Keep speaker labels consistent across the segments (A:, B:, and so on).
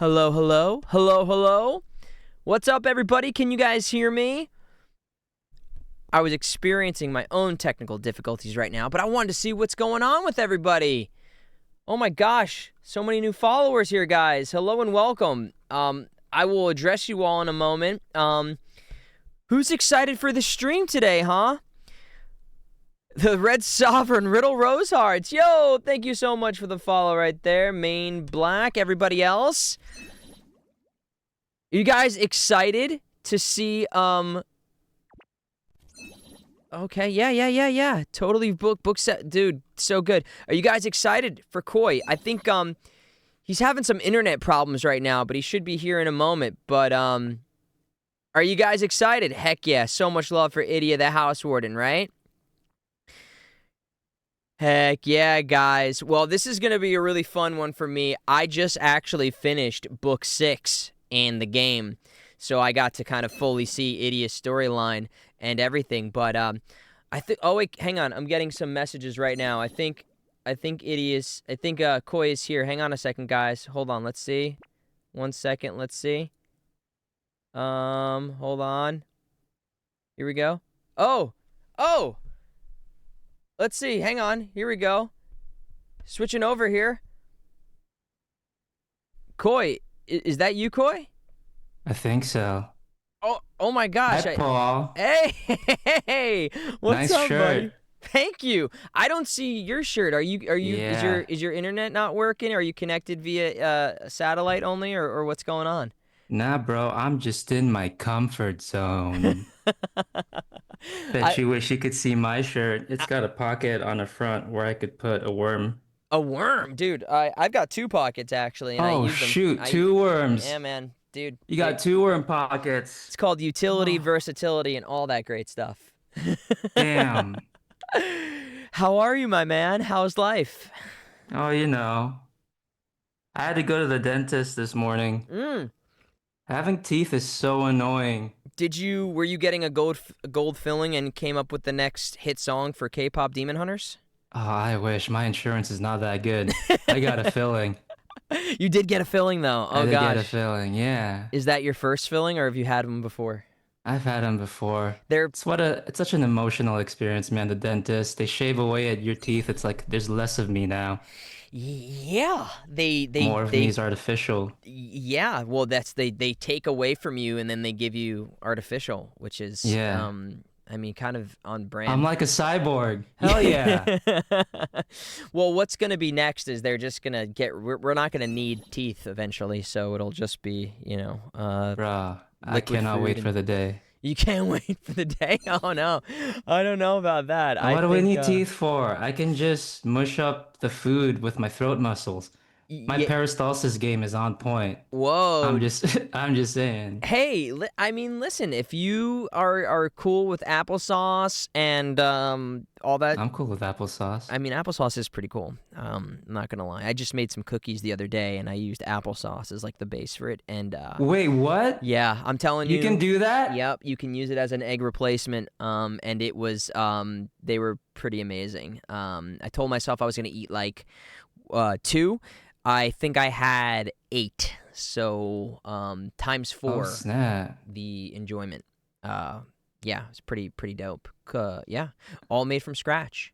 A: Hello, hello, hello, hello. What's up, everybody? Can you guys hear me? I was experiencing my own technical difficulties right now, but I wanted to see what's going on with everybody. Oh my gosh, so many new followers here, guys. Hello and welcome. I will address you all in a moment. Who's excited for the stream today, huh? The Red Sovereign, Riddle Rosehearts. Yo, thank you so much for the follow right there. Main Black, everybody else. Are you guys excited to see, Okay, yeah. Totally book set. Dude, so good. Are you guys excited for Khoi? I think, he's having some internet problems right now, but he should be here in a moment. But, are you guys excited? Heck yeah. So much love for Idia, the House Warden, right? Heck yeah, guys. Well, this is going to be a really fun one for me. I just actually finished book 6 in the game, so I got to kind of fully see Idia's storyline and everything. But I think. Oh wait, hang on. I'm getting some messages right now. I think Khoi is here. Hang on a second, guys. Hold on. Let's see. 1 second. Let's see. Hold on. Here we go. Oh. Let's see. Hang on. Here we go. Switching over here. Khoi, is that you, Khoi?
B: I think so.
A: Oh my gosh.
B: Hi, Paul.
A: Hey, what's
B: Nice
A: up, buddy?
B: shirt.
A: Thank you. I don't see your shirt. Are you
B: Yeah.
A: is your internet not working? Are you connected via satellite only or what's going on?
B: Nah, bro, I'm just in my comfort zone. Bet
A: I
B: you wish you could see my shirt. It's got a pocket on the front where I could put a worm.
A: a worm, dude. I've got two pockets actually and I
B: Oh,
A: use them.
B: shoot,
A: I
B: two
A: Yeah,
B: worms.
A: man. Dude,
B: You got two worm pockets.
A: it's called utility,
B: Oh,
A: versatility and all that great stuff.
B: damn.
A: How are you, my man? How's life?
B: Oh, I had to go to the dentist this morning.
A: Mm.
B: Having teeth is so annoying.
A: Were you getting a gold filling and came up with the next hit song for K-pop Demon Hunters?
B: Oh, I wish my insurance is not that good. I got a filling.
A: You did get a filling though.
B: I
A: Oh
B: did get a
A: gosh.
B: filling, yeah.
A: Is that your first filling or have you had them before?
B: I've had them before.
A: They're
B: It's such an emotional experience, man. The dentist, they shave away at your teeth. It's like there's less of me now.
A: Yeah,
B: More of me is artificial.
A: yeah, well they take away from you and then they give you artificial, which is
B: Yeah.
A: I mean kind of on
B: I'm
A: brand.
B: like a cyborg. Hell yeah.
A: Yeah. Well, what's going to be next is they're just going to we're not going to need teeth eventually, so it'll just be,
B: Bruh, I
A: liquid
B: cannot
A: food
B: wait for
A: and
B: the day.
A: you can't wait for the day. Oh no. I don't know about that.
B: And
A: I
B: what do we
A: think
B: need teeth for? I can just mush up the food with my throat muscles. My
A: yeah,
B: peristalsis game is on point.
A: whoa.
B: I'm just saying.
A: Hey, I mean, listen, if you are cool with applesauce and all that.
B: I'm cool with applesauce.
A: I mean, applesauce is pretty cool. I'm not gonna lie. I just made some cookies the other day, and I used applesauce as like the base for it. And
B: Wait, what?
A: yeah, I'm telling
B: You can
A: you,
B: do that?
A: yep, you can use it as an egg replacement. And it was they were pretty amazing. I told myself I was gonna eat like two. I think I had eight. So times
B: Oh,
A: four
B: snap.
A: the enjoyment. Yeah, it's pretty dope. Yeah, all made from scratch.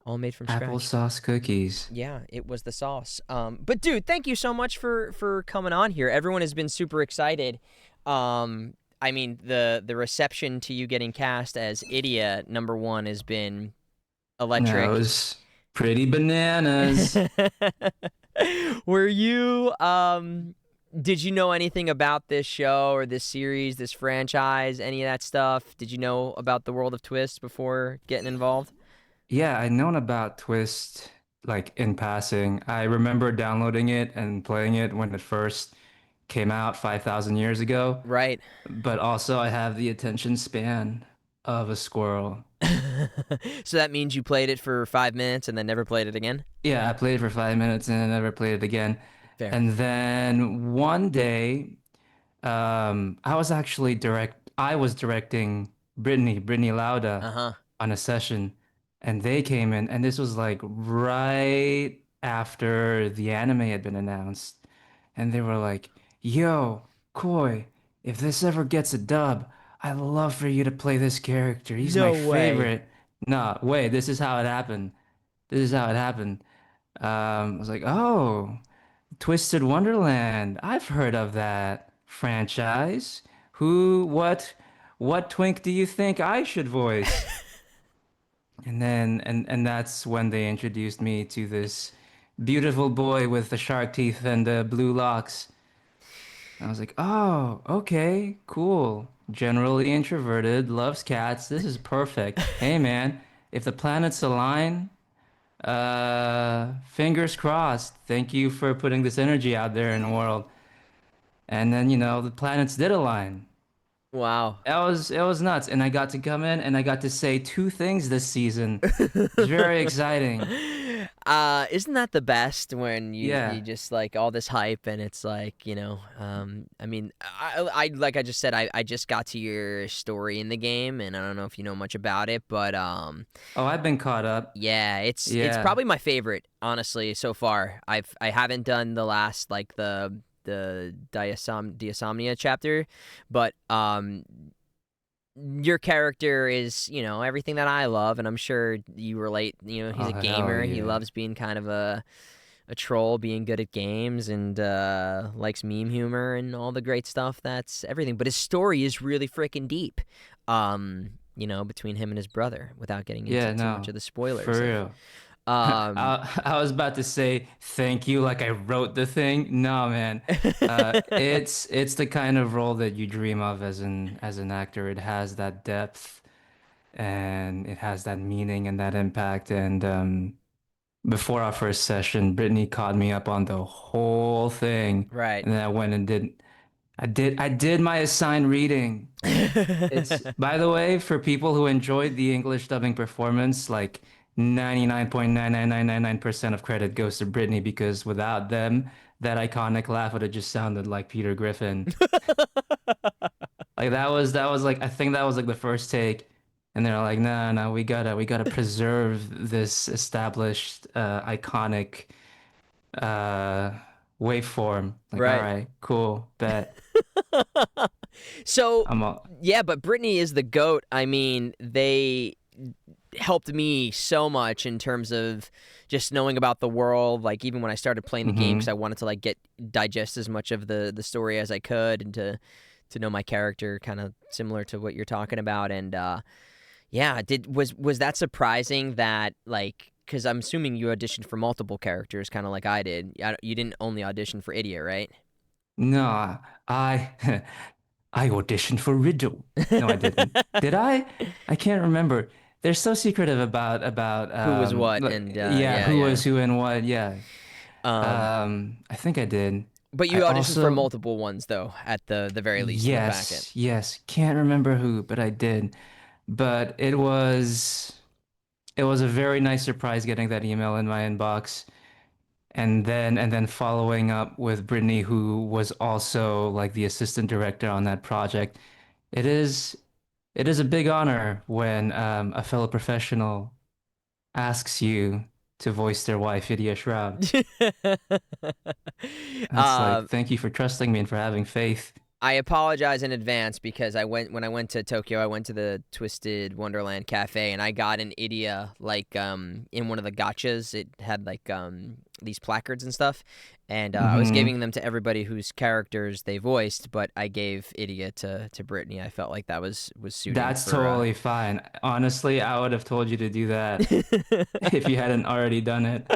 A: All made from scratch.
B: Applesauce cookies.
A: Yeah, it was the sauce. But dude, thank you so much for coming on here. Everyone has been super excited. I mean the reception to you getting cast as Idia #1 has been
B: No, it
A: electric.
B: was pretty bananas.
A: Were you did you know anything about this show or this series, this franchise, any of that stuff? Did you know about the world of Twist before getting involved?
B: Yeah, I'd known about Twist like in passing. I remember downloading it and playing it when it first came out 5,000 years ago.
A: Right.
B: But also, I have the attention span of a squirrel.
A: So that means you played it for 5 minutes and then never played it again?
B: Yeah, I played for 5 minutes and I never played it again.
A: Fair.
B: And then one day, I was directing Brittany Lauda
A: Uh-huh.
B: on a session, and they came in, and this was like right after the anime had been announced. and they were like, "Yo, Koi, if this ever gets a dub, I'd love for you to play this character. He's my
A: No way.
B: favorite." Nah, wait, this is how it happened. This is how it happened. I was like, "Oh, Twisted Wonderland. I've heard of that franchise. What twink do you think I should voice?" And that's when they introduced me to this beautiful boy with the shark teeth and the blue locks. I was like, "Oh, okay, cool. Generally introverted, loves cats. This is perfect. Hey man, if the planets align, fingers crossed. Thank you for putting this energy out there in the world." And then, the planets did align.
A: Wow.
B: It was nuts. And I got to come in and I got to say two things this season. It's very exciting.
A: Isn't that the best when you
B: Yeah.
A: just like all this hype and it's like, I mean, I like I just said, I just got to your story in the game and I don't know if you know much about it, but
B: Oh, I've been caught up.
A: yeah, it's
B: Yeah.
A: probably my favorite, honestly, so far. I haven't done the last like the Diasomnia chapter, but your character is, everything that I love, and I'm sure you relate. He's
B: Oh,
A: a
B: hell
A: gamer. He
B: yeah.
A: loves being kind of a troll, being good at games, and likes meme humor and all the great stuff. That's everything. But his story is really freaking deep. Between him and his brother, without getting into
B: Yeah,
A: too much
B: no.
A: of the spoilers
B: For
A: of.
B: real.
A: Um,
B: I was about to say thank you like I wrote the thing. No, man. It's the kind of role that you dream of as an actor. It has that depth and it has that meaning and that impact. And before our first session, Brittany caught me up on the whole thing,
A: right.
B: and then I went and I did my assigned reading. It's, by the way, for people who enjoyed the English dubbing performance, like 99.99999% of credit goes to Britney because without them, that iconic laugh would have just sounded like Peter Griffin. Like that was like I think that was like the first take, and they're like, no, no, we gotta preserve this established iconic uh waveform. Like, all
A: Right.
B: right, cool, bet.
A: So,
B: I'm all,
A: yeah, but Brittany is the goat. I mean, they helped me so much in terms of just knowing about the world. Like even when I started playing the game, because I
B: mm-hmm.
A: wanted to like digest as much of the story as I could, and to know my character, kind of similar to what you're talking about. And yeah, did was that surprising that like. Because I'm assuming you auditioned for multiple characters, kind of like I did. You didn't only audition for Idia, right?
B: No, I I auditioned for Riddle. No, I didn't. Did I? I can't remember. They're so secretive about
A: Who was what,
B: like,
A: and
B: yeah,
A: yeah,
B: who
A: yeah.
B: was who and what. Yeah.
A: Um,
B: I think I did.
A: but
B: I
A: you auditioned for
B: also,
A: multiple ones, though, at the very least in the back end.
B: yes, yes, can't remember who, but I did. But it was a very nice surprise getting that email in my inbox, and then following up with Brittany, who was also like the assistant director on that project. It is it is a big honor when a fellow professional asks you to voice their wife, Idia Shroud. That's like,
A: um,
B: thank you for trusting me and for having faith.
A: I apologize in advance because when I went to Tokyo, I went to the Twisted Wonderland Cafe and I got an Idia like in one of the gotchas. It had like these placards and stuff, and I was
B: Hmm.
A: giving them to everybody whose characters they voiced, but I gave Idia to Brittany. I felt like that was suiting
B: That's
A: for.
B: totally fine. Honestly, I would have told you to do that if you hadn't already done it.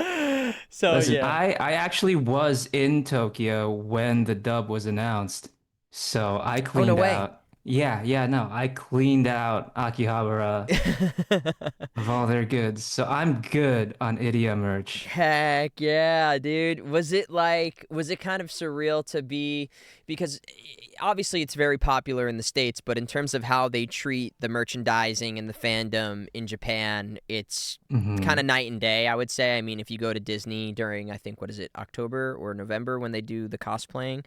A: So
B: Listen,
A: yeah.
B: I actually was in Tokyo when the dub was announced. So I
A: Oh no
B: cleaned
A: way.
B: out. Yeah, yeah, no, I cleaned out Akihabara of all their goods. So I'm good on Idia merch.
A: Heck yeah, dude. Was it kind of surreal to be because obviously it's very popular in the States, but in terms of how they treat the merchandising and the fandom in Japan, it's kind
B: Hmm.
A: of night and day, I would say. I mean, if you go to Disney during I think what is it, October or November when they do the cosplaying in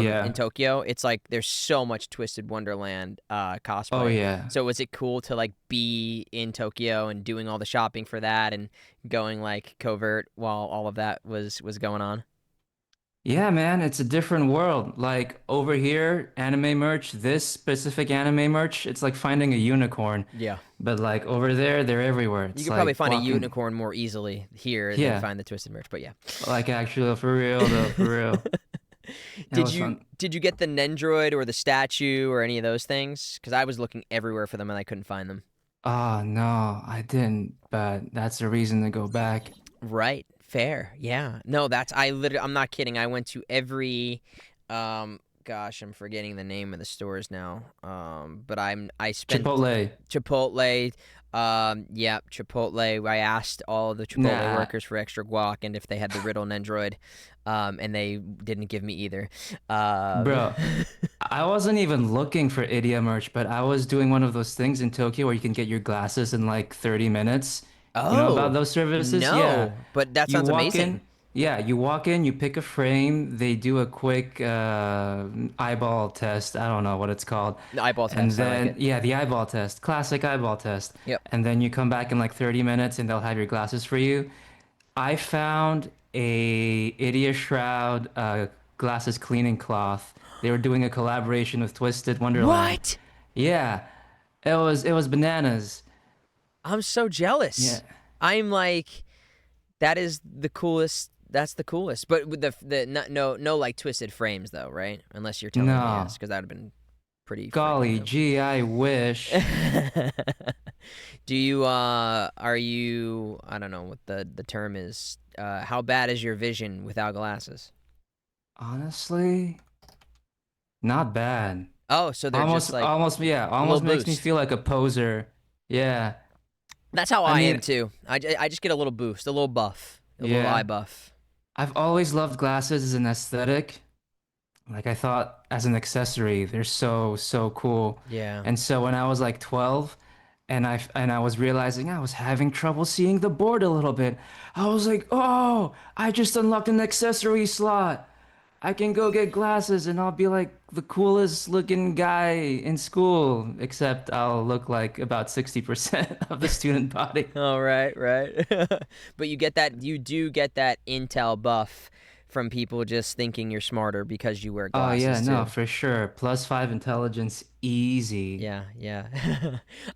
B: Yeah.
A: Tokyo, it's like there's so much Twisted Wonderland
B: Oh
A: cosplay.
B: yeah.
A: So was it cool to like be in Tokyo and doing all the shopping for that and going like covert while all of that was going on.
B: Yeah, man, it's a different world. Like over here, anime merch, this specific anime merch, it's like finding a unicorn.
A: Yeah.
B: But like over there, they're everywhere.
A: You
B: It's
A: could probably
B: like
A: find a
B: walking.
A: unicorn more easily here than
B: Yeah,
A: find the twisted merch, but yeah.
B: like actually for real though, for real. That
A: Did
B: was
A: you
B: fun.
A: did you get the Nendroid or the statue or any of those things? Because I was looking everywhere for them and I couldn't find them.
B: Oh no, I didn't, but that's a reason to go back.
A: Right. Fair. Yeah. No, that's I literally I'm not kidding. I went to every gosh, I'm forgetting the name of the stores now. But I spent
B: Chipotle.
A: Chipotle. Yeah, Chipotle. I asked all the Chipotle
B: Nah,
A: workers for extra guac and if they had the Riddle Nendroid, and they didn't give me either. Um,
B: bro. I wasn't even looking for Idia merch, but I was doing one of those things in Tokyo where you can get your glasses in like 30 minutes. You know about
A: oh
B: those services? Yeah.
A: no, but that
B: You
A: sounds
B: walk
A: amazing.
B: in, yeah, you walk in, you pick a frame, they do a quick eyeball test. I don't know what it's called.
A: The eyeball
B: And
A: test. I like
B: then,
A: it.
B: yeah, the eyeball test, classic eyeball test.
A: Yep.
B: And then you come back in like 30 minutes and they'll have your glasses for you. I found a Idia Shroud glasses cleaning cloth. They were doing a collaboration with Twisted Wonderland.
A: What?
B: Yeah, it was bananas.
A: I'm so
B: Yeah.
A: jealous. I'm like, that is the coolest. That's the coolest. But with the no like twisted frames though, right? Unless you're telling me yes,
B: No.
A: because that would have been pretty freaking
B: Golly
A: dope.
B: gee, I wish.
A: Do you are you I don't know what the term is. How bad is your vision without glasses?
B: Honestly, not bad.
A: Oh, so they're just
B: Almost,
A: like
B: almost, yeah,
A: a little
B: almost makes me
A: boost.
B: feel like a poser. Yeah.
A: That's how
B: I
A: I am
B: mean,
A: too. I just get a little boost, a little buff, a little eye
B: yeah.
A: buff.
B: I've always loved glasses as an aesthetic. Like I thought as an accessory, they're so, so cool.
A: Yeah.
B: And so when I was like 12 and I was realizing I was having trouble seeing the board a little bit, I was like, "Oh, I just unlocked an accessory slot. I can go get glasses and I'll be like the coolest looking guy in school, except I'll look like about 60% of the student body."
A: All right, right. But you do get that intel buff from people just thinking you're smarter because you wear
B: Oh yeah,
A: glasses
B: no,
A: too.
B: for sure. +5 intelligence, easy.
A: Yeah, yeah.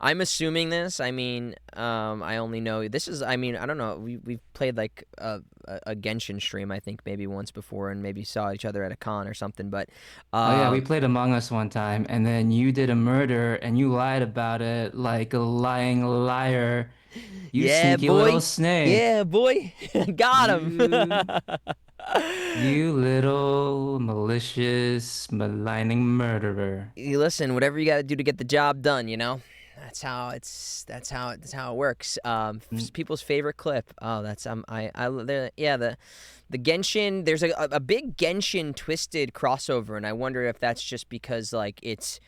A: I'm assuming this. I mean, I only know this is. I mean, I don't know. We've played like a Genshin stream, I think maybe once before, and maybe saw each other at a con or something. But,
B: Oh yeah, we
A: um,
B: played Among Us one time, and then you did a murder and you lied about it like a lying liar. You
A: yeah,
B: sneaky little
A: boy.
B: snake.
A: Yeah, boy. Got him.
B: You, you little malicious, maligning murderer.
A: You listen, whatever you got to do to get the job done, you know. That's how it works.
B: Mm.
A: People's favorite clip. Oh, that's yeah, the Genshin. There's a big Genshin Twisted crossover, and I wonder if that's just because like it's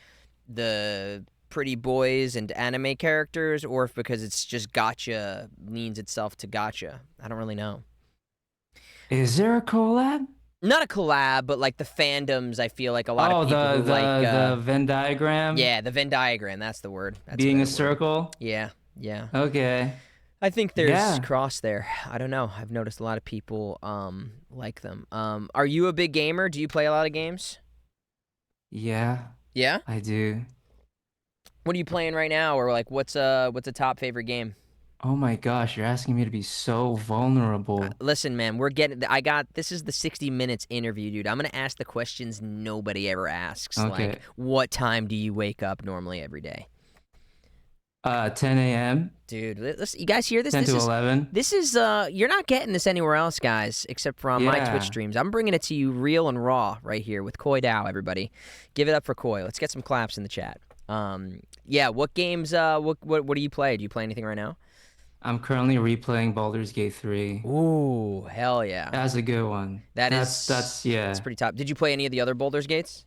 A: the pretty boys and anime characters, or if because it's just gotcha leans itself to gotcha. I don't really know.
B: Is there a collab?
A: Not a collab, but like the fandoms. I feel like a lot of
B: Oh,
A: people
B: the
A: who like.
B: the the Venn diagram
A: Yeah, the Venn diagram. That's the word. That's a
B: being a
A: better word.
B: circle.
A: Yeah, yeah.
B: Okay.
A: I think there's
B: Yeah.
A: cross there. I don't know. I've noticed a lot of people like them. Are you a big gamer? Do you play a lot of games?
B: Yeah,
A: Yeah.
B: I do.
A: What are you playing right now, or like what's a top favorite game?
B: Oh my gosh, you're asking me to be so vulnerable.
A: Listen, man, we're getting. I got this is the 60 minutes interview, dude. I'm gonna ask the questions nobody ever asks. Like,
B: Okay.
A: what time do you wake up normally every day?
B: 10 a.m.,
A: Dude, listen, you guys hear this?
B: 10 to 11.
A: This is you're not getting this anywhere else, guys, except for on my Twitch
B: Yeah.
A: streams. I'm bringing it to you real and raw right here with Khoi Dao, everybody. Give it up for Khoi. Let's get some claps in the chat. Yeah, what games what do you play? Do you play anything right now?
B: I'm currently replaying Baldur's Gate 3.
A: Ooh, hell yeah.
B: That's a good one.
A: That
B: That's
A: is that's
B: yeah.
A: pretty top. Did you play any of the other Baldur's Gates?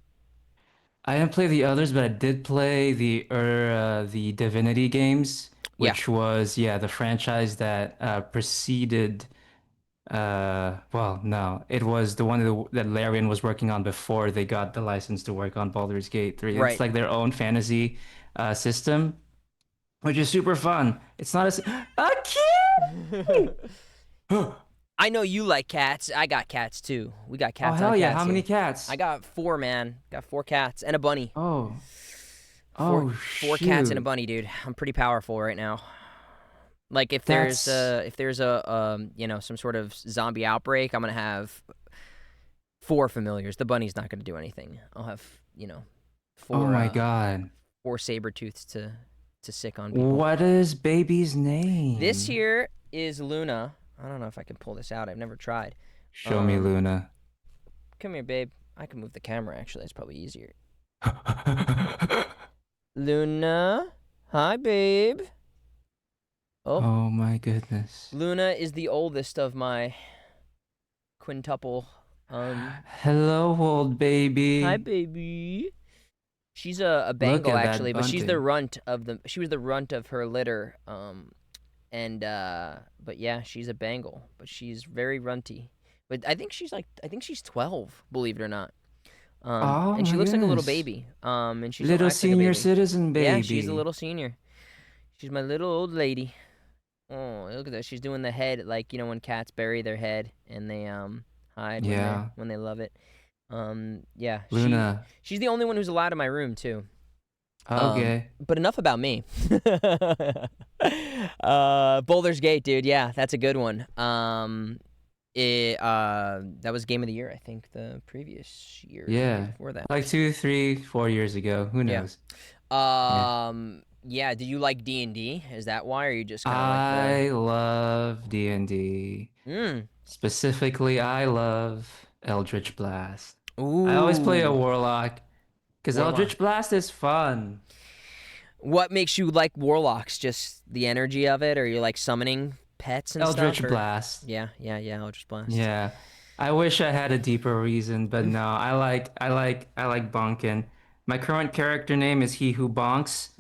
B: I didn't play the others, but I did play the Divinity games,
A: Yeah,
B: which was yeah, the franchise that preceded well, no, it was the one that Larian was working on before they got the license to work on Baldur's Gate 3. It's
A: right.
B: like their own fantasy system, which is super fun. It's not a kid.
A: I know you like cats. I got cats too. We got
B: Oh
A: cats on
B: hell yeah!
A: cats
B: How many
A: here. I
B: cats?
A: got four, man. Got four cats and a bunny.
B: Oh,
A: Four
B: oh
A: four cats and a
B: shoot.
A: bunny, dude. I'm pretty powerful right now. Like
B: That's
A: if there's a some sort of zombie outbreak, I'm gonna have four familiars. The bunny's not gonna do anything. I'll have
B: oh
A: four
B: my God.
A: four saber tooths to sick on people.
B: What is baby's
A: This
B: name?
A: here is Luna. I don't know if I can pull this out. I've never tried.
B: Show me
A: Um,
B: Luna.
A: Come here, babe. I can move the camera. Actually, that's probably easier. Luna, hi, babe. Oh,
B: Oh my goodness.
A: Luna is the oldest of my quintuple.
B: Hello, old
A: Hi,
B: baby.
A: baby. She's a
B: Look
A: Bengal
B: at
A: actually,
B: that
A: but she's the
B: bunting.
A: runt of the. She was the runt of her litter. And but yeah, she's a Bengal, but she's very runty. But I think she's 12, believe it or not.
B: Oh
A: And she
B: my
A: looks like a little
B: goodness.
A: baby. And she still
B: Little
A: acts like a
B: senior
A: baby.
B: citizen
A: Yeah, she's a
B: baby.
A: little senior. She's my little old lady. Oh, look at that. She's doing the head like when cats bury their head and they hide
B: Yeah.
A: when they love it. Yeah,
B: Luna.
A: she's the only one who's allowed in my room too.
B: Okay.
A: But enough about me. Boulder's Gate, dude. Yeah, that's a good one. That was game of the year, I think, the previous year, maybe
B: Yeah.
A: before that.
B: Like 2, 3, 4 years ago. Who
A: Yeah.
B: knows? Yeah.
A: Yeah. Do you like D&D? Is that why, or you just kind of like the?
B: I love D&D.
A: Mm.
B: Specifically, I love Eldritch Blast. I always play a
A: Ooh,
B: warlock because
A: Warlock.
B: Eldritch Blast is fun.
A: What makes you like warlocks? Just the energy of it, or you like summoning pets and stuff,
B: Eldritch
A: or?
B: Blast.
A: Yeah, yeah, yeah. I'll just blast.
B: Yeah. I wish I had a deeper reason, but no, I like bonking. My current character name is He Who Bonks,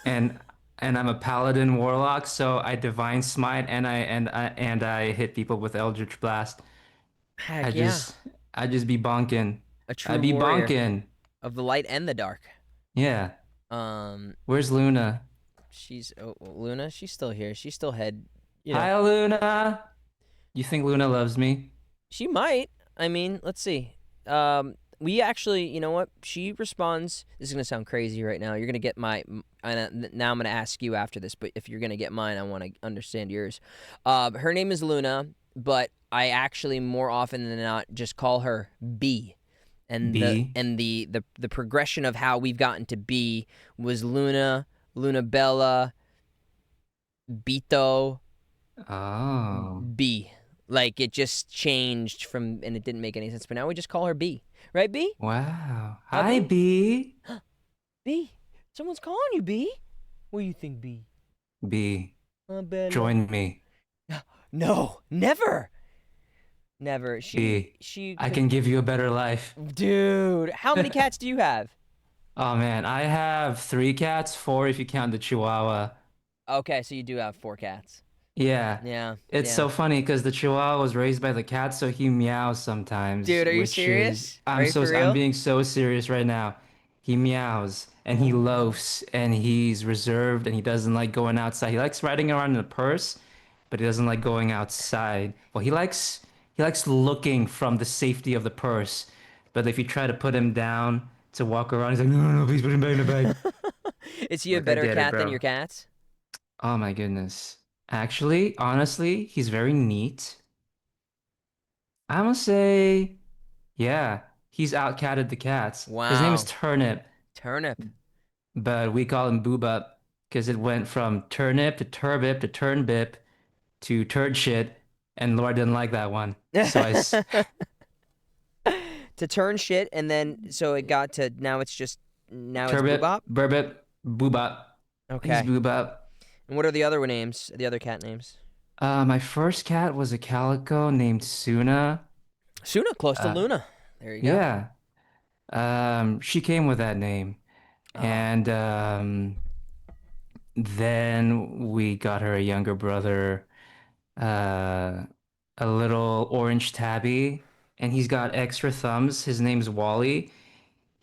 B: and I'm a paladin warlock, so I divine smite and I hit people with Eldritch Blast. I
A: Heck yeah,
B: just I just be bonking.
A: a
B: I
A: true
B: be
A: warrior
B: bonking.
A: of the light and the dark.
B: Yeah.
A: Um,
B: Where's Luna?
A: she's Luna. She's still here. She's still head. You know,
B: Hi, Luna. You think Luna loves me?
A: she might. I mean, let's see. We actually, you know what? She responds. This is gonna sound crazy right now. You're gonna get my. Now I'm gonna ask you after this, but if you're gonna get mine, I want to understand yours. Her name is Luna, but I actually more often than not just call her B. And
B: B.
A: the progression of how we've gotten to B was Luna, Luna Bella, Bito,
B: Oh.
A: B. Like it just changed from, and it didn't make any sense. But now we just call her B, right? B,
B: Wow.
A: huh?
B: Hi,
A: B,
B: B.
A: B. Someone's calling you, B. What do you think, B?
B: B.
A: Bella.
B: Join me.
A: No, never, never.
B: B.
A: She
B: I
A: could.
B: can give you a better life.
A: Dude, how many cats do you have?
B: Oh man, I have 3 cats, 4 if you count the Chihuahua.
A: Okay, so you do have four cats.
B: Yeah.
A: Yeah,
B: It's
A: yeah.
B: so funny because the Chihuahua was raised by the cat, so he meows sometimes,
A: Dude, are you
B: which is
A: serious? Are you for
B: I'm
A: real?
B: being so serious right now. He meows and he
A: Oh my god.
B: loafs and he's reserved and he doesn't like going outside. He likes riding around in a purse, but he doesn't like going outside. Well, he likes looking from the safety of the purse. But if you try to put him down to walk around, he's like, no, no, no, please put him back in the bag.
A: Is he a
B: Like I
A: better
B: did it,
A: cat than
B: bro.
A: your cats?
B: Oh my goodness. Actually, honestly, he's very neat. I'm gonna say, yeah, he's outcatted the cats. His name is
A: Wow.
B: Turnip,
A: Turnip.
B: but we call him Boobup because it went from turnip to turbip to turnbip to turd shit, and Laura didn't like that one. So
A: To turn shit, and then so it got to now it's just now it's
B: turbip,
A: Boobop.
B: burbip, Boobop. He's
A: Okay.
B: Boobop.
A: And what are the other names? The other cat names?
B: My first cat was a calico named Suna.
A: Suna, close to
B: Uh,
A: Luna. There you go.
B: yeah. She came with that name,
A: Oh.
B: and then we got her a younger brother, uh, a little orange tabby, and he's got extra thumbs. His name's Wally.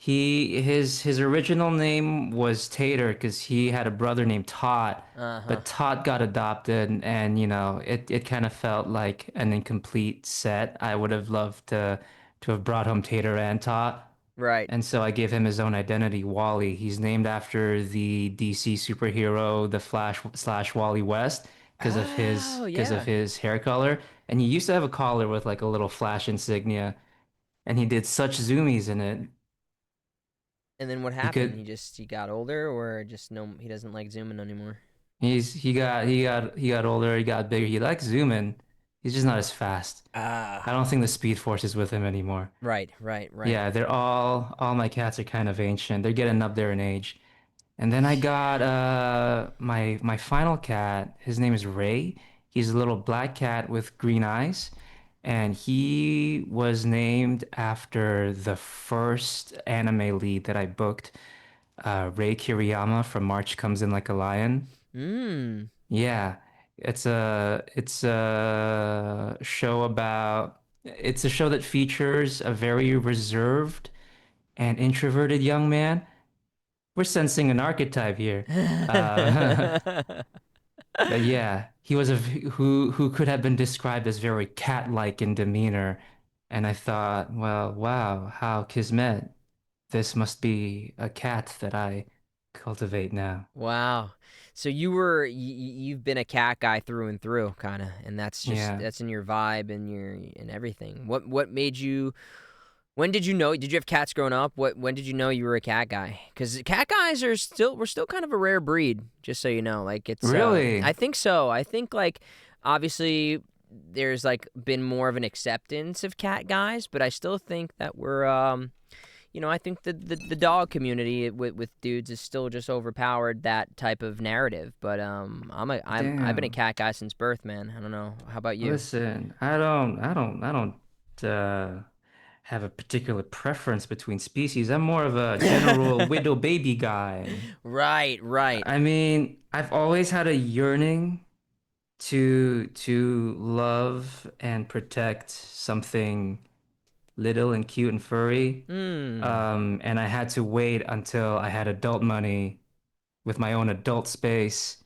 B: his original name was Tater because he had a brother named Tot,
A: Uh-huh.
B: but Tot got adopted, and it kind of felt like an incomplete set. I would have loved to have brought home Tater and Tot.
A: Right.
B: And so I gave him his own identity, Wally. He's named after the DC superhero, the Flash slash Wally West,
A: Oh,
B: because of
A: yeah.
B: his hair color. And he used to have a collar with like a little Flash insignia, and he did such zoomies in it.
A: And then what
B: He
A: happened?
B: could
A: He got older, or just no, he doesn't like zooming anymore.
B: he got older, he got bigger. He likes zooming. He's just not as fast. I
A: Ah.
B: don't think the Speed Force is with him anymore.
A: Right, right, right.
B: Yeah, they're all my cats are kind of ancient. They're getting up there in age. And then I got my final cat. His name is Ray. He's a little black cat with green eyes, and he was named after the first anime lead that I booked, Ray Kiriyama from March Comes in Like a Lion.
A: Mm.
B: Yeah, it's a show about it's a show that features a very reserved and introverted young man. We're sensing an archetype here. Uh, but yeah, he was who could have been described as very cat-like in demeanor, and I thought, well, wow, how kismet. This must be a cat that I cultivate now.
A: Wow. So you've been a cat guy through and through, kind of, and
B: Yeah,
A: that's in your vibe and your and everything. What made you? When did you know? Did you have cats growing up? When did you know you were a cat guy? Because cat guys are still we're still kind of a rare breed, just so you know. Like it's I
B: really.
A: think so. I think like obviously there's like been more of an acceptance of cat guys, but I still think that we're I think the dog community with dudes is still just overpowered that type of narrative. But I've been a
B: Damn.
A: cat guy since birth, man. I don't know. How about you?
B: Listen, I don't have a particular preference between species. I'm more of a general widow baby guy.
A: Right, right,
B: I mean, I've always had a yearning to love and protect something little and cute and furry.
A: hmm,
B: And I had to wait until I had adult money with my own adult space.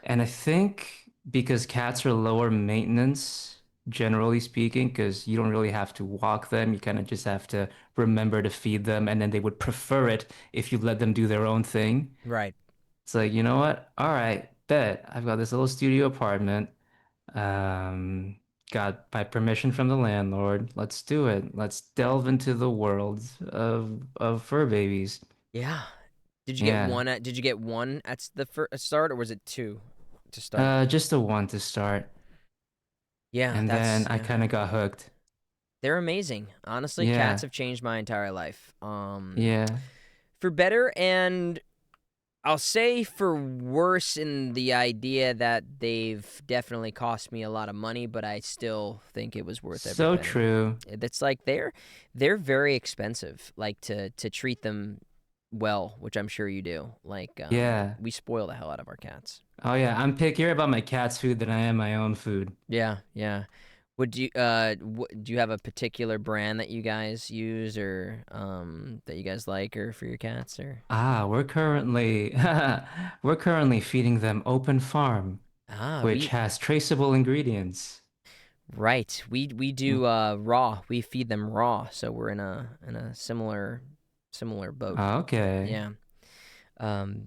B: And I think because cats are lower maintenance, generally speaking, because you don't really have to walk them, you kind of just have to remember to feed them, and then they would prefer it if you let them do their own thing.
A: right.
B: It's like, you know what? All right, bet. I've got this little studio apartment. Um, got my permission from the landlord. Let's do it. Let's delve into the world of fur babies.
A: Yeah.
B: Yeah.
A: Did you get one at the first start, or was it two to start?
B: Just a one to start.
A: Yeah,
B: And then I
A: yeah.
B: kind of got hooked.
A: They're amazing. Honestly, cats
B: Yeah.
A: have changed my entire life.
B: Yeah.
A: For better and I'll say for worse in the idea that they've definitely cost me a lot of money, but I still think it was worth every
B: So
A: penny.
B: true.
A: It's like they're very expensive. Like to treat them well, which I'm sure you do. Like
B: Yeah.
A: we spoil the hell out of our cats.
B: Oh yeah, I'm pickier about my cat's food than I am my own food.
A: Yeah, yeah. Do you have a particular brand that you guys use or that you guys like or for your cats or
B: We're currently we're currently feeding them open farm, which
A: we
B: has traceable ingredients.
A: right. We do raw. We feed them raw, so we're in a similar boat.
B: Okay.
A: Yeah.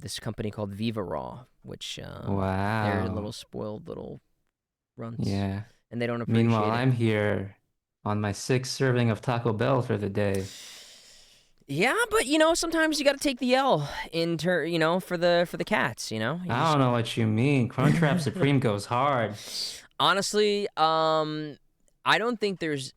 A: This company called Viva Raw, which they're little
B: Wow.
A: spoiled little runts
B: Yeah.
A: and they don't
B: Meanwhile,
A: appreciate it.
B: I'm here on my sixth serving of Taco Bell for the day.
A: Yeah, but sometimes you got to take the L for the cats, You
B: I
A: just
B: don't know what you mean. Crunchwrap Supreme goes hard.
A: honestly, I don't think there's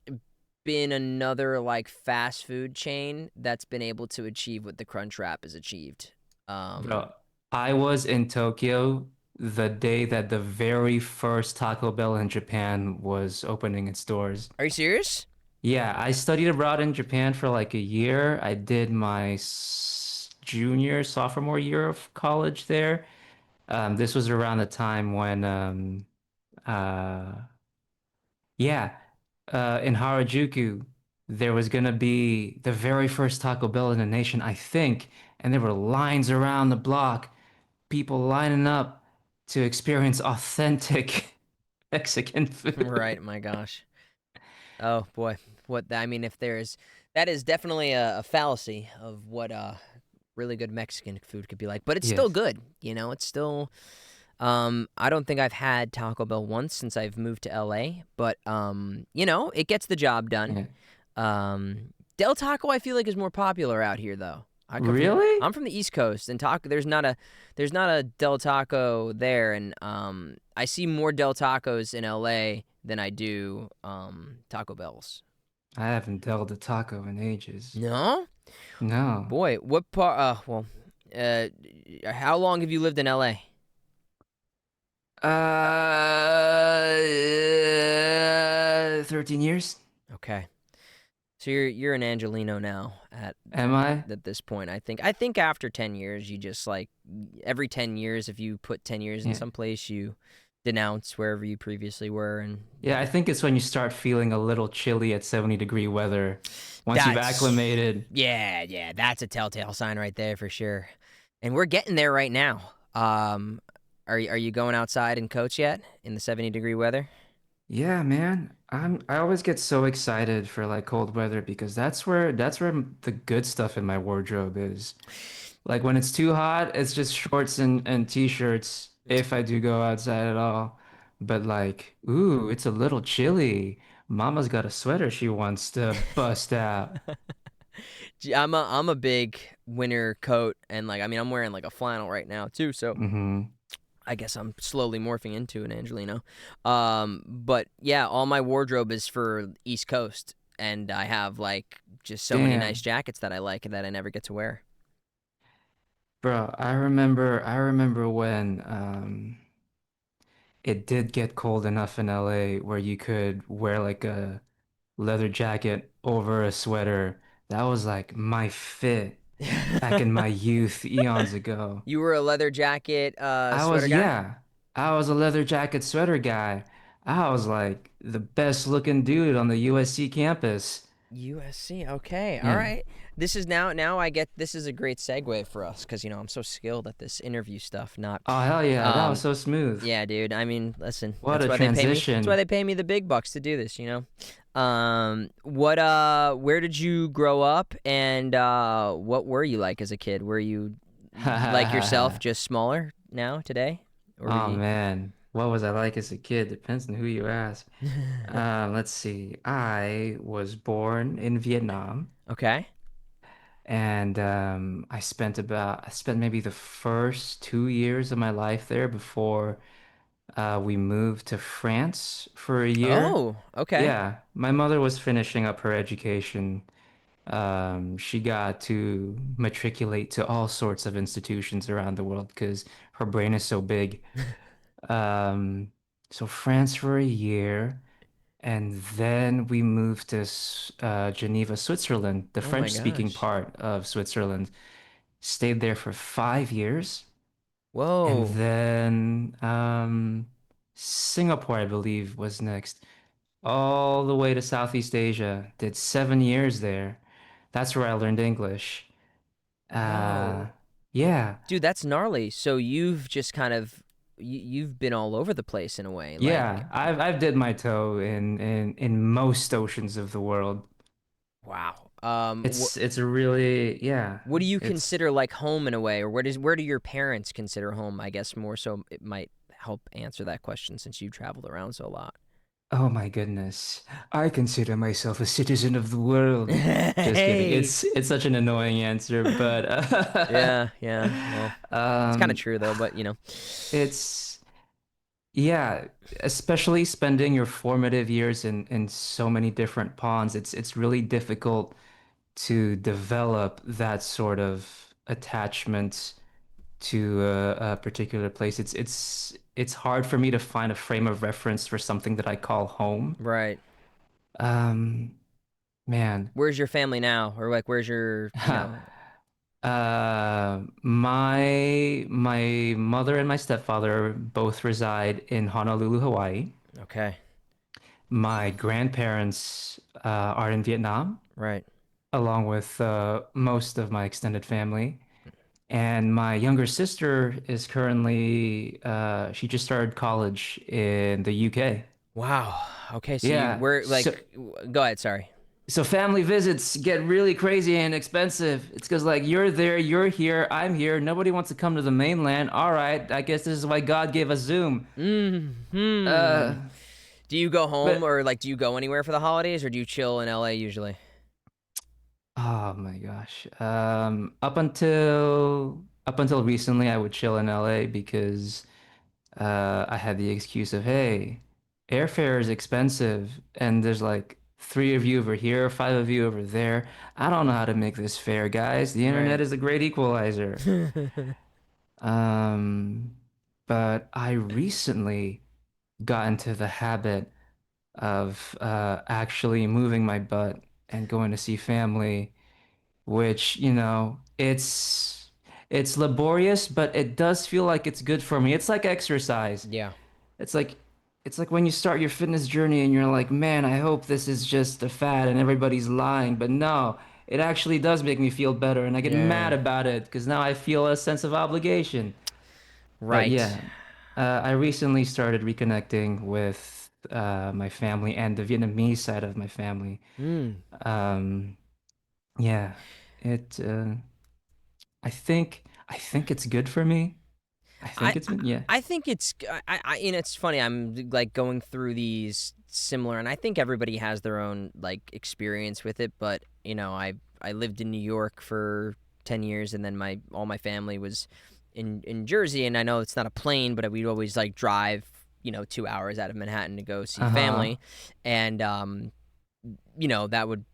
A: been another like fast food chain that's been able to achieve what the Crunchwrap has achieved. Um,
B: Bro, I was in Tokyo the day that the very first Taco Bell in Japan was opening its doors.
A: are you serious?
B: Yeah, I studied abroad in Japan for like a year. I did my junior, sophomore year of college there. This was around the time when, uh, yeah, in Harajuku. there was gonna be the very first Taco Bell in the nation, I think, and there were lines around the block, people lining up to experience authentic Mexican food.
A: Right, my gosh. Oh boy, I mean, if there's that is definitely a fallacy of what really good Mexican food could be like, but it's still
B: Yes.
A: good. It's still. I don't think I've had Taco Bell once since I've moved to LA, but it gets the job done.
B: Yeah.
A: Del Taco, I feel like, is more popular out here though.
B: Really?
A: I'm from the East Coast, and taco there's not a Del Taco there, and I see more Del Tacos in LA than I do Taco Bells.
B: I haven't dealt a taco in ages.
A: No,
B: No.
A: boy, what part? Uh, how long have you lived in LA?
B: Uh, 13 years?
A: Okay. So you're an Angelino now
B: Am I?
A: at this point. I think after 10 years you just like every 10 years if you put 10 years in
B: Yeah.
A: some place you denounce wherever you previously were and
B: Yeah, I think it's when you start feeling a little chilly at 70-degree weather. Once you've
A: that's
B: acclimated.
A: yeah, that's a telltale sign right there for sure. And we're getting there right now. Are you going outside and coach yet in the 70-degree weather?
B: Yeah, man. I always get so excited for like cold weather because that's where the good stuff in my wardrobe is. Like when it's too hot, it's just shorts and t-shirts if I do go outside at all. But like, ooh, it's a little chilly. Mama's got a sweater she wants to bust out.
A: I'm a big winter coat and like I mean I'm wearing like a flannel right now too, so
B: Mm-hmm.
A: I guess I'm slowly morphing into an Angelino. But yeah, all my wardrobe is for East Coast, and I have like just so many nice
B: Damn.
A: jackets that I like that I never get to wear.
B: Bro, I remember when it did get cold enough in LA where you could wear like a leather jacket over a sweater. That was like my fit back in my youth, eons ago.
A: You were a leather jacket
B: I was,
A: sweater guy?
B: yeah, I was a leather jacket sweater guy. I was like the best looking dude on the USC campus.
A: USC. Okay. All
B: Yeah.
A: right. This is now I get this is a great segue for us cuz I'm so skilled at this interview stuff, not
B: Oh, hell yeah. That was
A: um
B: so smooth.
A: yeah, dude. I mean, listen,
B: What a
A: that's why
B: transition.
A: they pay me the big bucks to do this. Where did you grow up and what were you like as a kid? Were you like yourself just smaller now today? Or were
B: Oh
A: you
B: man, what was I like as a kid? Depends on who you ask. Let's see. I was born in Vietnam,
A: Okay.
B: and I spent maybe the first 2 years of my life there before we moved to France for a year.
A: Oh, okay.
B: Yeah, my mother was finishing up her education. She got to matriculate to all sorts of institutions around the world because her brain is so big. Um, so France for a year, and then we moved to Geneva, Switzerland, the
A: Oh my
B: French-speaking
A: gosh.
B: part of Switzerland. Stayed there for 5 years, and
A: Whoa.
B: then Singapore, I believe, was next. All the way to Southeast Asia. Did 7 years there. That's where I learned English. Uh,
A: Whoa.
B: yeah.
A: Dude, that's gnarly. So you've just kind of you've been all over the place in a way. Like,
B: Yeah, I've dipped my toe in most oceans of the world.
A: wow.
B: It's a really yeah.
A: What do you
B: It's
A: consider like home in a way, or where do your parents consider home? I guess more so it might help answer that question since you've traveled around so a lot.
B: oh my goodness. I consider myself a citizen of the world. Just kidding.
A: Hey.
B: It's such an annoying answer, but
A: Yeah, yeah. Well, it's kind of
B: um
A: true though, but
B: it's yeah, especially spending your formative years in so many different ponds. It's really difficult to develop that sort of attachment to a particular place. It's hard for me to find a frame of reference for something that I call home.
A: right.
B: Um, man,
A: Where's your family now, or like where's your?
B: my mother and my stepfather both reside in Honolulu, Hawaii,
A: Okay.
B: my grandparents are in Vietnam,
A: Right.
B: along with most of my extended family. And my younger sister is currently, she just started college in the UK.
A: Wow. Okay, so you
B: Yeah.
A: were
B: So,
A: like, go ahead. Sorry.
B: so family visits get really crazy and expensive. It's because like you're there, you're here, I'm here. Nobody wants to come to the mainland. All right, I guess this is why God gave us Zoom.
A: Hmm.
B: Uh,
A: Do you go home
B: but
A: or like do you go anywhere for the holidays or do you chill in LA usually?
B: oh my gosh. Up until recently, I would chill in LA because I had the excuse of, hey, airfare is expensive, and there's like three of you over here, five of you over there. I don't know how to make this fair, guys. The internet
A: Right.
B: is a great equalizer. Um, but I recently got into the habit of actually moving my butt and going to see family, which, it's laborious, but it does feel like it's good for me. It's like exercise.
A: Yeah.
B: It's like it's like when you start your fitness journey and you're like, man, I hope this is just a fad and everybody's lying. But no, it actually does make me feel better, and I get mad
A: Yeah.
B: about it because now I feel a sense of obligation. But
A: Right.
B: yeah, I recently started reconnecting with my family and the Vietnamese side of my family.
A: Mm.
B: Um, yeah, it. I think it's good for me. I
A: I
B: think it's been yeah.
A: I think it's it's funny. I'm like going through these similar, and I think everybody has their own like experience with it. But I lived in New York for 10 years, and then my all my family was in Jersey, and I know it's not a plane, but we'd always like drive 2 hours out of Manhattan to go see
B: Uh-huh.
A: family, and that would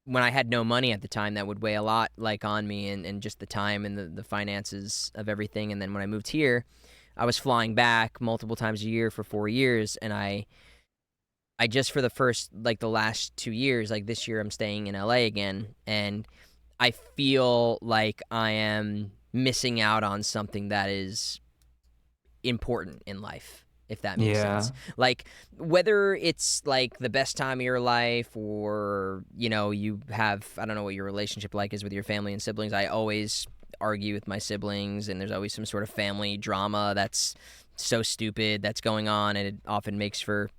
A: when I had no money at the time, that would weigh a lot like on me and just the time and the finances of everything. And then when I moved here, I was flying back multiple times a year for 4 years, and I just for the first like the last 2 years, like this year, I'm staying in LA again, and I feel like I am missing out on something that is important in life, if that makes sense.
B: Yeah.
A: Like whether it's like the best time of your life or you have, I don't know what your relationship like is with your family and siblings. I always argue with my siblings, and there's always some sort of family drama that's so stupid that's going on, and it often makes for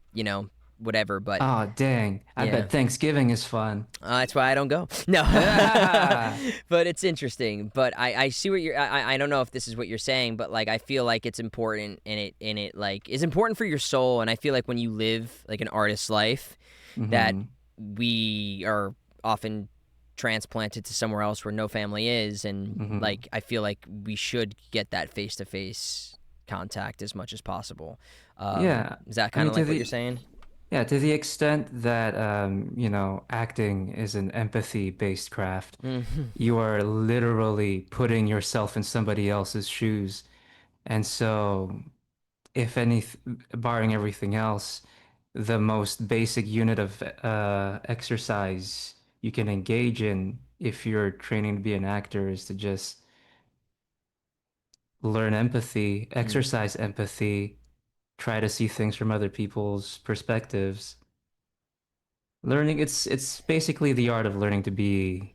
A: whatever. But
B: Oh, dang. I
A: yeah,
B: bet Thanksgiving is fun.
A: that's why I don't go. No,
B: Ah,
A: but it's interesting. But I see what you're. I don't know if this is what you're saying, but like I feel like it's important, and it like is important for your soul. And I feel like when you live like an artist's life, that
B: mm-hmm.
A: we are often transplanted to somewhere else where no family is, and
B: Mm-hmm.
A: like I feel like we should get that face to face contact as much as possible.
B: Yeah.
A: Is that
B: I
A: kind
B: mean,
A: of like what you're saying?
B: to the extent that acting is an empathy-based craft,
A: Hmm.
B: you are literally putting yourself in somebody else's shoes. And so, if any, barring everything else, the most basic unit of exercise you can engage in if you're training to be an actor is to just learn empathy, exercise empathy, try to see things from other people's perspectives. Learning, it's basically the art of learning to be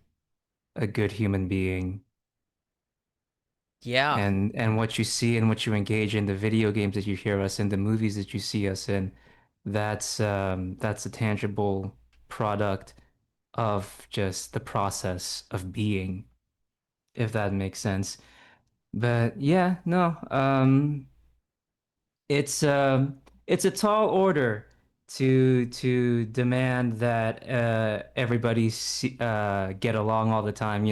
B: a good human being.
A: Yeah.
B: And what you see and what you engage in, the video games that you hear us in, the movies that you see us in, that's a tangible product of just the process of being, if that makes sense. But yeah, no, it's a tall order to demand that everybody get along all the time,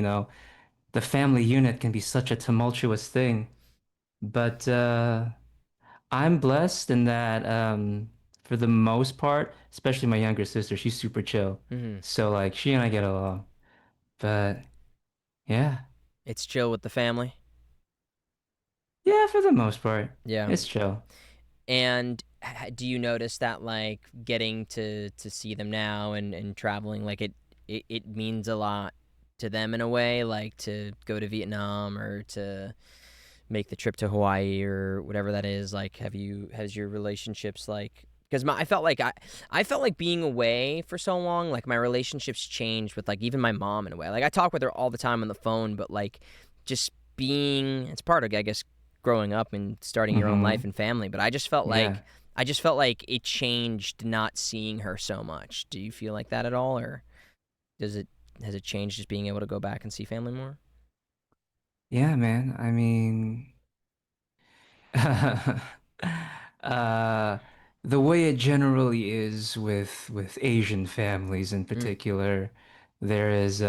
B: The family unit can be such a tumultuous thing, but I'm blessed in that for the most part, especially my younger sister, she's super chill.
A: Hmm.
B: So like she and I get along. But yeah.
A: It's chill with the family.
B: Yeah, for the most part.
A: Yeah.
B: It's chill.
A: And do you notice that like getting to see them now and traveling like it means a lot to them in a way, like to go to Vietnam or to make the trip to Hawaii or whatever that is? Like has your relationships like because I felt like being away for so long, like my relationships changed with like even my mom in a way. Like I talk with her all the time on the phone, but like just being it's part of I guess growing up and starting your own life
B: Mm-hmm.
A: and family. But
B: Yeah.
A: I just felt like it changed not seeing her so much. Do you feel like that at all, or does it has it changed just being able to go back and see family more?
B: Yeah, man. I mean, uh, the way it generally is with Asian families in
A: Mm,
B: particular, there is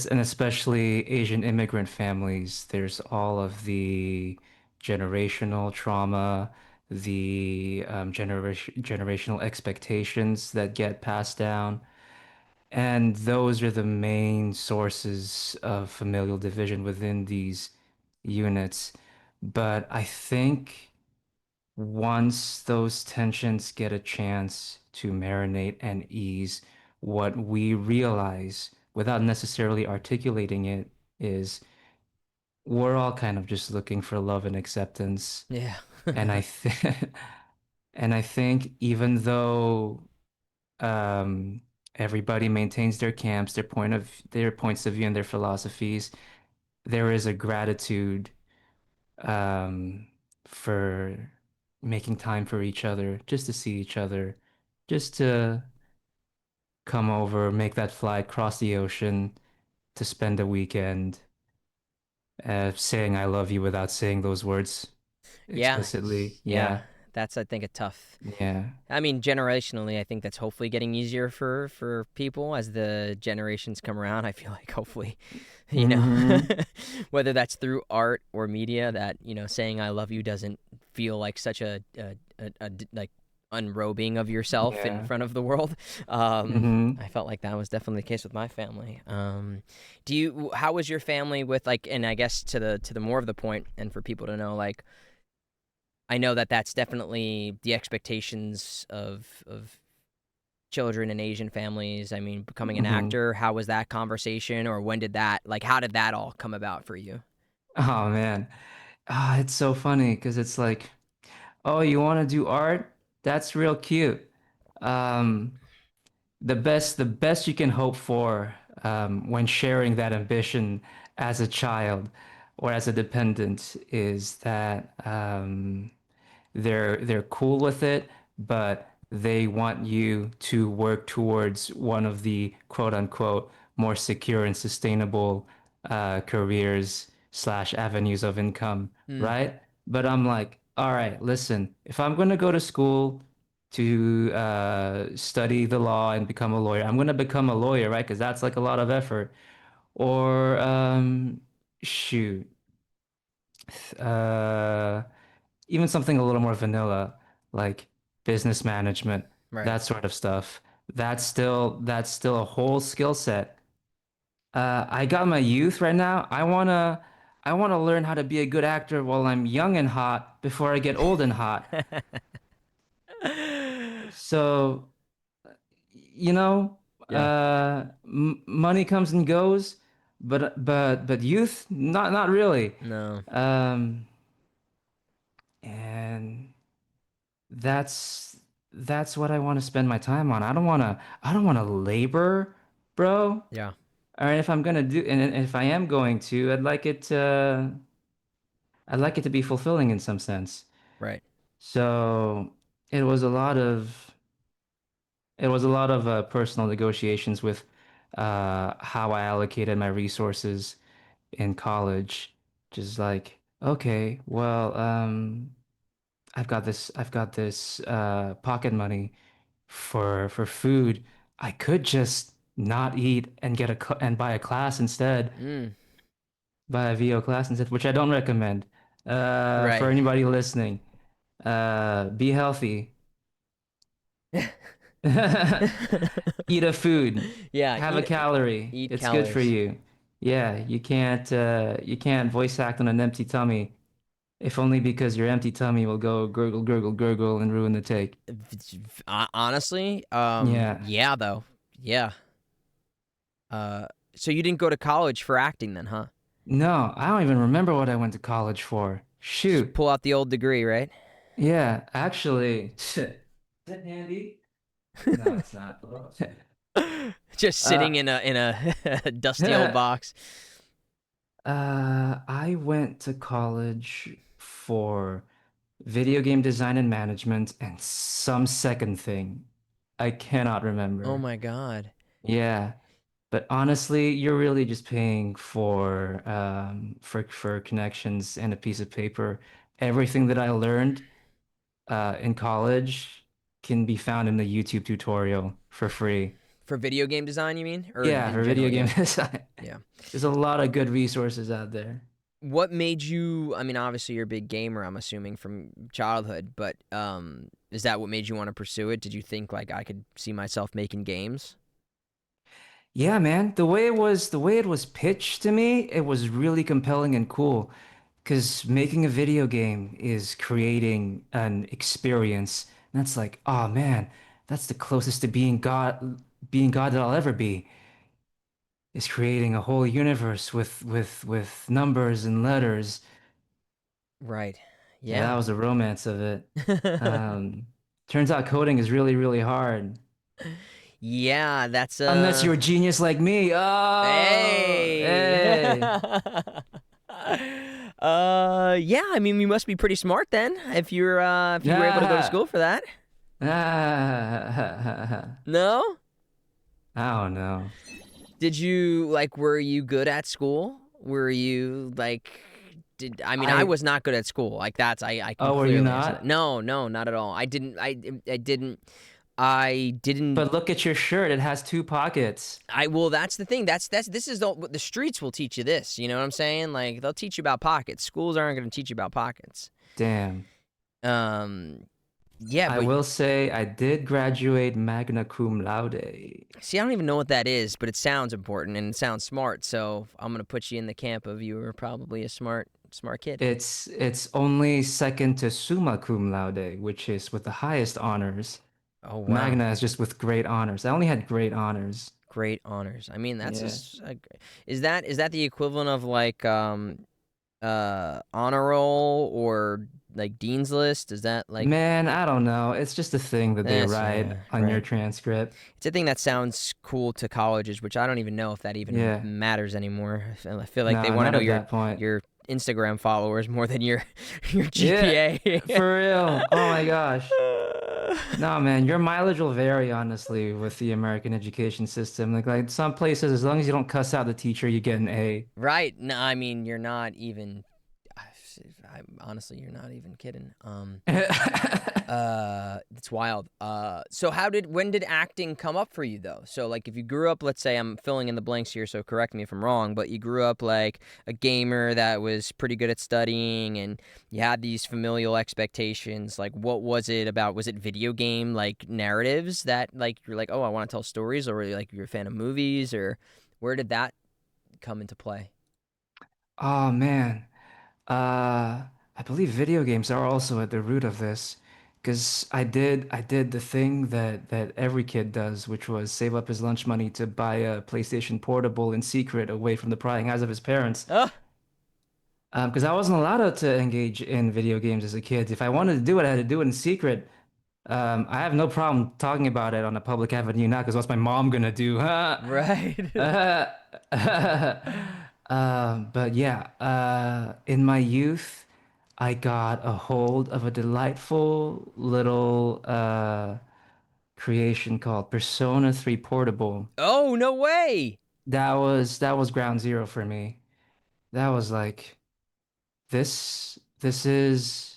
B: and especially Asian immigrant families, there's all of the generational trauma, the generational expectations that get passed down. And those are the main sources of familial division within these units. But I think once those tensions get a chance to marinate and ease, what we realize without necessarily articulating it is we're all kind of just looking for love and acceptance.
A: yeah.
B: And I think and I think even though um, everybody maintains their camps, their points of view and their philosophies. There is a gratitude um, for making time for each other, just to see each other, just to come over, make that flight, cross the ocean to spend a weekend, saying I love you without saying those words
A: Yeah,
B: explicitly.
A: yeah.
B: Yeah,
A: That's I think a tough.
B: yeah.
A: I mean, generationally, I think that's hopefully getting easier for people as the generations come around. I feel like hopefully, you know,
B: Mm-hmm.
A: whether that's through art or media, that saying "I love you" doesn't feel like such like unrobing of yourself in
B: Yeah.
A: front of the world.
B: Mm-hmm.
A: I felt like that was definitely the case with my family. Do you? How was your family with like? And I guess to the more of the point, and for people to know, like I know that that's definitely the expectations of children in Asian families. I mean, becoming an
B: Mm-hmm.
A: actor, how was that conversation, or when did that how did that all come about for you?
B: Oh man. Ah, it's so funny because it's like, oh, you want to do art? That's real cute. Um, the best you can hope for when sharing that ambition as a child or as a dependent is that they're cool with it, but they want you to work towards one of the quote unquote more secure and sustainable careers slash avenues of income,
A: Mm.
B: right? But I'm like, all right, listen, if I'm going to go to school to study the law and become a lawyer, I'm going to become a lawyer, right? Because that's like a lot of effort. Or shoot, uh, even something a little more vanilla, like business management,
A: Right.
B: that sort of stuff. That's still a whole skill set. I got my youth right now. I wanna learn how to be a good actor while I'm young and hot before I get old and hot. So, you know,
A: Yeah.
B: m money comes and goes, but youth, not really.
A: No.
B: Um, and That's that's what I want to spend my time on. I don't want to labor, bro.
A: Yeah.
B: Or if I'm gonna do and if I am going to, I'd like it to be fulfilling in some sense.
A: Right.
B: So it was a lot of personal negotiations with how I allocated my resources in college. Just like, okay, well, I've got this pocket money for food. I could just not eat and and buy a class instead,
A: Mm.
B: buy a VO class instead, which I don't recommend. For
A: Right.
B: anybody listening, be healthy. Eat a food.
A: Yeah.
B: Have a calorie.
A: Eat
B: It's good for
A: calories.
B: you. Yeah, you can't voice act on an empty tummy. If only because your empty tummy will go gurgle, gurgle, gurgle and ruin the take.
A: Honestly,
B: Yeah.
A: yeah, though. Yeah. Uh, so you didn't go to college for acting then, huh?
B: No, I don't even remember what I went to college for.
A: Just
B: Shoot.
A: pull out the old degree, right?
B: Yeah, actually, is it handy? No, it's not.
A: Just sitting
B: Uh,
A: in a dusty old box.
B: I went to college for video game design and management and some second thing. I cannot
A: Oh
B: remember.
A: my god.
B: Yeah, but honestly, you're really just paying for connections and a piece of paper. Everything that I learned in college can be found in the YouTube tutorial for free.
A: For video game design, you mean? Or
B: Yeah,
A: in
B: for video
A: general,
B: game
A: yeah.
B: design.
A: Yeah.
B: There's a lot of good resources out there.
A: What made you, I mean, obviously you're a big gamer, I'm assuming from childhood, but is that what made you want to pursue it? Did you think like I could see myself making games?
B: Yeah, man, the way it was pitched to me, it was really compelling and cool. Because making a video game is creating an experience. And that's like, oh man, that's the closest to being God that I'll ever be. Is creating a whole universe with numbers and letters.
A: Right.
B: Yeah, that
A: Yeah.
B: was the romance of it. Um, Turns out coding is really, really hard.
A: Yeah, that's
B: Unless you're a genius like me. Oh,
A: hey.
B: hey.
A: Yeah, I mean you must be pretty smart then if you were able to go to school
B: Ah,
A: for that.
B: ah.
A: No?
B: I don't know.
A: Did you like were you good at school? Were you like did I mean I
B: I,
A: was not good at school. Like that's I can
B: oh, were you
A: clearly answer that.
B: not?
A: No, no, not at all. I didn't
B: But look at your shirt. It has two pockets.
A: I well that's the thing. That's this is the streets will teach you this, you know what I'm saying? Like they'll teach you about pockets. Schools aren't going to teach you about pockets.
B: Damn.
A: Um yeah,
B: I
A: but
B: will say I did graduate magna cum laude.
A: see I don't even know what that is, but it sounds important and it sounds smart. So I'm going to put you in the camp of you were probably a smart kid.
B: It's only second to summa cum laude, which is with the highest honors.
A: Oh wow.
B: Magna is just with great honors. I only had great honors.
A: Great honors. I mean, that's
B: Yeah.
A: is that the equivalent of like honor roll or like dean's list? Is that like
B: Man, I don't know. It's just a thing that they write
A: yeah,
B: on your
A: right.
B: transcript.
A: It's a thing that sounds cool to colleges, which I don't even know if that even
B: Yeah.
A: matters anymore. I feel like they
B: No,
A: want to
B: not
A: know
B: at that point.
A: your Instagram followers more than your your
B: Yeah,
A: GPA.
B: for real. Oh my gosh. No, man, your mileage will vary honestly with the American education system. Like some places, as long as you don't cuss out the teacher, you get an A.
A: Right. No, I mean, you're not even honestly, you're not even kidding. It's wild. So when did acting come up for you though? So like if you grew up, let's say I'm filling in the blanks here, so correct me if I'm wrong, but you grew up like a gamer that was pretty good at studying and you had these familial expectations, like what was it about? Was it video game like narratives that like you're like, "Oh, I want to tell stories," or like you're a fan of movies or where did that come into play?
B: Oh man. I believe video games are also at the root of this, because I did the thing that every kid does, which was save up his lunch money to buy a PlayStation Portable in secret away from the prying eyes of his parents.
A: Oh,
B: Because I wasn't allowed to engage in video games as a kid. If I wanted to do it, I had to do it in secret. I have no problem talking about it on a public avenue now, because what's my mom gonna do? Huh?
A: right.
B: Uh, but yeah, in my youth, I got a hold of a delightful little creation called Persona 3 Portable.
A: Oh, no way.
B: That was ground zero for me. That was like this is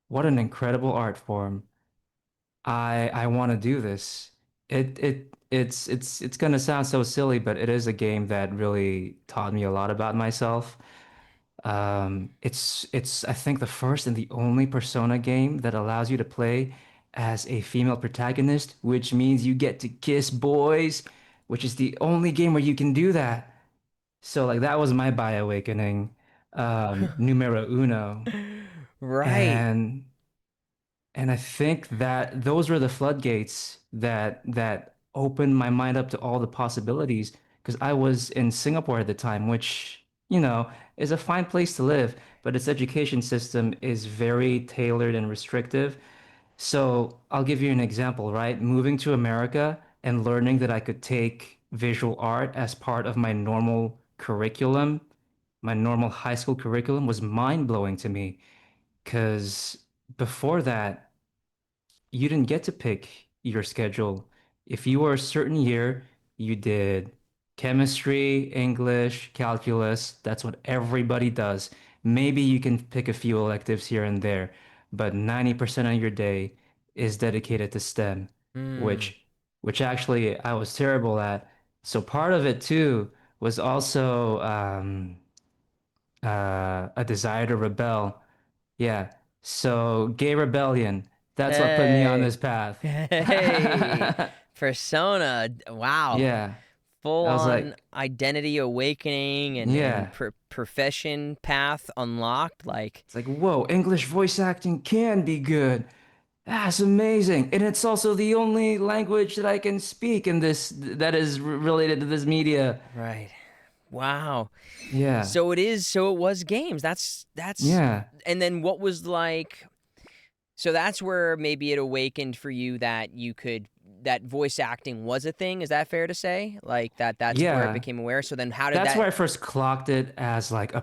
B: what an incredible art form. I want to do this. It's gonna sound so silly, but it is a game that really taught me a lot about myself. It's I think the first and the only Persona game that allows you to play as a female protagonist, which means you get to kiss boys, which is the only game where you can do that. So like that was my bi-awakening, numero uno.
A: Right.
B: And I think that those were the floodgates that opened my mind up to all the possibilities because I was in Singapore at the time, which, is a fine place to live. but its education system is very tailored and restrictive. So I'll give you an example, right? Moving to America and learning that I could take visual art as part of my normal curriculum, my normal high school curriculum was mind-blowing to me because before that, you didn't get to pick your schedule. If you were a certain year, you did chemistry, English, calculus. That's what everybody does. Maybe you can pick a few electives here and there, but 90% of your day is dedicated to STEM,
A: Hmm.
B: which which actually I was terrible at. So part of it too was also a desire to rebel. Yeah. So gay rebellion. That's what put me on
A: Hey.
B: this path.
A: Hey. Persona. Wow.
B: Yeah.
A: Full
B: I was
A: on
B: like,
A: identity awakening and
B: yeah.
A: profession path unlocked. Like,
B: It's like, whoa, English voice acting can be good. That's amazing. And it's also the only language that I can speak in this that is related to this media.
A: right. Wow.
B: Yeah.
A: So it was games. That's
B: Yeah.
A: and then what was like so that's where maybe it awakened for you that you could that voice acting was a thing. Is that fair to say? Like that's where it
B: Yeah.
A: became aware. So then how did
B: That's
A: that
B: where I first clocked it as like a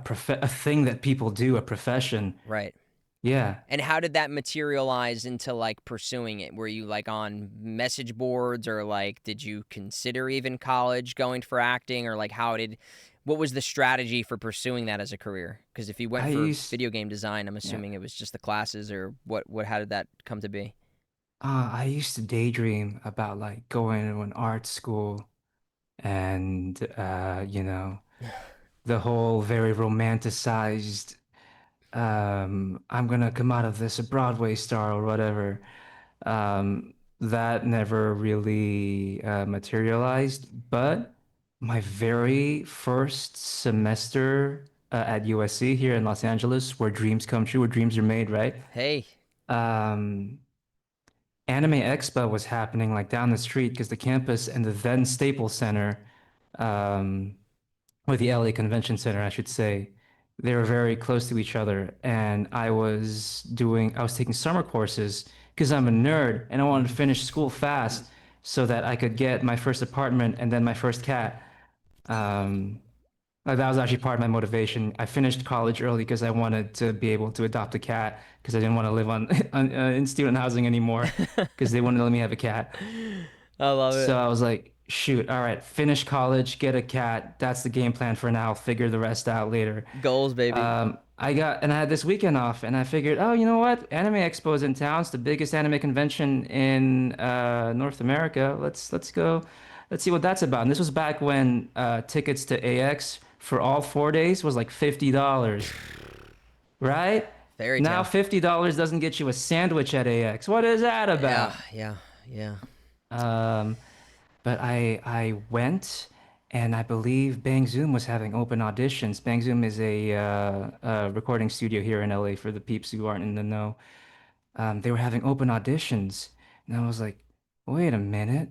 B: thing that people do, a profession.
A: right.
B: Yeah.
A: And how did that materialize into like pursuing it? Were you like on message boards or like did you consider even college going for acting or like what was the strategy for pursuing that as a career? Because if you went
B: I
A: for
B: used
A: video game design, I'm
B: yeah.
A: assuming it was just the classes or what how did that come to be?
B: I used to daydream about like going to an art school and the whole very romanticized I'm gonna come out of this a Broadway star or whatever. That never really materialized, but my very first semester at USC here in Los Angeles, where dreams come true, where dreams are made, right?
A: Hey,
B: Um, Anime Expo was happening like down the street because the campus and the then Staples Center, um, or the LA Convention Center, I should say, they were very close to each other. And I was taking summer courses because I'm a nerd and I wanted to finish school fast so that I could get my first apartment and then my first cat. Um, that was actually part of my motivation. I finished college early because I wanted to be able to adopt a cat because I didn't want to live in student housing anymore because they wouldn't let me have a cat.
A: I love
B: So
A: it.
B: I was like, shoot, all right, finish college, get a cat. That's the game plan for now. I'll figure the rest out later.
A: Goals, baby.
B: I had this weekend off, and I figured, oh, you know what? Anime Expo is in town. It's the biggest anime convention in North America. Let's go. Let's see what that's about. And this was back when tickets to AX for all 4 days was like $50, right?
A: Fairy
B: Now
A: tale.
B: $50 doesn't get you a sandwich at AX. What is that
A: Yeah,
B: about?
A: yeah, yeah.
B: Um, but I went, and I believe Bang Zoom was having open auditions. Bang Zoom is a recording studio here in LA for the peeps who aren't in the know. They were having open auditions, and I was like, wait a minute.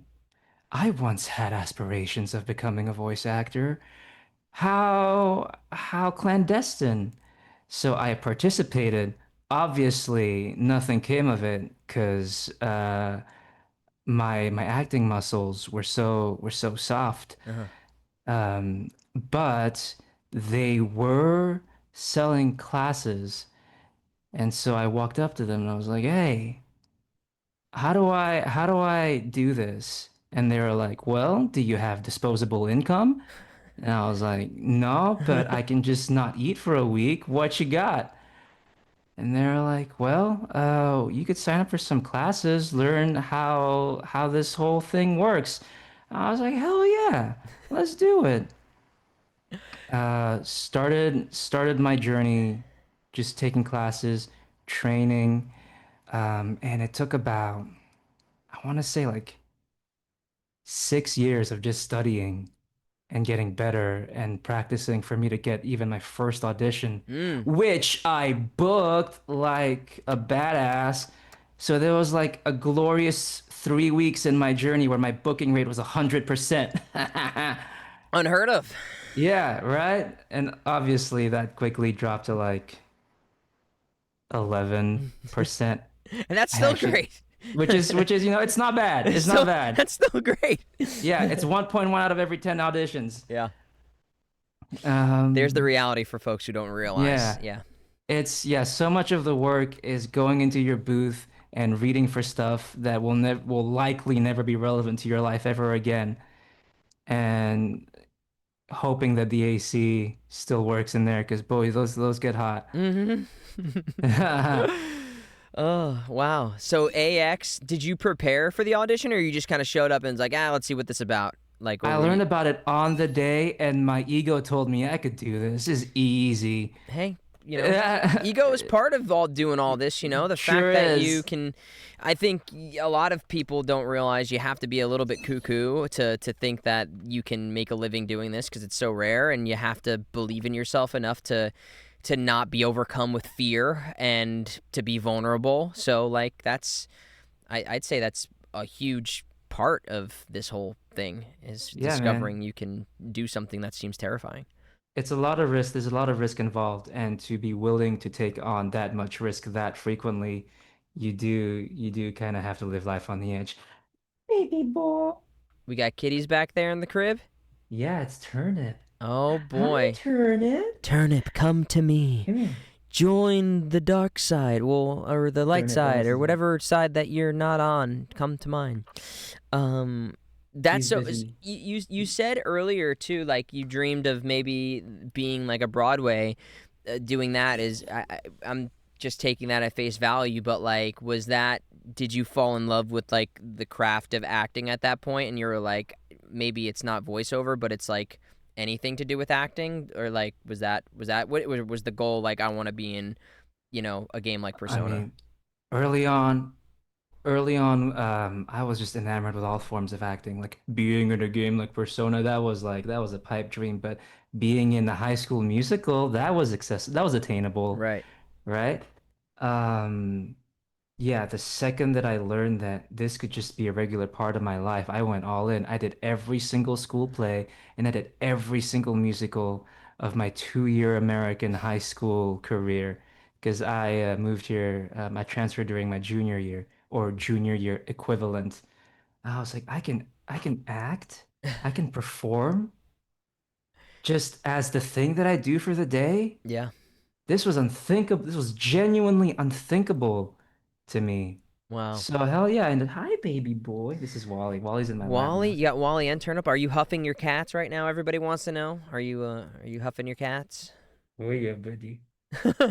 B: I once had aspirations of becoming a voice actor. How clandestine? So I participated. Obviously, nothing came of it because my acting muscles were so soft.
A: Uh-huh.
B: But they were selling classes, and so I walked up to them and I was like, "Hey, how do I do this?" And they were like, "Well, do you have disposable income?" And I was like, "No, but I can just not eat for a week. What you got?" And they're like, "Well, you could sign up for some classes, learn how this whole thing works." I was like, "Hell yeah, let's do it." Started my journey just taking classes, training, and it took about, I want to say like 6 years of just studying and getting better and practicing for me to get even my first audition,
A: Mm.
B: which I booked like a badass. So there was like a glorious 3 weeks in my journey where my booking rate was 100%.
A: Unheard of.
B: Yeah, right. And obviously that quickly dropped to like 11%.
A: And that's
B: I
A: still
B: actually,
A: great.
B: which is, it's not bad.
A: It's
B: It's not
A: still
B: bad.
A: that's still great.
B: Yeah, it's 1.1 out of every 10 auditions.
A: Yeah. There's the
B: Um,
A: reality for folks who don't realize.
B: yeah.
A: Yeah.
B: Yeah, so much of the work is going into your booth and reading for stuff that will likely never be relevant to your life ever again, and hoping that the AC still works in there because boy, those get hot.
A: Hmm. Oh, wow. So AX, did you prepare for the audition or you just kind of showed up and was like, let's see what this is about? Like, or
B: I
A: were you,
B: learned about it on the day, and my ego told me I could do this. This is easy.
A: hey, ego is part of all doing all this, the fact
B: Sure
A: that you
B: is.
A: can, I think a lot of people don't realize you have to be a little bit cuckoo to think that you can make a living doing this because it's so rare and you have to believe in yourself enough to not be overcome with fear and to be vulnerable. So like I'd say that's a huge part of this whole thing is
B: Yeah, man.
A: discovering you can do something that seems terrifying.
B: It's a lot of risk. There's a lot of risk involved, and to be willing to take on that much risk that frequently, you do kind of have to live life on the edge. Baby boy.
A: We got kitties back there in the crib.
B: Yeah, it's turnip.
A: Oh
B: Hi,
A: boy.
B: turnip.
A: Turnip, come to me.
B: Come here.
A: Join the dark side, or the light
B: Turnip
A: side,
B: loves
A: or
B: his.
A: whatever side that you're not on. Come to mine. Um, that's
B: He's
A: so.
B: busy.
A: You said earlier too, like you dreamed of maybe being like a Broadway, doing that. I'm just taking that at face value, but like, was that? Did you fall in love with like the craft of acting at that point, and you were like, maybe it's not voiceover, but it's like anything to do with acting, or like was that what was the goal? Like, I want to be in a game like
B: I
A: Persona.
B: mean, early on, early on, I was just enamored with all forms of acting. Like being in a game like Persona, that was a pipe dream. But being in the High School Musical, that was attainable,
A: Right.
B: right? Um, Yeah, the second that I learned that this could just be a regular part of my life, I went all in. I did every single school play and I did every single musical of my 2-year American high school career because I moved here. I transferred during my junior year or junior year equivalent. I was like, I can act, I can perform just as the thing that I do for the day.
A: Yeah.
B: This was unthinkable. This was genuinely unthinkable to me.
A: Wow.
B: So hell yeah, and hi baby boy. This is Wally. Wally's in my lap
A: Wally,
B: now.
A: you got Wally and Turnip. Are you huffing your cats right now? Everybody wants to know. Are you huffing your cats?
B: Oh yeah, buddy. Hi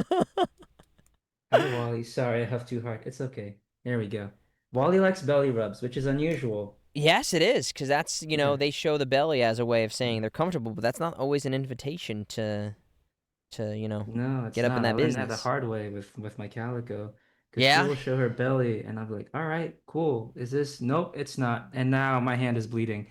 B: Wally. Sorry, I huffed too hard. It's okay. There we go. Wally likes belly rubs, which is unusual.
A: Yes, it is, because that's,
B: Yeah.
A: they show the belly as a way of saying they're comfortable, but that's not always an invitation to
B: No,
A: get
B: it's
A: up in
B: not. I
A: that
B: learned that the
A: business.
B: hard way with my calico. Because she
A: Yeah.
B: will show her belly, and I'll be like, all right, cool. Is this? Nope, it's not. And now my hand is bleeding.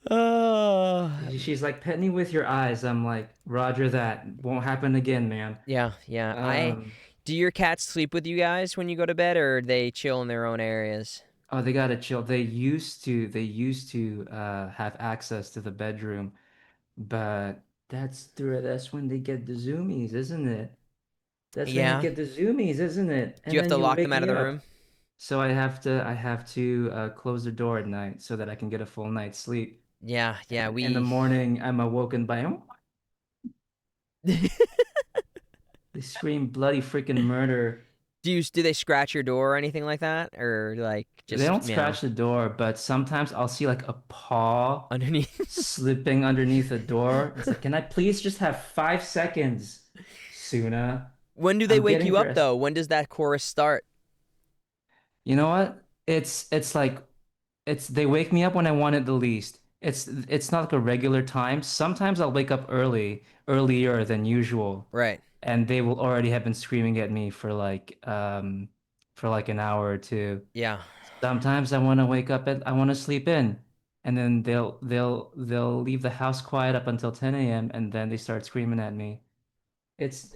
A: uh,
B: She's like, pet me with your eyes. I'm like, Roger that. Won't happen again, man.
A: yeah, yeah.
B: Um,
A: Do your cats sleep with you guys when you go to bed, or they chill in their own areas?
B: oh, they gotta chill. They used to have access to the bedroom, but that's when they get the zoomies, isn't it? That's when you
A: Yeah.
B: get the zoomies, isn't it?
A: Do
B: And
A: you have
B: then
A: to
B: you
A: lock them
B: wake
A: out of
B: me
A: the
B: up.
A: room?
B: So I have to close the door at night so that I can get a full night's sleep.
A: Yeah, yeah.
B: And in the morning, I'm awoken by they scream bloody freaking murder.
A: Do they scratch your door or anything like that, or like
B: They
A: just
B: don't
A: meow
B: scratch the door, but sometimes I'll see like a paw
A: underneath?
B: slipping underneath the door. It's like, can I please just have 5 seconds, Suna?
A: When do they
B: I'm
A: wake
B: getting
A: you up
B: dressed.
A: though? When does that chorus start?
B: You know what? It's like they wake me up when I want it the least. It's not like a regular time. Sometimes I'll wake up earlier than usual,
A: Right.
B: and they will already have been screaming at me for like an hour or two.
A: Yeah.
B: Sometimes I want to sleep in, and then they'll leave the house quiet up until 10 a.m. and then they start screaming at me. It's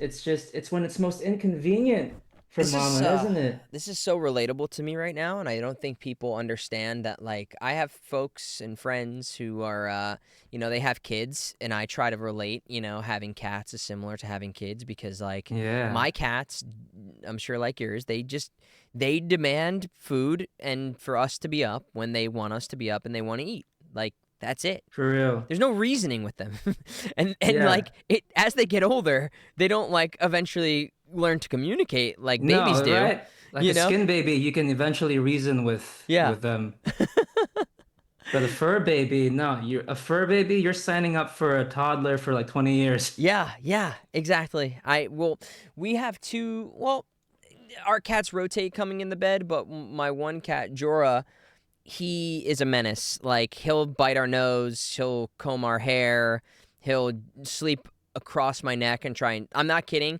B: when it's most inconvenient. for
A: This is
B: mama, isn't it?
A: this is so relatable to me right now, and I don't think people understand that. Like, I have folks and friends who are, they have kids, and I try to relate. Having cats is similar to having kids because, like,
B: Yeah,
A: my cats, I'm sure like yours, they demand food, and for us to be up when they want us to be up, and they want to eat. Like, that's it.
B: for real.
A: There's no reasoning with them. And
B: Yeah.
A: like it as they get older, they don't like eventually learn to communicate like babies
B: No,
A: do,
B: right? Like
A: you
B: a
A: know?
B: skin baby, you can eventually reason
A: Yeah.
B: with them. But a fur baby, no, you're a fur baby, you're signing up for a toddler for like 20 years.
A: Yeah, yeah, exactly. We have two, well, our cats rotate coming in the bed, but my one cat, Jorah, he is a menace. Like, he'll bite our nose, he'll comb our hair, he'll sleep across my neck and try and I'm not kidding.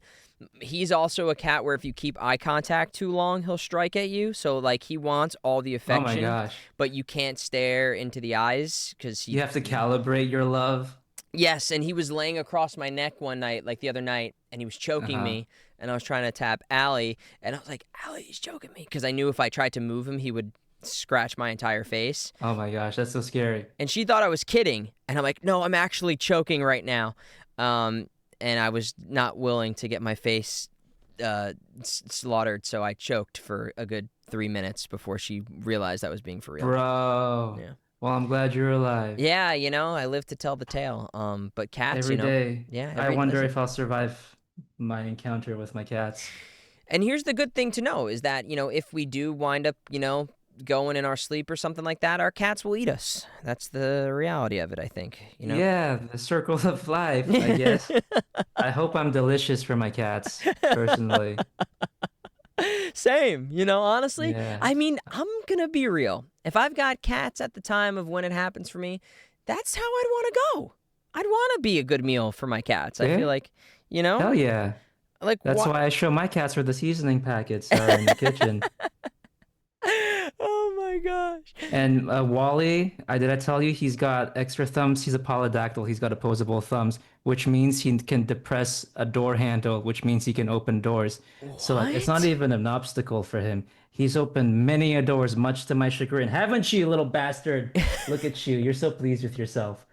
A: He's also a cat where if you keep eye contact too long, he'll strike at you. So like he wants all the
B: Oh my
A: affection,
B: gosh.
A: but you can't stare into the eyes because
B: You have to calibrate your love.
A: yes, and he was laying across my neck one night, like the other night, and he was choking
B: Uh-huh.
A: me, and I was trying to tap Allie, and I was like, Allie, he's choking me, because I knew if I tried to move him, he would scratch my entire face.
B: Oh my gosh, that's so scary.
A: And she thought I was kidding, and I'm like, no, I'm actually choking right now. Um, and I was not willing to get my face slaughtered, so I choked for a good 3 minutes before she realized I was being for real.
B: Bro.
A: Yeah.
B: Well, I'm glad you're alive.
A: Yeah, I live to tell the tale. But cats,
B: Every day.
A: yeah,
B: I wonder
A: listen.
B: if I'll survive my encounter with my cats.
A: And here's the good thing to know is that, if we do wind up, going in our sleep or something like that, our cats will eat us. That's the reality of it, I think.
B: Yeah, the circle of life, I guess. I hope I'm delicious for my cats, personally.
A: Same, honestly.
B: Yeah.
A: I mean, I'm going to be real. If I've got cats at the time of when it happens for me, that's how I'd want to go. I'd want to be a good meal for my cats. I
B: Yeah?
A: feel like,
B: Hell yeah.
A: like
B: That's
A: what?
B: why I show my cats where the seasoning packets are in the kitchen.
A: Oh my gosh.
B: And Wally, did I tell you he's got extra thumbs? He's a polydactyl. He's got opposable thumbs, which means he can depress a door handle, which means he can open doors. So like, it's not
A: What?
B: even an obstacle for him. He's opened many a doors, much to my chagrin. Haven't you, little bastard? Look at you. You're so pleased with yourself.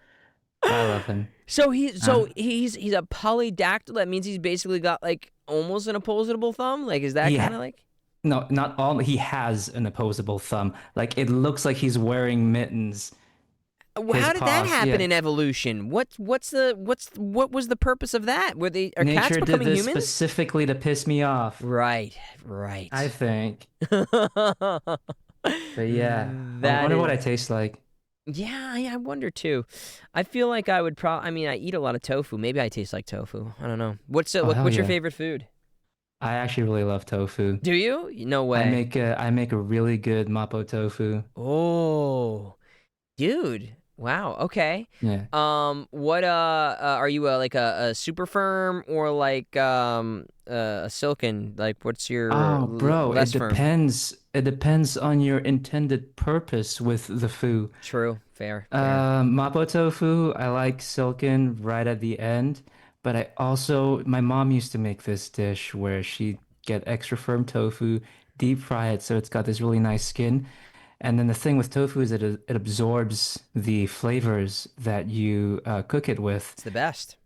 B: I love him.
A: So he's
B: Huh?
A: so he's a polydactyl. That means he's basically got like almost an opposable thumb. Like, is that
B: He
A: kind
B: ha
A: of like?
B: no, not all. He has an opposable thumb. Like it looks like he's wearing mittens. His
A: How did that
B: paws,
A: happen
B: yeah.
A: in evolution? What was the purpose of that? Are cats
B: Nature did
A: becoming
B: this
A: humans?
B: specifically to piss me off,
A: Right, right.
B: I think.
A: That
B: But yeah, I wonder what I
A: is.
B: taste like.
A: Yeah, I wonder too. I feel like I would probably. I mean, I eat a lot of tofu. Maybe I taste like tofu. I don't know.
B: Oh, hell
A: What's your
B: yeah.
A: favorite food?
B: I actually really love tofu.
A: Do you? No way.
B: I make a really good mapo tofu.
A: Oh, dude. Wow. Okay.
B: Yeah.
A: What are you like a super firm or like a silken? Like, what's your
B: Oh, bro, it
A: less firm?
B: depends. It depends on your intended purpose with the foo.
A: True. Fair. Fair.
B: Mapo tofu, I like silken right at the end, but I also, my mom used to make this dish where she'd get extra firm tofu, deep fry it so it's got this really nice skin. And then the thing with tofu is that it absorbs the flavors that you cook it with.
A: It's the best.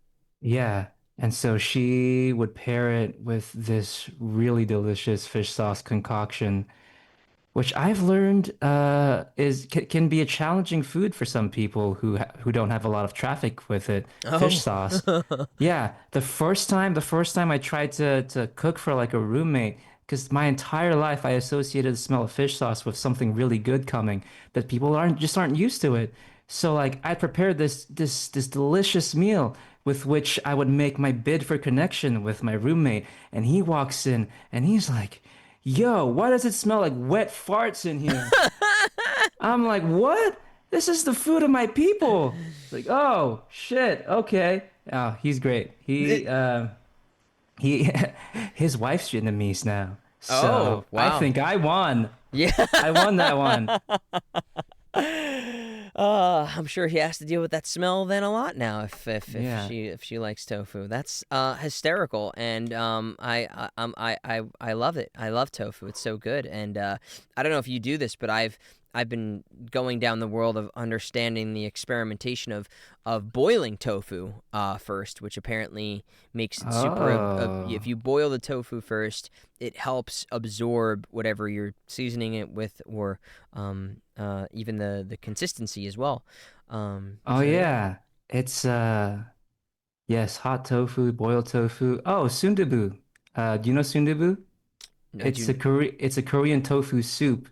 B: Yeah. And so she would pair it with this really delicious fish sauce concoction which I've learned can be a challenging food for some people who don't have a lot of traffic with it. Fish
A: Oh.
B: sauce. Yeah, the first time I tried to cook for like a roommate, because my entire life I associated the smell of fish sauce with something really good coming, but people aren't used to it. So like I prepared this delicious meal with which I would make my bid for connection with my roommate, and he walks in and he's like, "Yo, why does it smell like wet farts in here?" I'm like, "What? This is the food of my people." It's like, "Oh, shit. Okay." Oh, he's great. He his wife's Vietnamese now.
A: Oh,
B: So, I
A: wow.
B: think I won.
A: Yeah.
B: I won that one.
A: I'm sure he has to deal with that smell then a lot now
B: Yeah.
A: if she likes tofu. That's hysterical, and I love it. I love tofu. It's so good, and I don't know if you do this, but I've been going down the world of understanding the experimentation of boiling tofu first, which apparently makes it super. If
B: Oh.
A: you boil the tofu first, it helps absorb whatever you're seasoning it with, or even the consistency as well.
B: Oh
A: So yeah,
B: yeah. It's yes, hot tofu, boiled tofu. Oh, sundubu. Do you know sundubu?
A: I do.
B: It's a Korean tofu soup.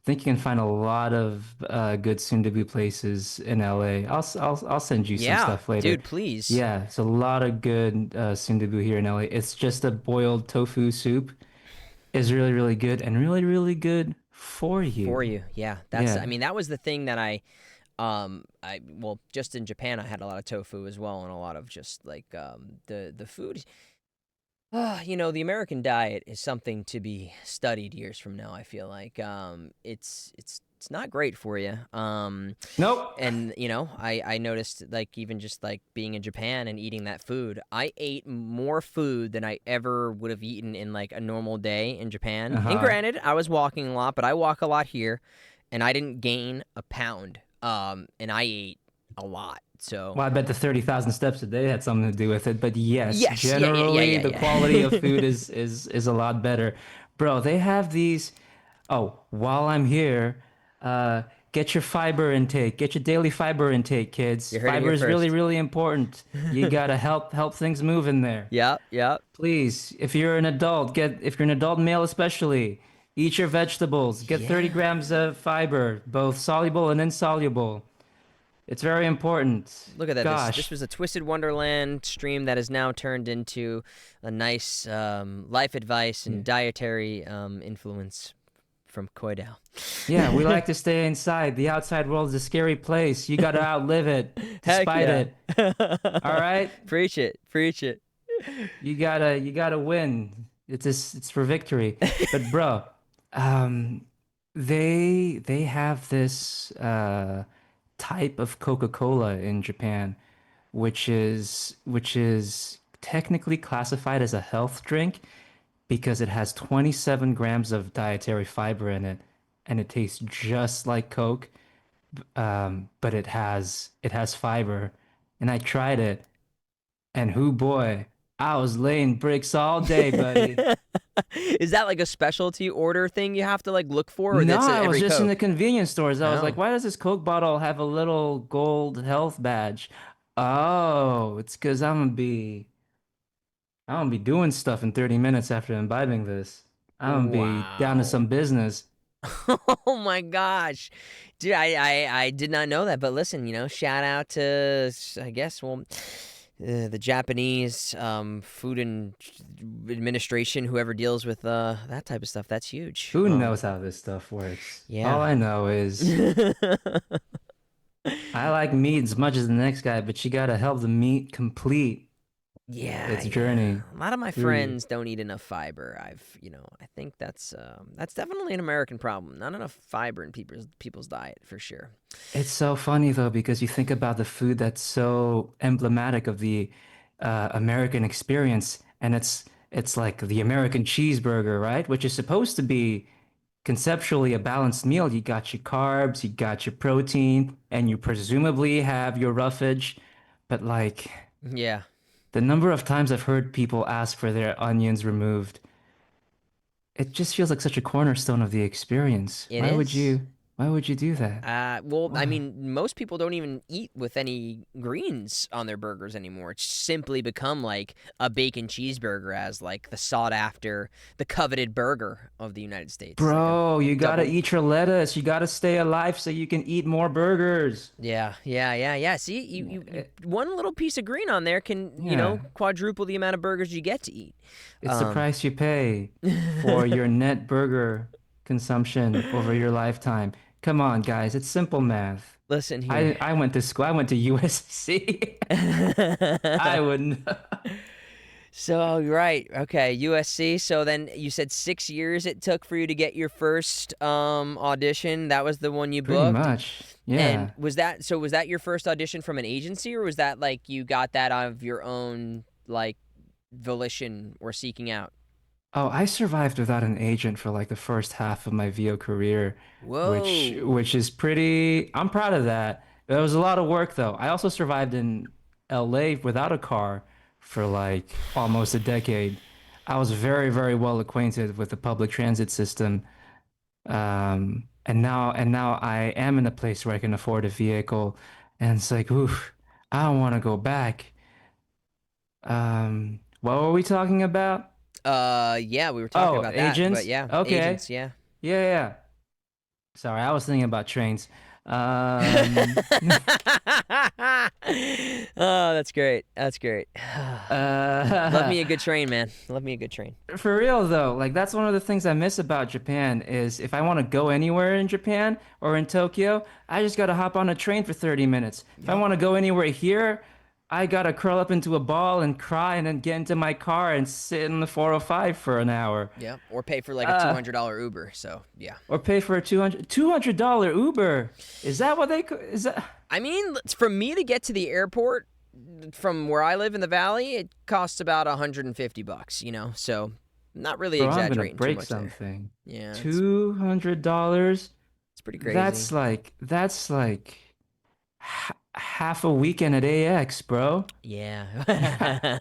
B: I think you can find a lot of good sundubu places in LA. I'll send you some
A: Yeah,
B: stuff later.
A: dude, please.
B: Yeah, it's a lot of good sundubu here in LA. It's just a boiled tofu soup. Is really, really good and really, really good for
A: For
B: you.
A: you, yeah. I
B: Yeah.
A: mean, that was the thing that well, just in Japan, I had a lot of tofu as well, and a lot of just like the food. The American diet is something to be studied years from now. I feel like it's not great for you.
B: Nope.
A: And I noticed, like, even just like being in Japan and eating that food, I ate more food than I ever would have eaten in like a normal day in Japan. And
B: Uh-huh.
A: granted, I was walking a lot, but I walk a lot here, and I didn't gain a pound. And I ate a lot. So
B: Well, I bet the 30,000 steps a day had something to do with it. But yes,
A: yes, yeah, yeah, yeah,
B: generally
A: yeah,
B: the quality of
A: yeah.
B: food is a lot better. Bro, they have these. Oh, while I'm here, uh, get your fiber intake. Get your daily fiber intake, kids.
A: You heard it
B: Fiber
A: here
B: is really,
A: first.
B: really important. You gotta help things move in there.
A: Yep, yep.
B: Please, if you're an adult male especially, eat your vegetables. Get 30
A: Yeah.
B: grams of fiber, both soluble and insoluble. It's very important.
A: Look at that. This
B: Gosh.
A: was a Twisted Wonderland stream that has now turned into a nice life advice
B: Yeah.
A: and dietary influence from Khoi Dao.
B: Yeah, we like to stay inside. The outside world is a scary place. You gotta outlive it,
A: Heck
B: despite
A: yeah.
B: it. All right?
A: Preach it. Preach it.
B: You gotta win. It's for victory. But bro, um, they have this type of Coca-Cola in Japan, which is technically classified as a health drink because it has 27 grams of dietary fiber in it, and it tastes just like Coke, but it has fiber. And I tried it, and hoo boy, I was laying bricks all day, buddy.
A: Is that like a specialty order thing you have to like look for, or
B: No,
A: that's at
B: I was
A: every
B: just in the
A: Coke?
B: convenience stores. I was like,
A: Oh.
B: why does this Coke bottle have a little gold health badge? Oh, it's because I'm gonna be doing stuff in 30 minutes after imbibing this. I'm gonna be down to
A: Wow.
B: some business.
A: Oh my gosh. Dude, I did not know that. But listen, shout out to, I guess, well, the Japanese Food and Administration, whoever deals with that type of stuff. That's huge.
B: Who knows how this stuff works? All
A: Yeah.
B: I know is I like meat as much as the next guy, but you gotta help the meat complete
A: Yeah,
B: its
A: yeah.
B: journey
A: A lot of my
B: through you.
A: friends don't eat enough fiber. I think that's definitely an American problem. Not enough fiber in people's diet for sure.
B: It's so funny though, because you think about the food that's so emblematic of the American experience, and it's like the American cheeseburger, right? Which is supposed to be conceptually a balanced meal. You got your carbs, you got your protein, and you presumably have your roughage. But like
A: Yeah,
B: the number of times I've heard people ask for their onions removed, it just feels like such a cornerstone of the experience.
A: it
B: Why would
A: is.
B: you, why would you do that?
A: Well, I
B: Why?
A: mean, most people don't even eat with any greens on their burgers anymore. It's simply become like a bacon cheeseburger as like the sought after, the coveted burger of the United States. It's like a
B: Bro, you gotta
A: double.
B: eat your lettuce. You gotta stay alive so you can eat more burgers.
A: Yeah, yeah, yeah, yeah. See,
B: Yeah,
A: one little piece of green on there can,
B: yeah.
A: quadruple the amount of burgers you get to eat.
B: It's the
A: Um,
B: price you pay for your net burger consumption over your lifetime. Come on, guys, it's simple math.
A: Listen here.
B: I went to school. I went to USC. I wouldn't.
A: So right, okay, USC. So then you said 6 years it took for you to get your first audition. That was the one you
B: Pretty
A: booked.
B: much.
A: And
B: Yeah.
A: was that your first audition from an agency, or was that like you got that out of your own like volition or seeking out?
B: Oh, I survived without an agent for like the first half of my VO career,
A: Whoa.
B: which is pretty, I'm proud of that. It was a lot of work though. I also survived in LA without a car for like almost a decade. I was very, very well acquainted with the public transit system. And now I am in a place where I can afford a vehicle, and it's like, oof, I don't want to go back. What were we talking about?
A: Yeah, we were talking
B: Oh,
A: about that, but
B: agents.
A: yeah,
B: Okay.
A: agents, yeah.
B: Yeah, yeah, yeah. Sorry, I was thinking about trains.
A: Oh, that's great. That's great. Love
B: Uh,
A: me a good train, man. Love me a good train.
B: For real though, like that's one of the things I miss about Japan is if I want to go anywhere in Japan or in Tokyo, I just gotta hop on a train for 30 minutes. If I
A: Yep.
B: want to go anywhere here, I gotta curl up into a ball and cry and then get into my car and sit in the 405 for an hour.
A: Yep. Or pay for like a
B: Uh,
A: $200 Uber. So yeah.
B: or pay for a $200 Uber. Is that what is that?
A: I mean, from me to get to the airport from where I live in the valley, it costs about 150 bucks, So not really
B: Bro, I'm gonna
A: exaggerating too
B: break
A: much there.
B: something.
A: Yeah,
B: $200?
A: it's pretty crazy.
B: That's like half a weekend at AX, bro.
A: Yeah.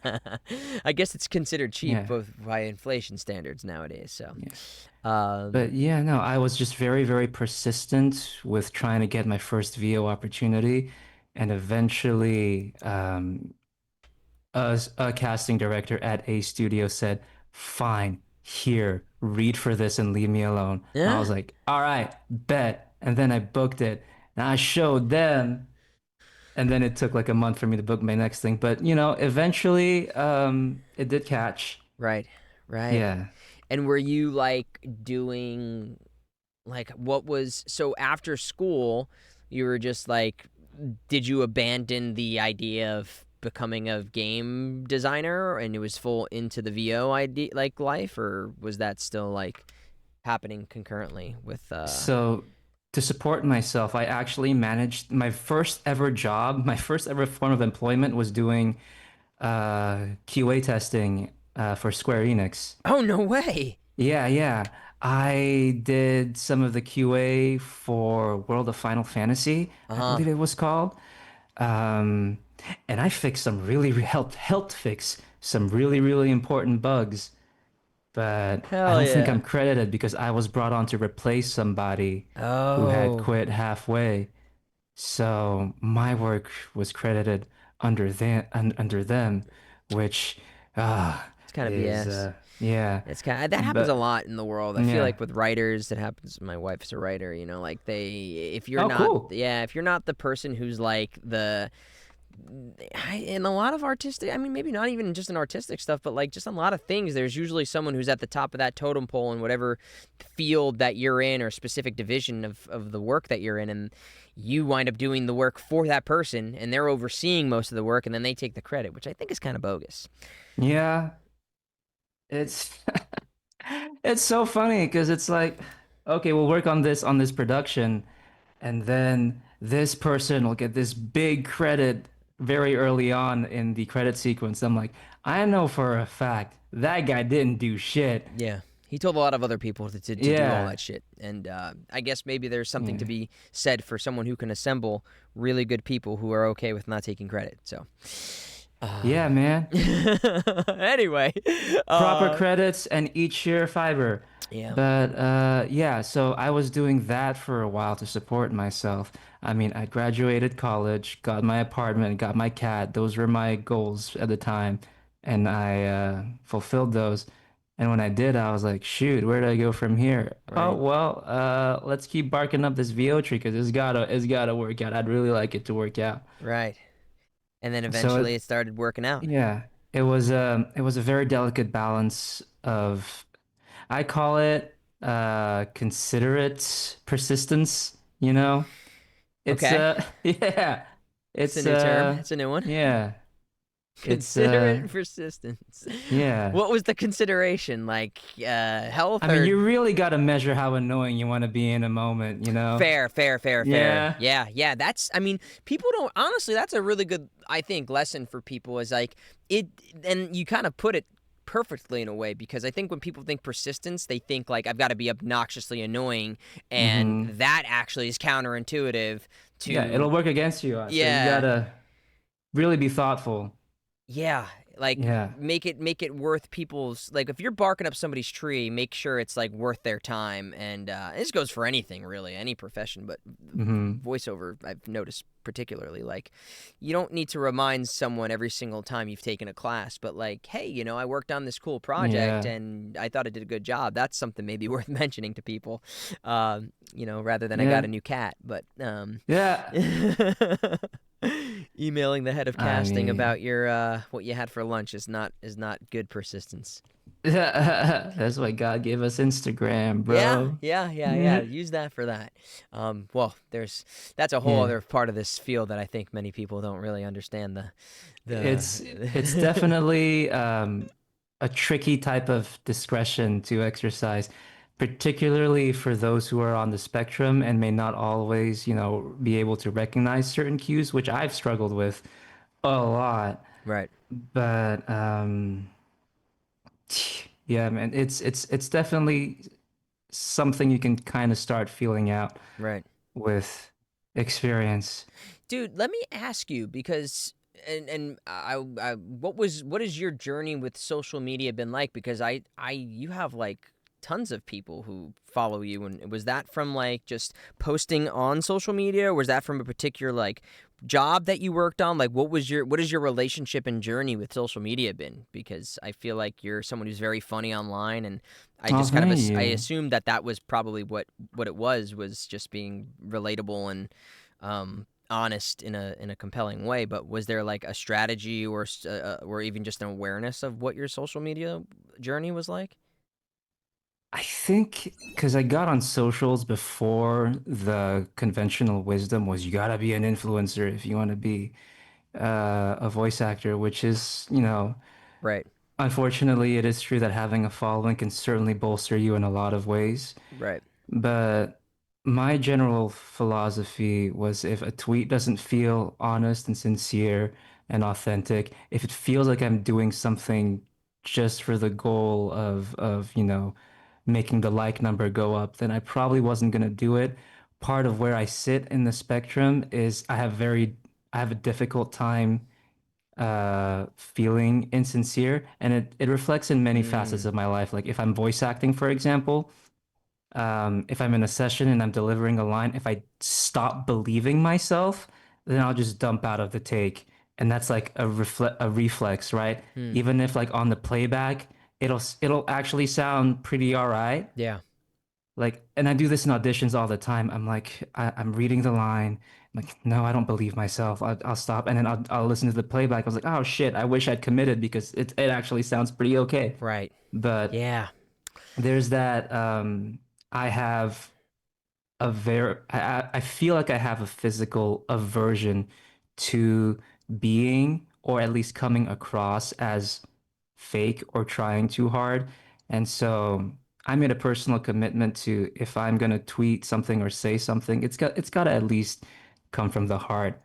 A: I guess it's considered cheap
B: Yeah,
A: both by inflation standards nowadays. So,
B: yeah. But
A: um,
B: yeah, no, I was just very, very persistent with trying to get my first VO opportunity. And eventually, a casting director at a studio said, fine, here, read for this and leave me alone. And I
A: yeah,
B: was like, all right, bet. And then I booked it. And I showed them. And then it took like a month for me to book my next thing. But, eventually, it did catch.
A: right, right.
B: Yeah.
A: And were you like doing like what was so after school, you were just like, did you abandon the idea of becoming a game designer and it was full into the VO idea like life, or was that still like happening concurrently with
B: So to support myself, I actually managed my first ever job, my first ever form of employment was doing QA testing for Square Enix.
A: Oh no way.
B: Yeah, yeah. I did some of the QA for World of Final Fantasy, I
A: Uh-huh.
B: believe it was called. Um, and I fixed some helped fix some really, really important bugs. But I
A: Hell
B: don't think I'm
A: yeah.
B: credited because I was brought on to replace somebody who had
A: Oh,
B: quit halfway. So my work was credited under them, which
A: it's kind of
B: is
A: BS.
B: yeah.
A: It's kind of, that happens a
B: But
A: lot in the world. I feel
B: yeah.
A: like with writers, it happens. My wife's a writer, like if you're
B: Oh,
A: not,
B: cool.
A: yeah, if you're not the person who's like in a lot of artistic, I mean, maybe not even just in artistic stuff, but like just a lot of things, there's usually someone who's at the top of that totem pole in whatever field that you're in or specific division of the work that you're in. And you wind up doing the work for that person and they're overseeing most of the work and then they take the credit, which I think is kind of bogus.
B: Yeah, it's it's so funny because it's like, okay, we'll work on this production, and then this person will get this big credit very early on in the credit sequence. I'm like, I know for a fact that guy didn't do shit.
A: Yeah. He told a lot of other people to do all
B: Yeah,
A: that shit. And I guess maybe there's something to
B: yeah,
A: be said for someone who can assemble really good people who are okay with not taking credit. So,
B: yeah, man.
A: anyway,
B: Proper
A: uh,
B: credits and eat sheer fiber.
A: yeah,
B: But yeah, so I was doing that for a while to support myself. I mean, I graduated college, got my apartment, got my cat. Those were my goals at the time, and I fulfilled those. And when I did, I was like, shoot, where do I go from here? Oh,
A: right,
B: well, let's keep barking up this VO tree because it's gotta work out. I'd really like it to work out.
A: right. And then
B: So
A: eventually it started working out.
B: yeah, it was a very delicate balance of I call it considerate persistence, you know? It's
A: Okay.
B: yeah.
A: It's a
B: It's
A: new term. It's a new one.
B: yeah. It's
A: Considerate persistence.
B: yeah.
A: What was the consideration? Like health
B: I mean,
A: or
B: you really got to measure how annoying you want to be in a moment, you know?
A: fair, fair, fair, fair.
B: Yeah.
A: Yeah, yeah. That's. I mean, people don't. Honestly, that's a really good. I think lesson for people is like it, and you kind of put it perfectly in a way because I think when people think persistence, they think like I've got to be obnoxiously annoying, and
B: Mm-hmm.
A: that actually is counterintuitive
B: Yeah,
A: to
B: it'll work against you. So you
A: yeah.
B: gotta really be thoughtful.
A: Yeah, like
B: Yeah.
A: make it worth people's like if you're barking up somebody's tree, make sure it's like worth their time. And this goes for anything really, any profession, but
B: Mm-hmm.
A: voiceover I've noticed particularly like you don't need to remind someone every single time you've taken a class, but like, hey, I worked on this cool project
B: Yeah.
A: and I thought I did a good job. That's something maybe worth mentioning to people, rather than I got
B: Yeah.
A: a new cat. But
B: Yeah.
A: emailing the head of
B: I
A: casting
B: mean,
A: about your what you had for lunch is not good persistence.
B: that's why God gave us Instagram,
A: Yeah,
B: bro.
A: yeah, yeah, yeah.
B: Yeah.
A: Use that for that. Well, that's a whole
B: Yeah.
A: other part of this field that I think many people don't really understand
B: It's it's
A: the
B: definitely a tricky type of discretion to exercise, particularly for those who are on the spectrum and may not always, be able to recognize certain cues, which I've struggled with a lot.
A: right,
B: But yeah, man, it's definitely something you can kind of start feeling out
A: right.
B: with experience.
A: Dude, let me ask you because what is your journey with social media been like? Because you have like tons of people who follow you, and was that from like just posting on social media, or was that from a particular like job that you worked on? Like, what is your relationship and journey with social media been? Because I feel like you're someone who's very funny online, and I
B: Oh,
A: just kind of
B: thank
A: I
B: you.
A: assumed that was probably what it was just being relatable and honest in a compelling way. But was there like a strategy or even just an awareness of what your social media journey was like?
B: I think because I got on socials before the conventional wisdom was you gotta be an influencer if you want to be a voice actor, which is,
A: Right,
B: unfortunately, it is true that having a following can certainly bolster you in a lot of ways.
A: right.
B: But my general philosophy was if a tweet doesn't feel honest and sincere and authentic, if it feels like I'm doing something just for the goal of, making the like number go up, then I probably wasn't gonna do it. Part of where I sit in the spectrum is I have a difficult time feeling insincere, and it reflects in many facets
A: Mm,
B: of my life. Like if I'm voice acting, for example, if I'm in a session and I'm delivering a line, if I stop believing myself, then I'll just dump out of the take. And that's like a reflex, right?
A: mm,
B: Even if like on the playback, it'll actually sound pretty all right.
A: yeah,
B: Like, and I do this in auditions all the time. I'm reading the line. I'm like, no, I don't believe myself. I'll stop. And then I'll listen to the playback. I was like, oh shit, I wish I'd committed because it actually sounds pretty okay.
A: right.
B: But
A: Yeah,
B: there's that, I have I feel like I have a physical aversion to being or at least coming across as fake or trying too hard. And so I made a personal commitment to if I'm gonna tweet something or say something, it's got to at least come from the heart.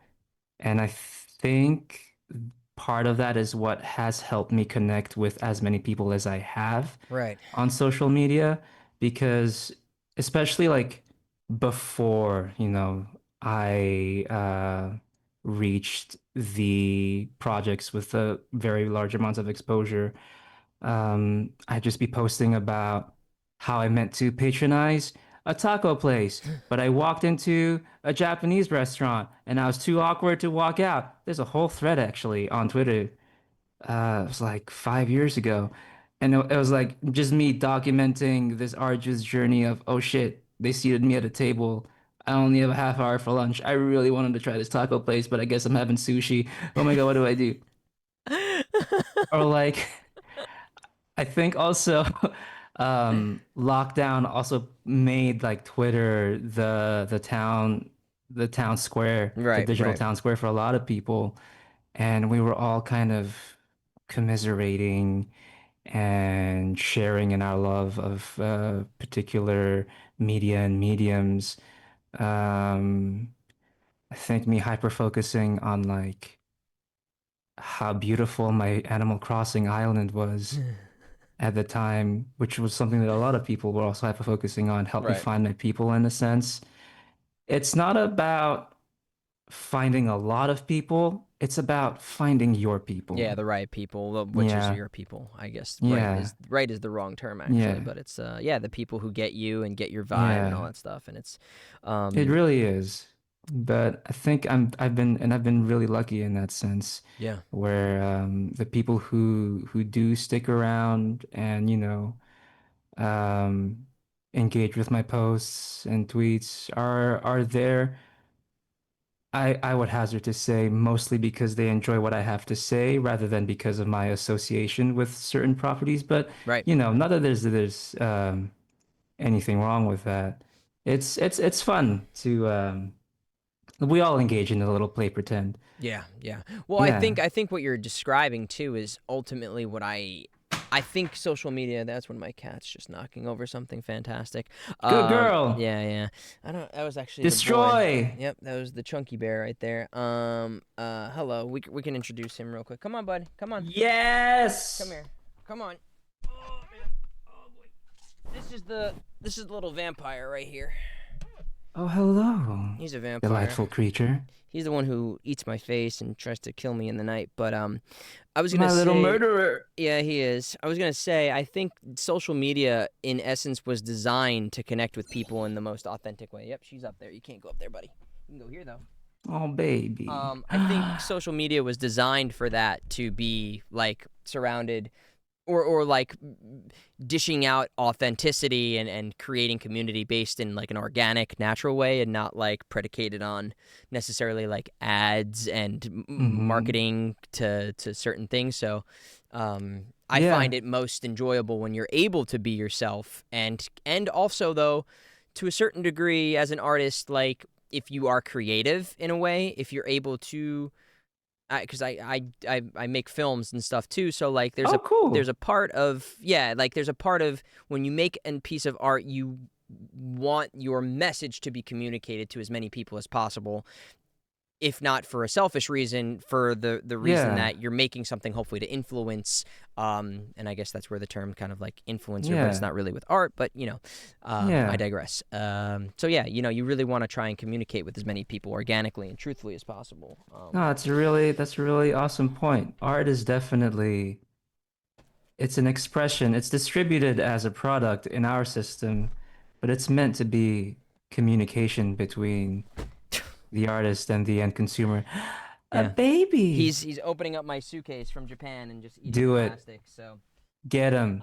B: And I think part of that is what has helped me connect with as many people as I have
A: right.
B: on social media because especially like before, I reached the projects with the very large amounts of exposure, I'd just be posting about how I meant to patronize a taco place, but I walked into a Japanese restaurant and I was too awkward to walk out. There's a whole thread actually on Twitter. It was like 5 years ago. And it was like just me documenting this arduous journey of, oh shit, they seated me at a table. I only have a half hour for lunch. I really wanted to try this taco place, but I guess I'm having sushi. Oh my God, what do I do? Or like, I think also lockdown also made like Twitter the town square, the
A: Right,
B: digital
A: right.
B: town square for a lot of people. and we were all kind of commiserating and sharing in our love of particular media and mediums. Um, I think me hyper focusing on like how beautiful my Animal Crossing island was at the time, which was something that a lot of people were also hyper focusing on, helped me
A: Right.
B: find my people in a sense. It's not about finding a lot of people, it's about finding your people.
A: Yeah, the right people, which is
B: Yeah,
A: your people, I guess.
B: yeah,
A: Right is the wrong term actually,
B: yeah,
A: but it's yeah, the people who get you and get your vibe and all
B: yeah.
A: that stuff, and it's
B: It
A: um
B: really is. But I think I've been really lucky in that sense
A: yeah,
B: where the people who do stick around and um engage with my posts and tweets are there. I would hazard to say mostly because they enjoy what I have to say rather than because of my association with certain properties. But
A: right.
B: not that there's anything wrong with that. It's fun to we all engage in a little play pretend.
A: Yeah, yeah. Well,
B: Yeah.
A: I think what you're describing too is ultimately what I think social media. That's when my cat's just knocking over something fantastic.
B: Good girl.
A: Yeah, yeah. I don't. That was actually the boy.
B: Destroy.
A: Yep, that was the chunky bear right there. Hello. We can introduce him real quick. Come on, bud. Come on. Come
B: Yes.
A: here. Come on. Oh man. Oh boy. This is the little vampire right here.
B: Oh, hello.
A: He's a vampire.
B: Delightful creature.
A: He's the one who eats my face and tries to kill me in the night. But I was gonna
B: My little
A: say,
B: murderer.
A: yeah, he is. I was gonna say, I think social media, in essence, was designed to connect with people in the most authentic way. Yep, she's up there. You can't go up there, buddy. You can go here though.
B: Oh, baby.
A: I think social media was designed for that to be like surrounded or like dishing out authenticity and creating community based in like an organic natural way and not like predicated on necessarily like ads and
B: Mm-hmm.
A: marketing to certain things. So I find
B: Yeah.
A: it most enjoyable when you're able to be yourself and also though to a certain degree as an artist, like if you are creative in a way, if you're able to because I make films and stuff too. So like
B: Oh,
A: there's
B: cool.
A: a part of yeah, like there's a part of when you make a piece of art, you want your message to be communicated to as many people as possible, if not for a selfish reason, for the reason
B: Yeah.
A: that you're making something hopefully to influence. And I guess that's where the term kind of like influencer, but it's
B: Yeah.
A: not really with art. But I
B: Yeah.
A: digress. So yeah, you really want to try and communicate with as many people organically and truthfully as possible.
B: No, that's a really awesome point. Art is definitely it's an expression. It's distributed as a product in our system, but it's meant to be communication between the artist and the end consumer. A
A: Yeah.
B: baby.
A: He's opening up my suitcase from Japan and just eating the
B: Do it.
A: plastic. So,
B: Get him.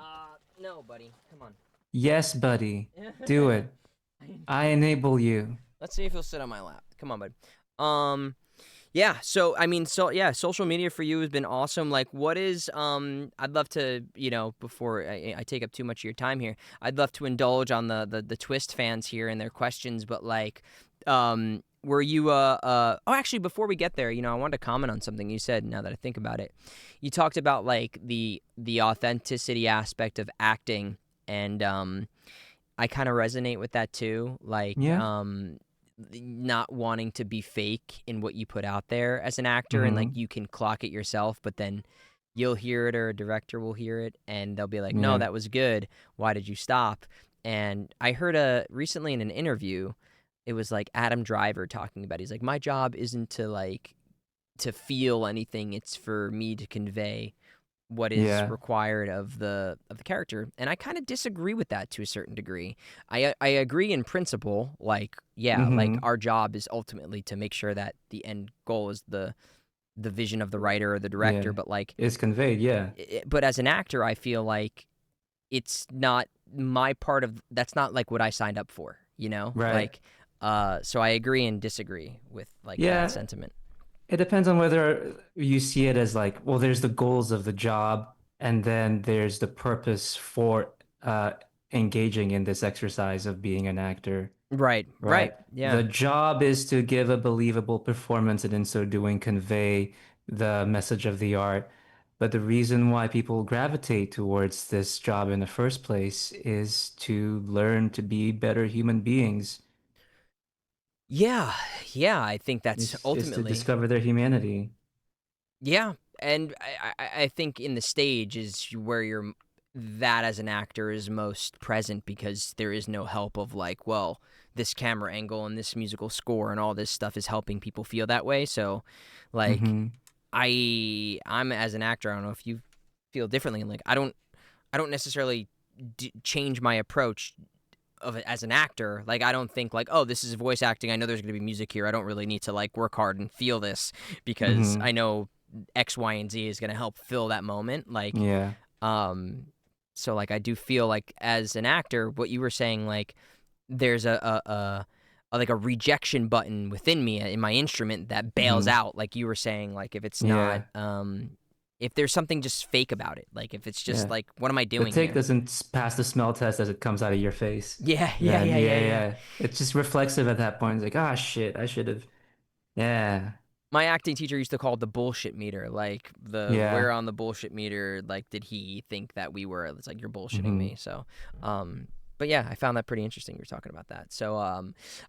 A: no, buddy, come on.
B: Yes, buddy. Do it. I enable you.
A: Let's see if he'll sit on my lap. Come on, bud. Um, yeah. So I mean, so yeah, social media for you has been awesome. Like, what is I'd love to, before I take up too much of your time here, I'd love to indulge on the Twist fans here and their questions. But like, were you oh, actually, before we get there, I wanted to comment on something you said. Now that I think about it, you talked about like the authenticity aspect of acting, and I kind of resonate with that too. Like,
B: Yeah.
A: not wanting to be fake in what you put out there as an actor, and like
B: Mm-hmm.
A: you can clock it yourself, but then you'll hear it or a director will hear it and they'll be like, "No,
B: Yeah.
A: that was good. Why did you stop?" And I heard recently in an interview, it was like Adam Driver talking about. He's like, "My job isn't to like to feel anything. It's for me to convey what is
B: Yeah.
A: required of the character." And I kind of disagree with that to a certain degree. I agree in principle, like yeah, like
B: Mm-hmm.
A: our job is ultimately to make sure that the end goal is the vision of the writer or the director,
B: Yeah.
A: but like
B: It's conveyed. Yeah.
A: but as an actor I feel like it's not my part of that's not like what I signed up for,
B: Right.
A: like so I agree and disagree with like that
B: Yeah.
A: sentiment.
B: It depends on whether you see it as like, well, there's the goals of the job, and then there's the purpose for engaging in this exercise of being an actor,
A: Right,
B: right?
A: yeah.
B: The job is to give a believable performance and in so doing convey the message of the art. But the reason why people gravitate towards this job in the first place is to learn to be better human beings,
A: Yeah, yeah, I think that's
B: is to
A: ultimately.
B: discover their humanity.
A: Yeah, and I think in the stage is where you're that as an actor is most present because there is no help of like, well, this camera angle and this musical score and all this stuff is helping people feel that way. So, like,
B: Hmm.
A: I'm as an actor, I don't know if you feel differently. Like, I don't necessarily change my approach of it as an actor. Like, I don't think like, oh, this is voice acting. I know there's going to be music here. I don't really need to like work hard and feel this because
B: Hmm.
A: I know X, Y, and Z is going to help fill that moment. Like,
B: Yeah.
A: um, so like I do feel like as an actor, what you were saying, like there's a like a rejection button within me in my instrument that bails
B: Hmm.
A: out. Like you were saying, like if it's not,
B: Yeah.
A: if there's something just fake about it, like if it's just
B: Yeah.
A: like, what am I
B: The
A: doing
B: take
A: here?
B: doesn't pass the smell test as it comes out of your face.
A: Yeah, yeah,
B: Then
A: yeah, yeah,
B: yeah,
A: yeah.
B: yeah. It's just reflexive at that point. It's like, ah, shit, I should have. Yeah.
A: My acting teacher used to call it the bullshit meter. Like the where
B: Yeah.
A: on the bullshit meter, like did he think that we were? It's like you're bullshitting
B: Hmm.
A: me. So, um, but yeah, I found that pretty interesting. You were talking about that. So,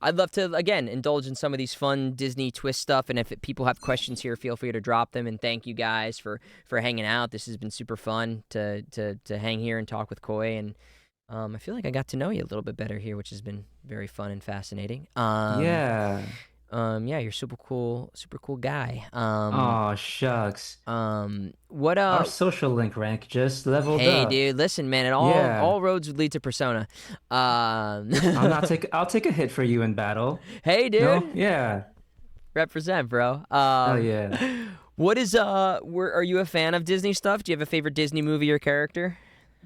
A: I'd love to again indulge in some of these fun Disney twist stuff. And if people have questions here, feel free to drop them. And thank you guys for hanging out. This has been super fun to hang here and talk with Khoi. And I feel like I got to know you a little bit better here, which has been very fun and fascinating.
B: Yeah.
A: Yeah, you're super cool guy.
B: Oh, shucks.
A: What
B: Our social link rank just leveled
A: Hey,
B: up.
A: dude, listen, man. It
B: Yeah.
A: all roads would lead to Persona. Um,
B: I'll take a hit for you in battle.
A: hey,
B: No?
A: dude,
B: Yeah.
A: represent, bro.
B: Hell yeah.
A: What is are you a fan of Disney stuff? Do you have a favorite Disney movie or character?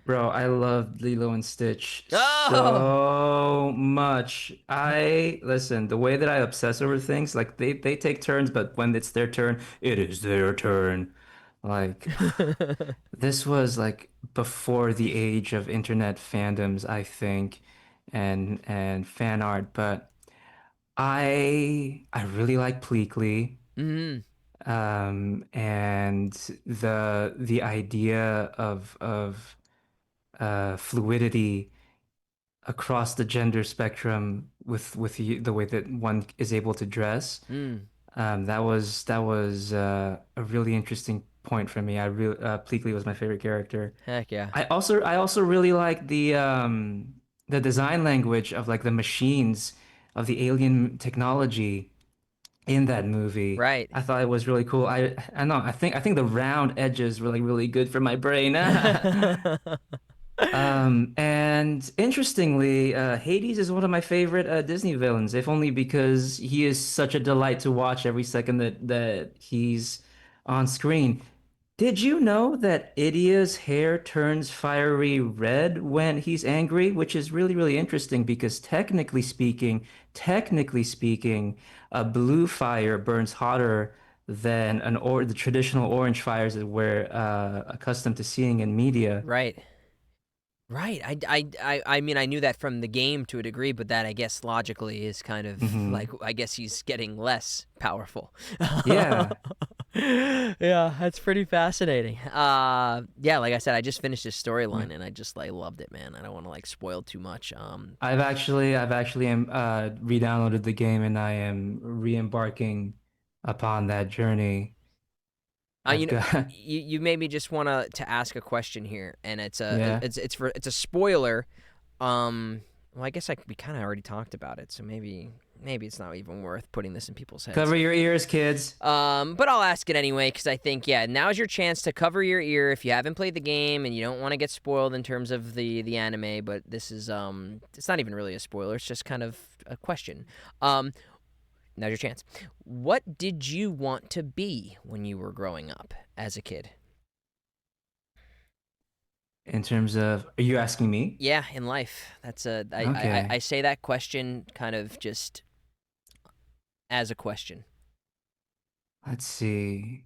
B: Bro, I love Lilo and Stitch
A: Oh,
B: so much. Listen, the way that I obsess over things, like they take turns, but when it's their turn, it is their turn. Like this was like before the age of internet fandoms, I think, and fan art, but I really like Pleakley.
A: mm,
B: And the idea of fluidity across the gender spectrum with the way that one is able to dress.
A: mm,
B: That was a really interesting point for me. I really Pleakley was my favorite character.
A: heck yeah,
B: I also really like the design language of like the machines of the alien technology in that movie.
A: right.
B: I thought it was really cool. I know I think the round edges were like really good for my brain. And interestingly, Hades is one of my favorite Disney villains, if only because he is such a delight to watch every second that he's on screen. Did you know that Idia's hair turns fiery red when he's angry? Which is really, really interesting because technically speaking, a blue fire burns hotter than the traditional orange fires that we're accustomed to seeing in media.
A: Right. Right. I mean, I knew that from the game to a degree, but that I guess logically is kind of like
B: Hmm.
A: I guess he's getting less powerful.
B: Yeah.
A: Yeah, that's pretty fascinating. Yeah, like I said, I just finished this
B: Yeah.
A: storyline and I just like loved it, man. I don't want to like spoil too much.
B: I've actually re-downloaded the game and I am re-embarking upon that journey. I've
A: You know,
B: got
A: you made me just want to ask a question here, and
B: yeah.
A: it's a spoiler. Well, I guess we kind of already talked about it, so maybe it's not even worth putting this in people's heads.
B: Cover your ears, kids.
A: But I'll ask it anyway because I think yeah, now's your chance to cover your ear if you haven't played the game and you don't want to get spoiled in terms of the anime. But this is it's not even really a spoiler. It's just kind of a question. Um, Now's your chance. What did you want to be when you were growing up as a kid?
B: In terms of, are you asking me?
A: Yeah, in life. That's I
B: Okay.
A: say that question kind of just as a question.
B: Let's see.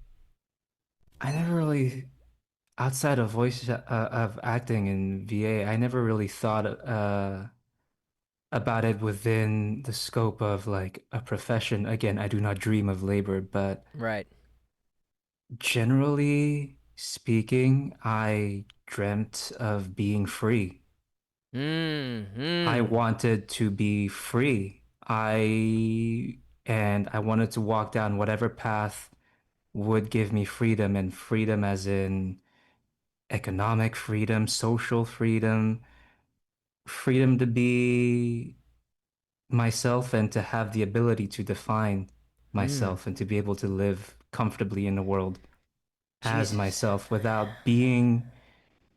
B: I never really, outside of voice of acting in VA, I never really thought about it within the scope of like a profession. Again, I do not dream of labor, but
A: Right.
B: Generally speaking, I dreamt of being free. I
A: Mm-hmm.
B: wanted to be free. I wanted to walk down whatever path would give me freedom, and freedom as in economic freedom, social freedom, freedom to be myself and to have the ability to define
A: Mm.
B: myself and to be able to live comfortably in the world as
A: Jesus.
B: myself without being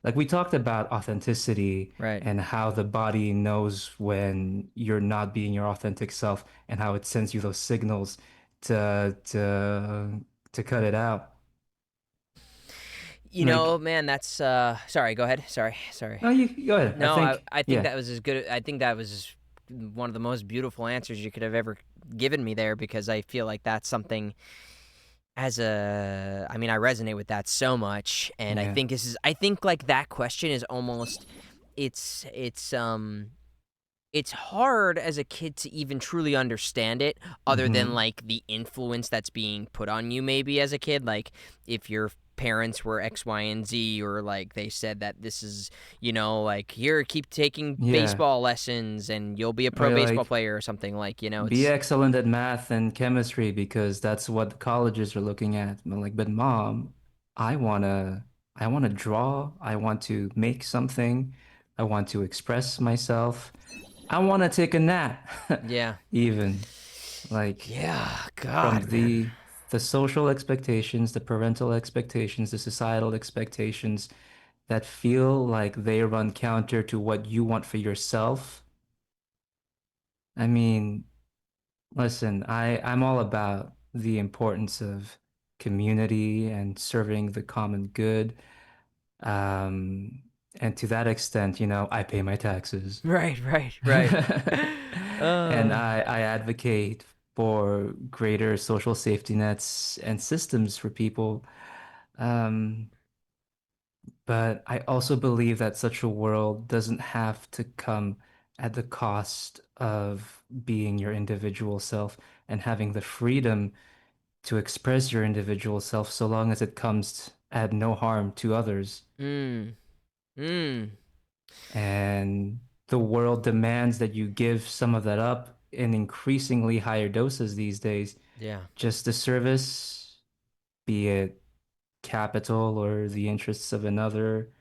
B: like we talked about authenticity
A: Right.
B: and how the body knows when you're not being your authentic self and how it sends you those signals to cut it out.
A: You know,
B: Like,
A: man, that's sorry, go ahead. Sorry.
B: no, you go ahead. I
A: No, I
B: think,
A: I think
B: yeah,
A: that was as good. I think that was one of the most beautiful answers you could have ever given me there, because I feel like that's something I mean, I resonate with that so much, and
B: yeah,
A: I think like that question is almost it's it's hard as a kid to even truly understand it, other than
B: mm-hmm,
A: like the influence that's being put on you maybe as a kid, like if your parents were X, Y, and Z, or like they said that this is, like, here, keep taking
B: yeah.
A: baseball lessons and you'll be a pro
B: Or
A: baseball
B: like
A: player or something, like,
B: be
A: it's
B: excellent at math and chemistry because that's what the colleges are looking at. But like, but mom, I wanna draw. I want to make something. I want to express myself. I want to take a nap.
A: yeah.
B: Even like
A: Yeah,
B: from
A: God, man.
B: the social expectations, the parental expectations, the societal expectations that feel like they run counter to what you want for yourself. I mean, listen, I'm all about the importance of community and serving the common good. Um, and to that extent, I pay my taxes.
A: Right.
B: And
A: uh
B: I advocate for greater social safety nets and systems for people. Um, but I also believe that such a world doesn't have to come at the cost of being your individual self and having the freedom to express your individual self so long as it comes at no harm to others.
A: mm mm
B: And the world demands that you give some of that up in increasingly higher doses these days,
A: yeah.
B: just to service, be it capital or the interests of another.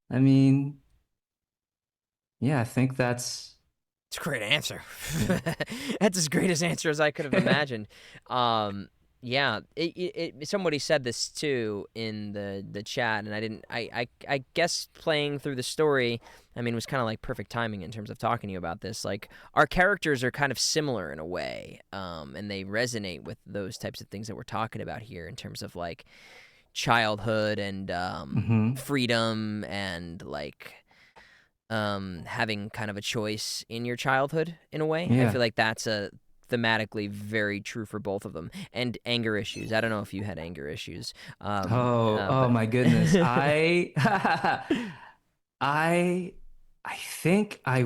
B: I mean, yeah, I think
A: It's a great answer.
B: yeah.
A: That's as great as answer as I could have imagined. Um, yeah, somebody said this too in the chat, and I didn't. I guess playing through the story, I mean, was kind of like perfect timing in terms of talking to you about this. Like, our characters are kind of similar in a way, and they resonate with those types of things that we're talking about here in terms of like childhood and
B: Hmm.
A: freedom, and like having kind of a choice in your childhood in a way. I
B: Yeah.
A: feel like that's a thematically very true for both of them. And anger issues. I don't know if you had anger issues,
B: Oh
A: but
B: my goodness. I I think I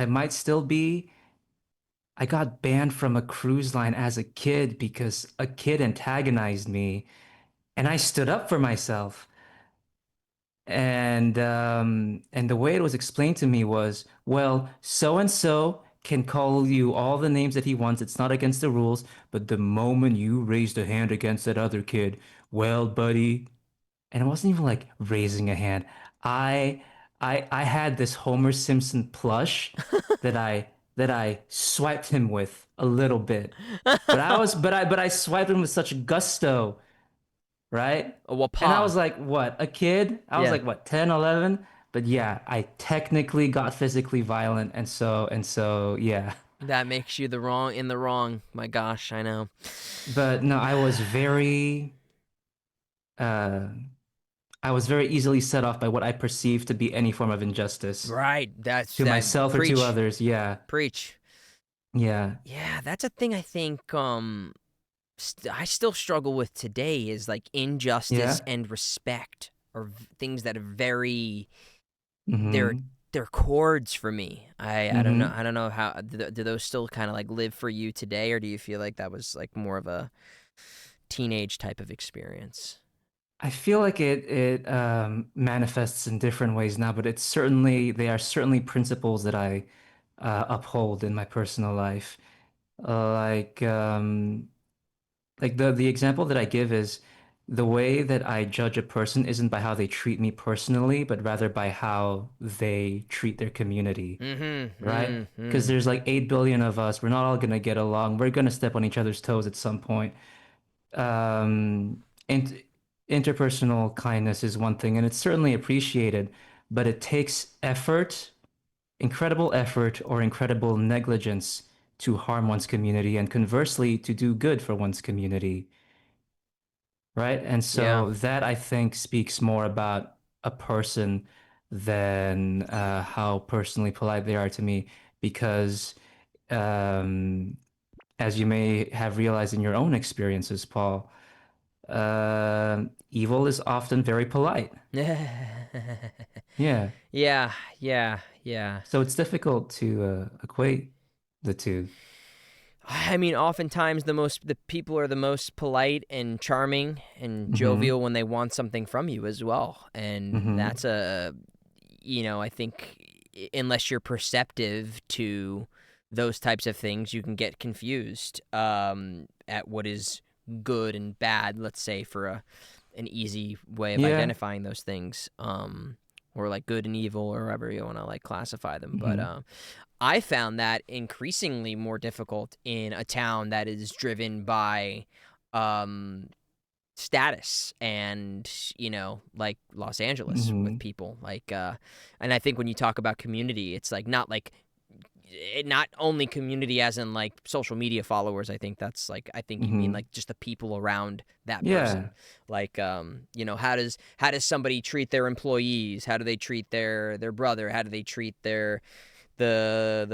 B: might still be. I got banned from a cruise line as a kid because a kid antagonized me and I stood up for myself. And the way it was explained to me was, well, so and so can call you all the names that he wants. It's not against the rules, but the moment you raised a hand against that other kid, well, buddy, and it wasn't even like raising a hand. I I had this Homer Simpson plush that I swiped him with a little bit. But I swiped him with such gusto, right?
A: a
B: And I
A: wapa.
B: was like, what, a kid? I was
A: Yeah,
B: like, what, 10, 11? But yeah, I technically got physically violent and so yeah.
A: that makes you the wrong. My gosh, I know.
B: But no, uh I was very easily set off by what I perceived to be any form of injustice
A: Right. That's
B: to
A: that.
B: myself or to
A: Preach,
B: others. Yeah.
A: preach.
B: Yeah.
A: Yeah, that's a thing I think I still struggle with today, is like injustice
B: Yeah.
A: and respect, or things that are very they're
B: Mm-hmm.
A: they're chords for me. I don't know.
B: Mm-hmm.
A: I don't know how do those still kind of like live for you today, or do you feel like that was like more of a teenage type of experience?
B: I feel like it manifests in different ways now, but it's certainly they are certainly principles that I uphold in my personal life. Uh, like um, like the example that I give is the way that I judge a person isn't by how they treat me personally, but rather by how they treat their community,
A: Mm-hmm.
B: right? Because
A: Mm-hmm.
B: there's like 8 billion of us. We're not all gonna get along. We're gonna step on each other's toes at some point. And interpersonal kindness is one thing, and it's certainly appreciated, but it takes effort, incredible effort, or incredible negligence to harm one's community, and conversely, to do good for one's community, right? And
A: Yeah.
B: so that I think speaks more about a person than how personally polite they are to me, because um, as you may have realized in your own experiences, Paul, evil is often very polite. Yeah.
A: Yeah, yeah, yeah.
B: So it's difficult to equate the two.
A: I mean, oftentimes the people are the most polite and charming and
B: Mm-hmm.
A: jovial when they want something from you as well, and
B: Mm-hmm.
A: that's I think unless you're perceptive to those types of things, you can get confused at what is good and bad. Let's say for an easy way of
B: Yeah.
A: identifying those things, or like good and evil, or however you want to like classify them, but
B: Mm-hmm.
A: I found that increasingly more difficult in a town that is driven by um, status and, like Los Angeles with
B: Mm-hmm.
A: people. And I think when you talk about community, it's not only community as in like social media followers. I think you mean
B: Mm-hmm.
A: like just the people around that person.
B: Yeah.
A: How does somebody treat their employees? How do they treat their brother? How do they treat the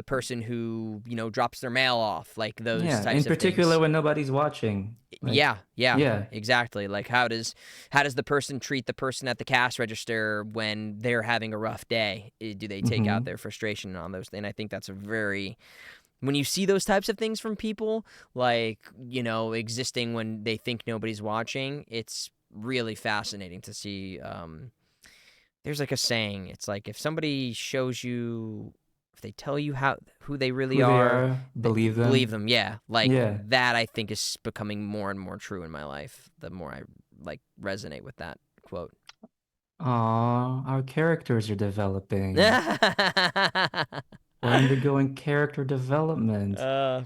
A: person who drops their mail off, like those
B: Yeah. In
A: types of
B: particular,
A: things.
B: when nobody's watching. Like,
A: Yeah,
B: yeah.
A: exactly. Like how does the person treat the person at the cash register when they're having a rough day? Do they take out
B: Mm-hmm.
A: their frustration on those? And I think that's a very when you see those types of things from people, like existing when they think nobody's watching, it's really fascinating to see. There's like a saying. It's like if somebody shows you, if they tell you who they really
B: Who they
A: are,
B: are, believe
A: believe
B: them.
A: them. Yeah, like
B: Yeah.
A: that. I think is becoming more and more true in my life. The more I like resonate with that quote.
B: Aw, our characters are developing. We're undergoing character development.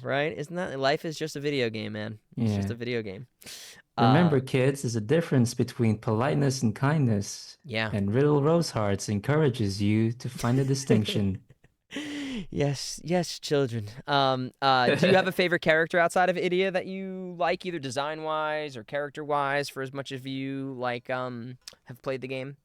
A: Right? Isn't that life is just a video game, man? It's just
B: Yeah.
A: a video game. Uh,
B: Remember, kids, there's a difference between politeness and kindness,
A: yeah.
B: and Riddle Rosehearts encourages you to find a distinction.
A: Yes, yes, children. Do you have a favorite character outside of Idia that you like, either design wise or character wise, for as much as you like have played the game?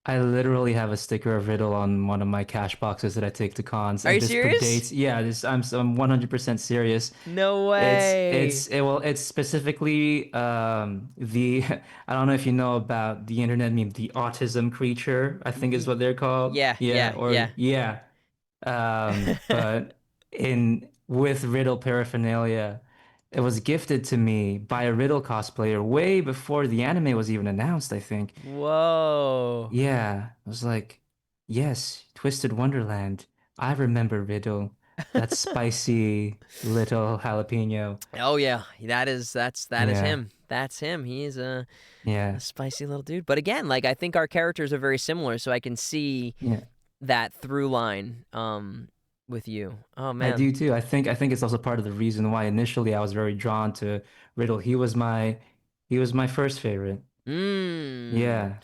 B: I literally have a sticker of Riddle on one of my cash boxes that I take to cons,
A: Are
B: and
A: you
B: this
A: serious?
B: predates. Yeah, I'm 100% serious.
A: No
B: It's
A: way.
B: it's it, well, it's specifically the I don't know if you know about the internet meme, the autism creature, I think is what they're called.
A: Yeah,
B: Yeah,
A: yeah,
B: or
A: yeah.
B: yeah. But in with Riddle paraphernalia, it was gifted to me by a Riddle cosplayer way before the anime was even announced, I think.
A: Whoa.
B: Yeah, I was like, yes, Twisted Wonderland. I remember Riddle, that spicy little jalapeno.
A: Oh yeah, that is
B: Yeah,
A: him. That's him. He is a
B: yeah,
A: spicy little dude. But again, like I think our characters are very similar, so I can see
B: yeah.
A: that through line with you. Oh
B: I
A: man.
B: do too. I think it's also part of the reason why initially I was very drawn to Riddle. He was my first favorite.
A: Mmm.
B: Yeah.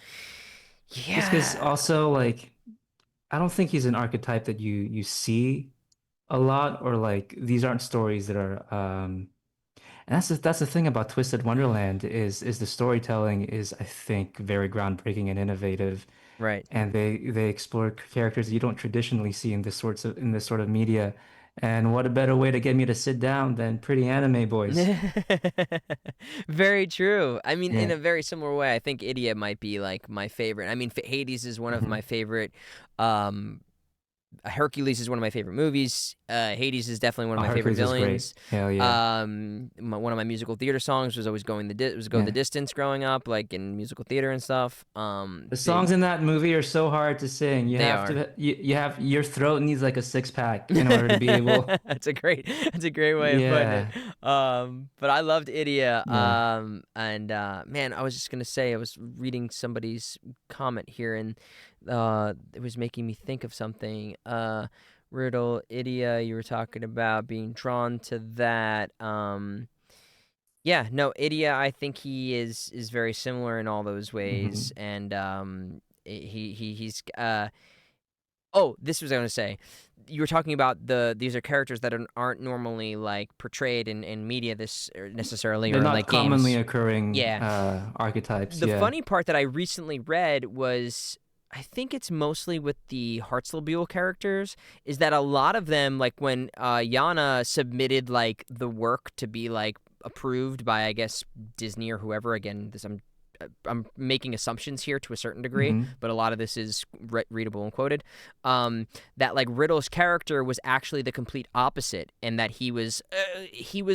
B: Just because
A: Yeah.
B: also like I don't think he's an archetype that you see a lot, or like these aren't stories that are and that's the thing about Twisted Wonderland is the storytelling is, I think, very groundbreaking and innovative,
A: Right.
B: and they explore characters you don't traditionally see in this sort of media. And what a better way to get me to sit down than pretty anime boys.
A: Very true. I mean, in
B: Yeah.
A: a very similar way, I think Idia might be like my favorite. I mean, Hades is one of my
B: Hmm.
A: favorite um Hercules is one of my favorite movies. Hades is definitely one of
B: Oh,
A: my favorite
B: Hercules is great.
A: villains.
B: Hell yeah.
A: One of my musical theater songs was always was "Go the
B: Yeah.
A: Distance" growing up, like in musical theater and stuff.
B: The
A: Big
B: songs in that movie are so hard to sing. You
A: they
B: have
A: are.
B: to you have your throat needs like a six pack in order to be able.
A: That's a great way of putting it.
B: Yeah.
A: But I loved Idia.
B: Yeah.
A: And man, I was just gonna say I was reading somebody's comment here, and it was making me think of something. Riddle, Idia, you were talking about being drawn to that. Yeah, no, Idia, I think he is very similar in all those ways,
B: Hmm.
A: and he's oh, this was I going to say. You were talking about these are characters that aren't normally like portrayed in media this or necessarily
B: They're
A: or in
B: not
A: like
B: commonly
A: games.
B: occurring
A: Yeah.
B: archetypes.
A: The
B: Yeah.
A: funny part that I recently read was I think it's mostly with the Hartzell characters is that a lot of them like when Yana submitted like the work to be like approved by I guess Disney or whoever again this I'm making assumptions here to a certain degree,
B: Hmm.
A: but a lot of this is readable and quoted. That like Riddle's character was actually the complete opposite, and that he was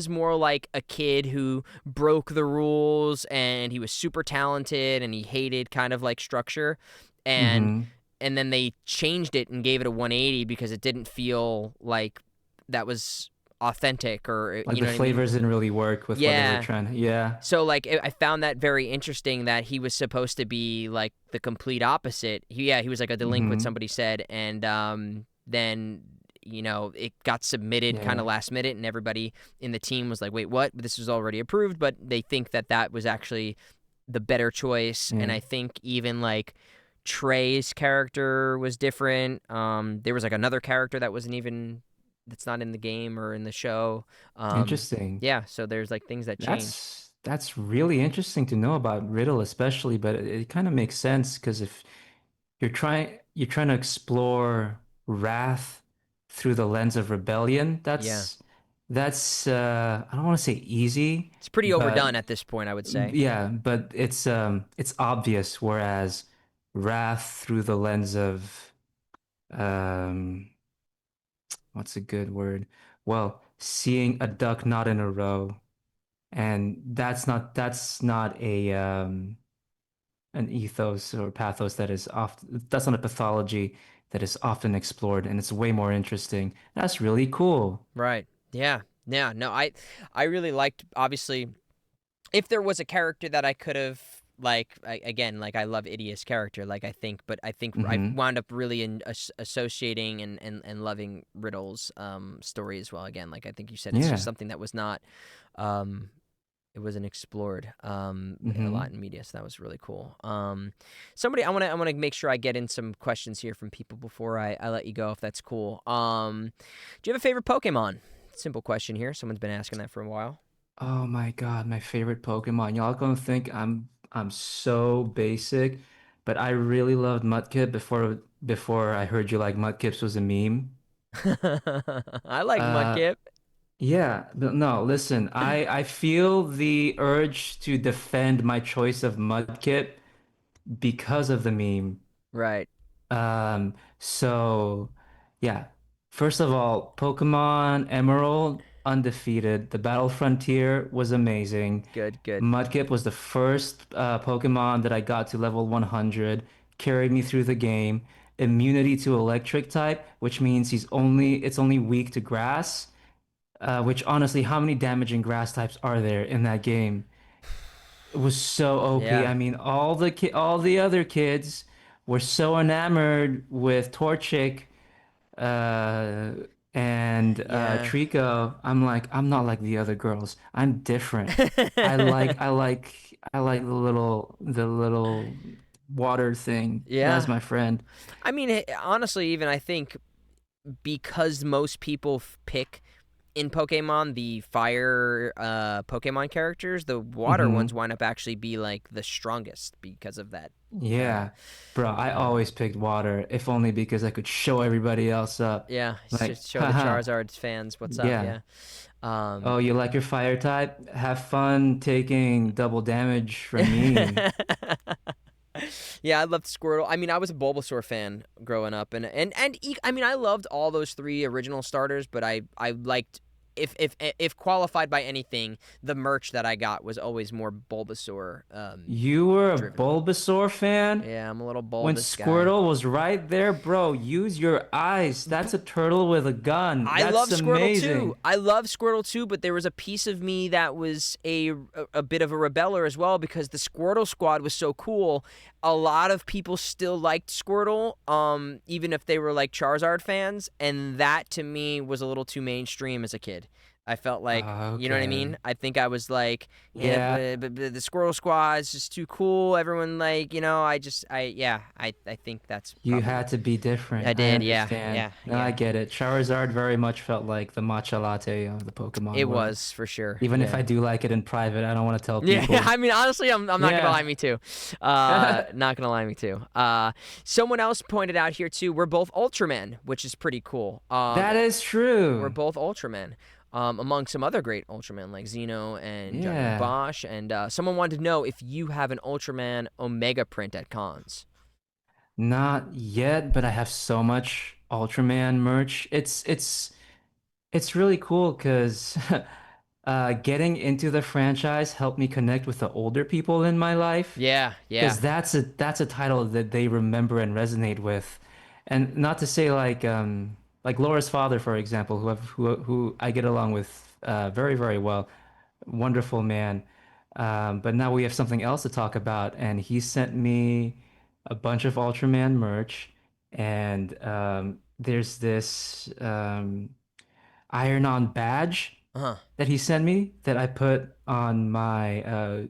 A: more like a kid who broke the rules, and he was super talented, and he hated kind of like structure, and
B: Hmm.
A: and then they changed it and gave it a 180 because it didn't feel like that was authentic or
B: Like
A: you
B: the
A: know what I mean?
B: flavors didn't really work with what they were
A: Yeah,
B: trying to. Yeah.
A: so like I found that very interesting that he was supposed to be like the complete opposite. He was like a delinquent,
B: Hmm.
A: somebody said, and then it got submitted kind
B: Yeah.
A: of last minute, and everybody in the team was like, "Wait, what? This was already approved," but they think that that was actually the better choice, and
B: Yeah.
A: I think even like Trey's character was different. There was like another character that wasn't even that's not in the game or in the show.
B: Interesting.
A: Yeah, so there's like things that changed.
B: That's really interesting to know about Riddle, especially, but it kind of makes sense because if you're trying to explore wrath through the lens of rebellion,
A: Yeah.
B: that's I don't want to say easy,
A: It's pretty
B: but
A: overdone at this point, I would say.
B: yeah, but it's obvious, whereas wrath through the lens of um what's a good word? Well, seeing a duck not in a row. And that's not a an ethos or pathos that is often that's not a pathology that is often explored, and it's way more interesting. That's really cool.
A: Right. Yeah. Yeah. No, I really liked obviously if there was a character that I could have again like I love Idia's character but I think I
B: Hmm.
A: wound up really associating and loving Riddle's story as well again like I think you said it's just
B: Yeah.
A: something that was not um it wasn't explored a lot
B: Hmm.
A: in media, so that was really cool. Somebody I want to make sure I get in some questions here from people before I let you go if that's cool. Do you have a favorite Pokemon? Simple question here. Someone's been asking that for a while.
B: Oh my God, my favorite Pokemon. Y'all gonna think I'm so basic, but I really loved Mudkip before I heard you like Mudkips was a meme.
A: I like
B: Uh
A: Mudkip.
B: Yeah, but no, listen, I feel the urge to defend my choice of Mudkip because of the meme.
A: Right.
B: So yeah. First of all, Pokemon Emerald undefeated. The Battle Frontier was amazing.
A: Good. Good.
B: Mudkip was the first Pokemon that I got to level 100, carried me through the game. Immunity to electric type, which means it's only weak to grass. Which honestly, how many damaging grass types are there in that game? It was so OP.
A: Yeah.
B: I mean, all the other kids were so enamored with Torchic uh, and
A: Yeah.
B: Trico. I'm like, I'm not like the other girls. I'm different. I like the little water thing. That's
A: Yeah.
B: my friend.
A: I mean, honestly, even I think because most people pick in Pokemon the fire Pokemon characters, the water ones
B: Hmm.
A: wind up actually be like the strongest because of that. Uh,
B: Yeah, bro, I
A: uh,
B: always picked water, if only because I could show everybody else up.
A: yeah,
B: Like,
A: show the
B: haha,
A: Charizard fans what's up.
B: yeah.
A: Yeah. Um,
B: Oh, you like your fire type? Have fun taking double damage from me.
A: Yeah, I loved Squirtle. I mean, I was a Bulbasaur fan growing up, I mean, I loved all those three original starters, but I liked if qualified by anything, the merch that I got was always more Bulbasaur
B: You were a
A: driven.
B: Bulbasaur fan?
A: Yeah, I'm a little
B: When
A: Bulbous guy.
B: Squirtle was right there, bro, use your eyes. That's a turtle with a gun.
A: I love
B: That's
A: Squirtle too.
B: amazing.
A: I love Squirtle too, but there was a piece of me that was a bit of a rebeller as well because the Squirtle squad was so cool. A lot of people still liked Squirtle, even if they were like Charizard fans, and that to me was a little too mainstream as a kid. I felt like, you know what I mean?
B: Okay.
A: I think I was like, yeah,
B: Yeah,
A: but the Squirrel Squad is just too cool. Everyone like, I think that's
B: you
A: probably
B: had to be
A: I
B: different. I
A: did, yeah,
B: understand.
A: yeah,
B: No, I
A: yeah.
B: get it. Charizard very much felt like the matcha latte of the Pokemon
A: It
B: world.
A: was for sure,
B: Even if
A: yeah.
B: I do like it in private, I don't want to tell
A: Yeah,
B: people.
A: I mean, honestly, I'm not gonna lie,
B: Yeah.
A: me too. Not gonna lie, me too. Someone else pointed out here too. We're both Ultramen, which is pretty cool.
B: That is
A: We're
B: true.
A: both Ultramen. Among some other great Ultramen like Xeno and Johnny
B: Yeah.
A: Bosch, and someone wanted to know if you have an Ultraman Omega print at cons.
B: Not yet, but I have so much Ultraman merch. It's really cool because getting into the franchise helped me connect with the older people in my life.
A: Yeah, yeah.
B: Because that's a title that they remember and resonate with. And not to say like Laura's father, for example, who I get along with very, very well. Wonderful man. But now we have something else to talk about, and he sent me a bunch of Ultraman merch, and there's this iron-on badge
A: Uh-huh.
B: that he sent me that I put on my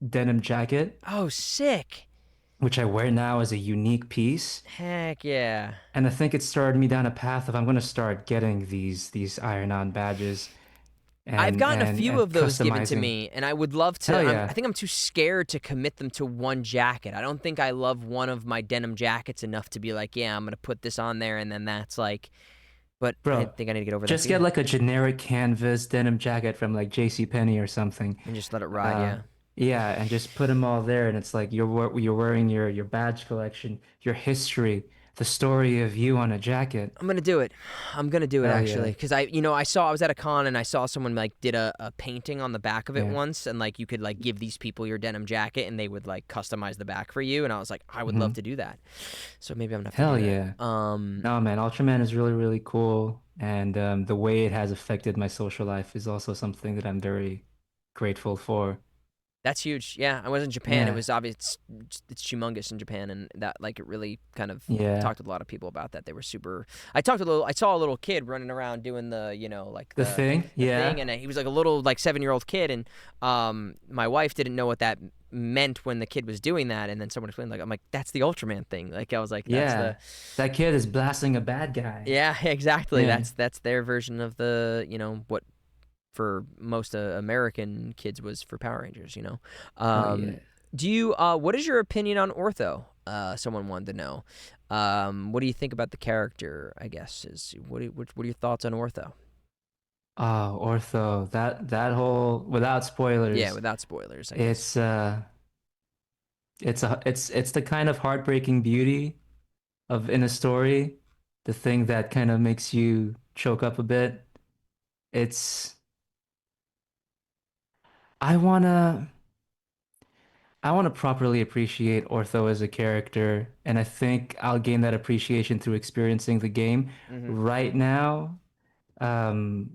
B: denim jacket,
A: Oh, sick.
B: which I wear now as a unique piece.
A: Heck yeah.
B: And I think it started me down a path of I'm going to start getting these iron-on badges
A: I've
B: and
A: gotten a
B: and
A: few
B: and
A: of those given to
B: customizing.
A: me, and I would love
B: Hell
A: to. I
B: yeah.
A: think I'm too scared to commit them to one jacket. I don't think I love one of my denim jackets enough to be like, yeah, I'm gonna put this on there, and then that's like. But I
B: Bro,
A: think I need to get over that
B: just get
A: fear
B: like a generic canvas denim jacket from like J.C. Penney or something.
A: and just let it ride.
B: Uh,
A: Yeah,
B: yeah, and just put them all there, and it's like you're wearing your badge collection, your history, the story of you on a jacket.
A: I'm gonna do it. I'm gonna do it
B: Hell
A: actually,
B: yeah,
A: because I was at a con and I saw someone like did a painting on the back of it
B: yeah.
A: once, and like you could like give these people your denim jacket, and they would like customize the back for you, and I was like, I would love
B: Hmm.
A: to do that. So maybe I'm gonna have to
B: Hell
A: do
B: yeah.
A: that.
B: No, man, Ultraman is really, really cool, and the way it has affected my social life is also something that I'm very grateful for.
A: That's huge. Yeah, I was in Japan. It
B: Yeah,
A: was obvious. It's humongous in Japan, and that like it really kind of. I've
B: yeah.
A: talked with a lot of people about that. They were super. I talked to a little. I saw a little kid running around doing the like
B: The thing,
A: the thing,
B: yeah,
A: and he was like a little like 7-year-old kid, and my wife didn't know what that meant when the kid was doing that, and then someone explained like I'm like that's the Ultraman thing. Like I was like that's the
B: yeah. That kid is blasting a bad guy.
A: yeah exactly.
B: Yeah.
A: That's their version of the what for most American kids was for Power Rangers,
B: Hell
A: Um,
B: yeah.
A: do you what is your opinion on Ortho? Someone wanted to know. What do you think about the character, I guess is what are your thoughts on Ortho?
B: Oh, Ortho. That whole without
A: Yeah,
B: spoilers,
A: without spoilers, I guess.
B: it's it's the kind of heartbreaking beauty of in a story, the thing that kind of makes you choke up a bit. It's I wanna I wanna properly appreciate Ortho as a character, and I think I'll gain that appreciation through experiencing the game.
A: Mm-hmm.
B: Right now, um,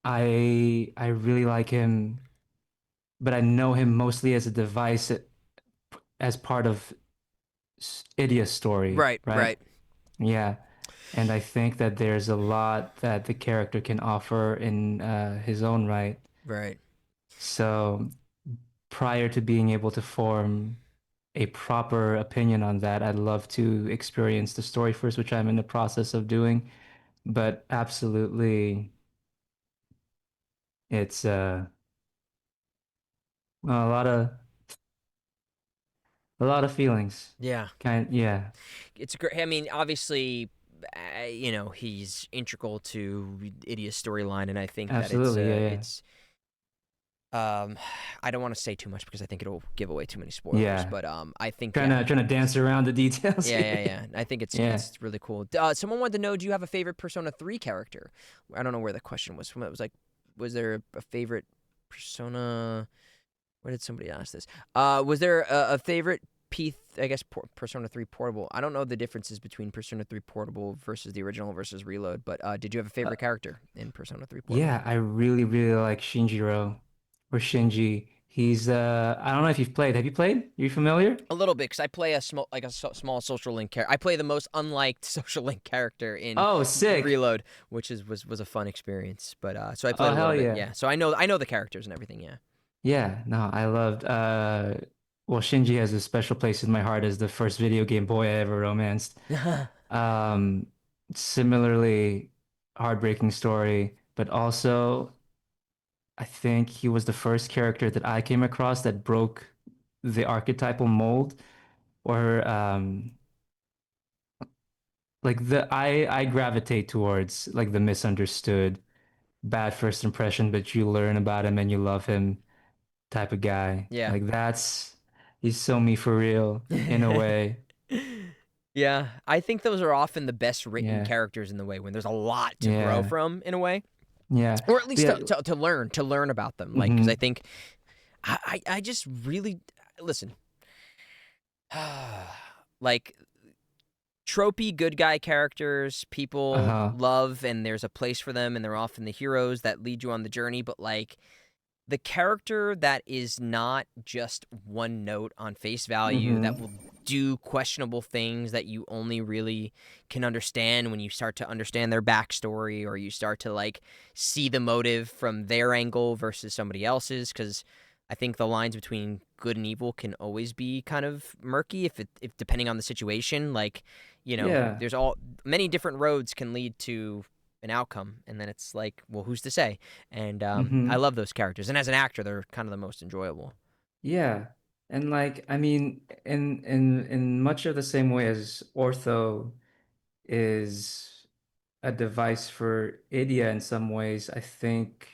B: I really like him, but I know him mostly as a device as part of Idia's story,
A: Right,
B: right?
A: right,
B: Yeah. And I think that there's a lot that the character can offer in his own right.
A: right.
B: So prior to being able to form a proper opinion on that, I'd love to experience the story first, which I'm in the process of doing. But absolutely, it's a lot of feelings.
A: Yeah,
B: Yeah,
A: it's a great. I mean, obviously, he's integral to Idiot's storyline, and I think that
B: absolutely. Yeah, yeah.
A: Um, I don't want to say too much because I think it'll give away too many spoilers.
B: Yeah.
A: But I think
B: Trying
A: yeah,
B: to dance around the details
A: yeah, yeah,
B: here.
A: yeah. I think
B: Yeah.
A: it's really cool. Someone wanted to know, do you have a favorite Persona 3 character? I don't know where the question was from. It was like, was there a favorite Persona? Where did somebody ask this? Was there a favorite P? I guess Persona 3 Portable. I don't know the differences between Persona 3 Portable versus the original versus Reload. But did you have a
B: Uh,
A: favorite character in Persona 3 Portable?
B: yeah, I really, really like Shinjiro or Shinji. He's I don't know if you've played. Have you played? Are you familiar?
A: A little bit, because I play a small, like a small social link character. I play the most unliked social link character in
B: Oh, sick.
A: Reload, which was a fun experience. But so I played
B: Oh,
A: a little
B: hell
A: bit.
B: yeah.
A: Yeah, so I know the characters and everything. Yeah.
B: Yeah, no, I loved well, Shinji has a special place in my heart as the first video game boy I ever romanced. Um, Similarly heartbreaking story, but also I think he was the first character that I came across that broke the archetypal mold or like the I gravitate towards like the misunderstood, bad first impression, but you learn about him and you love him type of guy.
A: Yeah.
B: Like that's he's so me for real in a way.
A: Yeah, I think those are often the best written
B: Yeah.
A: characters in the way when there's a lot to grow
B: Yeah.
A: from in a way,
B: Yeah.
A: or at
B: But
A: least
B: yeah.
A: to learn about them. Like, because I
B: Hmm.
A: think I just really listen. Like tropey good guy characters, people
B: Uh-huh.
A: love, and there's a place for them, and they're often the heroes that lead you on the journey. But like the character that is not just one note on face value, that
B: Hmm.
A: will do questionable things that you only really can understand when you start to understand their backstory, or you start to like see the motive from their angle versus somebody else's. Because I think the lines between good and evil can always be kind of murky if depending on the situation. Like,
B: Yeah.
A: there's all many different roads can lead to an outcome, and then it's like, well, who's to say? And I
B: Hmm.
A: love those characters, and as an actor, they're kind of the most enjoyable.
B: Yeah. And like I mean in much of the same way as Ortho is a device for Idia in some ways, I think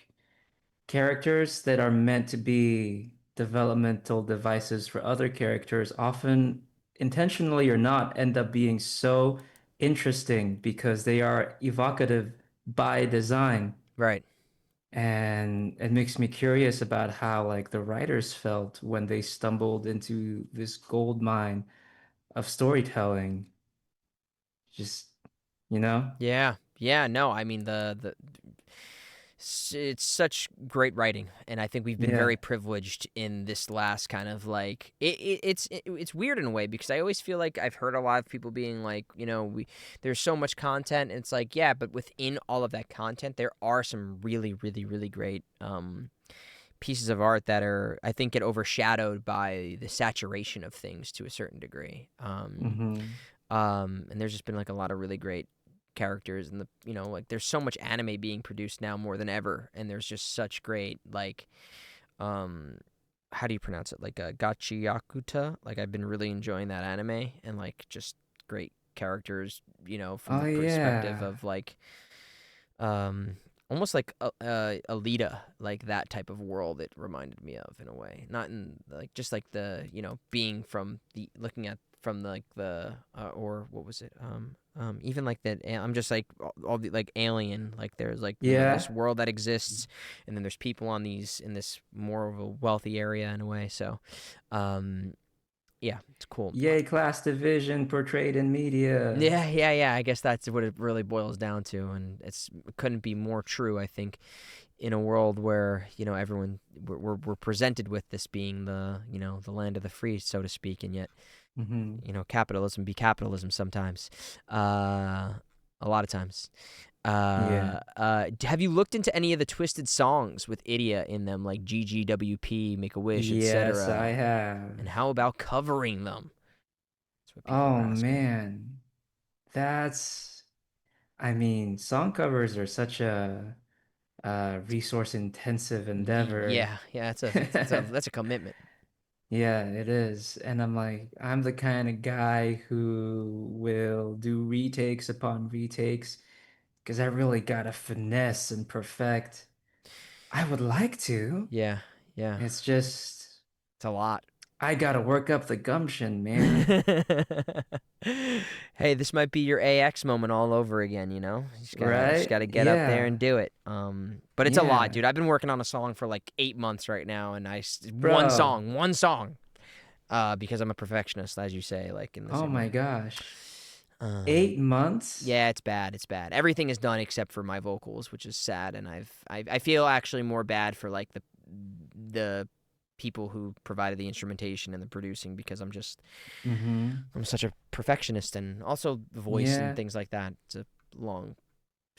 B: characters that are meant to be developmental devices for other characters often intentionally or not end up being so interesting because they are evocative by design.
A: Right.
B: And it makes me curious about how like the writers felt when they stumbled into this gold mine of storytelling. Just, you know?
A: Yeah. Yeah. No, I mean it's such great writing, and I think we've been
B: Yeah.
A: very privileged in this last kind of like it's weird in a way, because I always feel like I've heard a lot of people being like, we there's so much content, and it's like, yeah, but within all of that content, there are some really, really, really great pieces of art that are, I think, get overshadowed by the saturation of things to a certain degree.
B: Hmm.
A: And there's just been like a lot of really great characters, and like there's so much anime being produced now more than ever, and there's just such great like um how do you pronounce it, like gachiyakuta. Like I've been really enjoying that anime, and like just great characters, from
B: Oh
A: the perspective
B: yeah.
A: of like um almost like Alita, like that type of world it reminded me of in a way. Not in like just like the, being from the looking at from like the or what was it? Even like that, I'm just like all the like Alien, like there's like, this
B: Yeah.
A: world that exists, and then there's people on these in this more of a wealthy area in a way. So um yeah, it's cool.
B: Yay, class division portrayed in media.
A: Yeah, yeah, yeah. I guess that's what it really boils down to, and it couldn't be more true. I think in a world where everyone we're presented with this being the land of the free, so to speak, and yet
B: Hmm.
A: capitalism be capitalism sometimes, a lot of times.
B: Yeah.
A: Have you looked into any of the Twisted songs with Idia in them, like GGWP, Make a Wish,
B: Yes, I
A: etc.?
B: have.
A: And how about covering them? That's what people are
B: Oh
A: asking.
B: man. That's I mean, song covers are such a resource intensive endeavor.
A: Yeah, yeah, that's a commitment.
B: Yeah, it is. And I'm like, I'm the kind of guy who will do retakes upon retakes because I really gotta finesse and perfect. I would like to.
A: Yeah, Yeah.
B: It's just
A: It's a lot.
B: I gotta work up the gumption, man.
A: Hey, this might be your AX moment all over again, you know? You just
B: Right?
A: gotta get up there
B: Yeah.
A: and do it. But it's a lot,
B: Yeah.
A: dude. I've been working on a song for like 8 months right now, and
B: Bro.
A: one song. Because I'm a perfectionist, as you say, like in the
B: Oh
A: same way.
B: my gosh.
A: Um,
B: 8 months?
A: yeah, it's bad. It's bad. Everything is done except for my vocals, which is sad, and I feel actually more bad for like the people who provided the instrumentation and the producing because
B: Mm-hmm.
A: I'm such a perfectionist, and also the voice and
B: Yeah.
A: things like that. It's a long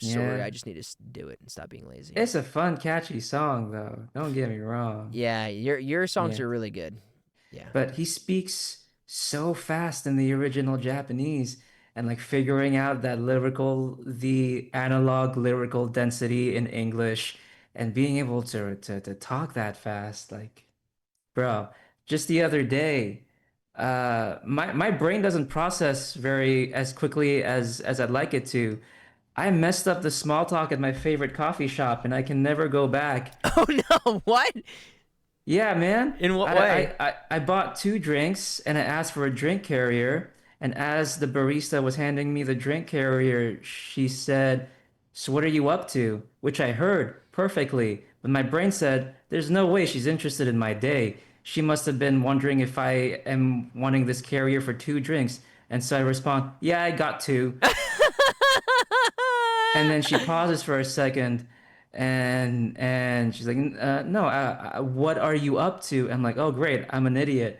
A: story.
B: Yeah.
A: I just need to do it and stop being lazy.
B: It's a fun, catchy song though. Don't get me wrong.
A: Yeah, your songs
B: Yeah.
A: are really good. Yeah.
B: But he speaks so fast in the original Japanese, and like figuring out the analog lyrical density in English and being able to talk that fast, like, bro, just the other day, my brain doesn't process very as quickly as I'd like it to. I messed up the small talk at my favorite coffee shop and I can never go back.
A: Oh no! What?
B: Yeah, man.
A: In what
B: I,
A: way?
B: I, I, I bought two drinks and I asked for a drink carrier. And as the barista was handing me the drink carrier, she said, "So what are you up to?" Which I heard perfectly. But my brain said, "There's no way she's interested in my day. She must have been wondering if I am wanting this carrier for two drinks." And so I respond, "Yeah, I got two." And then she pauses for a second and she's like, no, what are you up to?" I'm like, "Oh, great, I'm an idiot."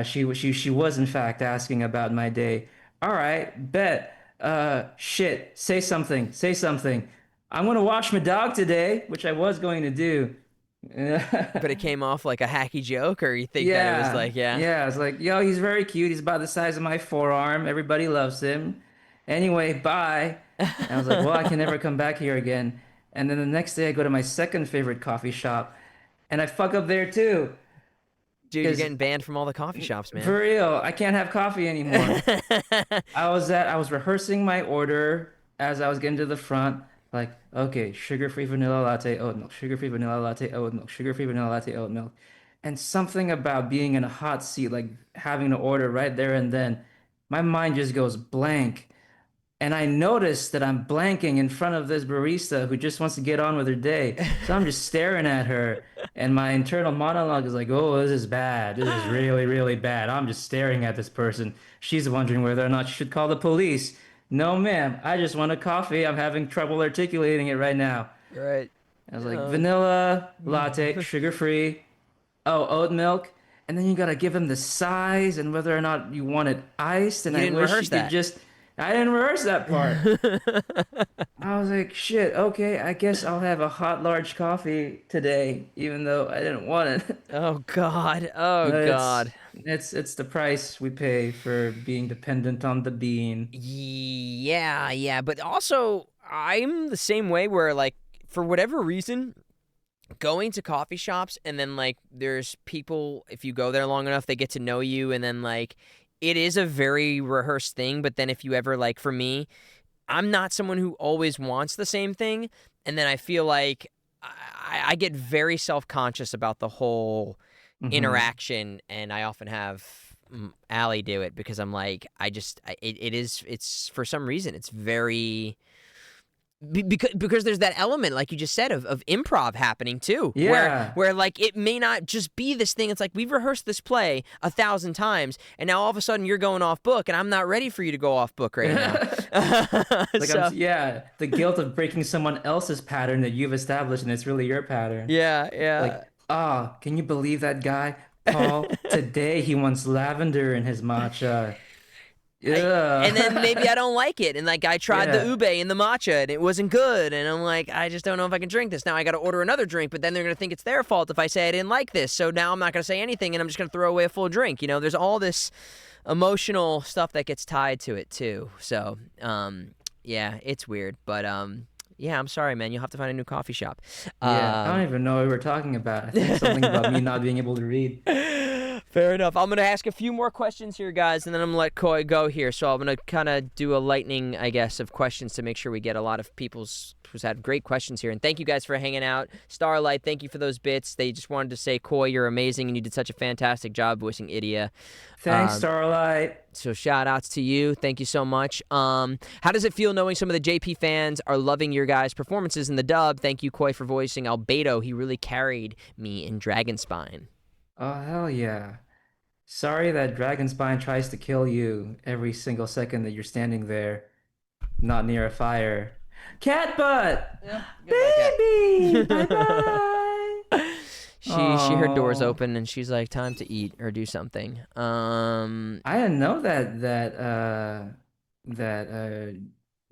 B: She was in fact asking about my day. All right, bet. Shit, say something, say something. "I'm gonna wash my dog today," which I was going to do.
A: But it came off like a hacky joke, or you think that it was
B: Yeah,
A: like, yeah?
B: yeah. It's like, yo, he's very cute. He's about the size of my forearm. Everybody loves him. Anyway, bye. And I was like, well, I can never come back here again. And then the next day, I go to my second favorite coffee shop, and I fuck up there too,
A: Dude, you're
B: because
A: getting banned from all the coffee shops, man.
B: for real, I can't have coffee anymore. I was rehearsing my order as I was getting to the front, like, okay, sugar-free vanilla latte, oat milk, sugar-free vanilla latte, oat milk, sugar-free vanilla latte, oat milk. And something about being in a hot seat, like having to order right there and then, my mind just goes blank. And I notice that I'm blanking in front of this barista who just wants to get on with her day. So I'm just staring at her, and my internal monologue is like, "Oh, this is bad. This is really, really bad." I'm just staring at this person. She's wondering whether or not she should call the police. No, ma'am. I just want a coffee. I'm having trouble articulating it right now.
A: Right.
B: I was like,
A: Um,
B: vanilla latte,
A: you
B: sugar free. Oh, oat milk. And then you gotta give them the size and whether or not you want it iced. And I
A: didn't
B: wish you
A: rehearse
B: could
A: that.
B: just. I didn't rehearse that part. I was like, shit, okay, I guess I'll have a hot large coffee today, even though I didn't want it.
A: Oh God. Oh
B: But
A: God.
B: it's the price we pay for being dependent on the bean.
A: Yeah, yeah, but also I'm the same way where like for whatever reason going to coffee shops and then like there's people if you go there long enough they get to know you and then like it is a very rehearsed thing, but then if you ever like for me, I'm not someone who always wants the same thing, and then I feel like I get very self-conscious about the whole
B: Hmm.
A: interaction, and I often have Allie do it because I'm like, it's for some reason it's very because there's that element like you just said of improv happening too
B: Yeah.
A: where like it may not just be this thing. It's like we've rehearsed this play 1,000 times and now all of a sudden you're going off book and I'm not ready for you to go off book right now.
B: Like
A: So
B: yeah, the guilt of breaking someone else's pattern that you've established and it's really your pattern.
A: yeah,
B: Like,
A: yeah.
B: ah, can you believe that guy? Paul, today he wants lavender in his matcha.
A: And then maybe
B: Yeah.
A: I don't like it. And like I tried the
B: Yeah.
A: ube and the matcha and it wasn't good. And I'm like, I just don't know if I can drink this. Now I got to order another drink, but then they're going to think it's their fault if I say I didn't like this. So now I'm not going to say anything and I'm just going to throw away a full drink. You know, there's all this emotional stuff that gets tied to it too. So, yeah, it's weird. But, yeah, I'm sorry, man. You'll have to find a new coffee shop.
B: Yeah. I
A: Um,
B: don't even know what we were talking about. I think something about me not being able to read.
A: Fair enough. I'm gonna ask a few more questions here, guys, and then I'm gonna let Khoi go here. So I'm gonna kind of do a lightning, I guess, of questions to make sure we get a lot of people's who's had great questions here. And thank you guys for hanging out. Starlight, thank you for those bits. They just wanted to say, Khoi, you're amazing, and you did such a fantastic job voicing Idia.
B: Thanks, Starlight.
A: So shout outs to you. Thank you so much. How does it feel knowing some of the JP fans are loving your guys' performances in the dub? Thank you, Khoi, for voicing Albedo. He really carried me in Dragonspine.
B: Oh, hell yeah. Sorry that Dragonspine tries to kill you every single second that you're standing there, not near a fire. Cat butt!
A: Yep.
B: Baby! Bye-bye!
A: She heard doors
B: Oh,
A: open and she's like, time to eat or do something.
B: I didn't know that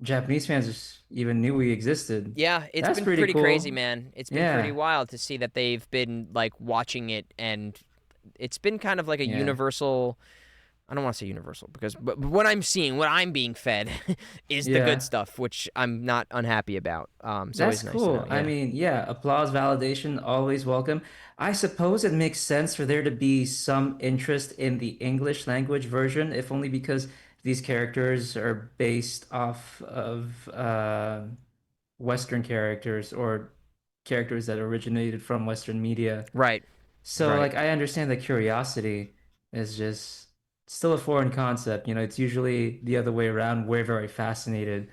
B: Japanese fans even knew we existed.
A: Yeah, it's
B: That's
A: been
B: pretty
A: pretty crazy,
B: cool.
A: man. It's been pretty
B: Yeah,
A: wild to see that they've been like watching it, and it's been kind of like a
B: yeah.
A: universal. I don't want to say universal because, but what I'm seeing, what I'm being fed, is the good
B: Yeah.
A: stuff, which I'm not unhappy about. So
B: That's
A: it's nice to know.
B: cool. I
A: Yeah.
B: mean, yeah, applause, validation, always welcome. I suppose it makes sense for there to be some interest in the English language version, if only because these characters are based off of Western characters or characters that originated from Western media.
A: Right.
B: So,
A: Right.
B: like, I understand that curiosity is just still a foreign concept. It's usually the other way around. We're very fascinated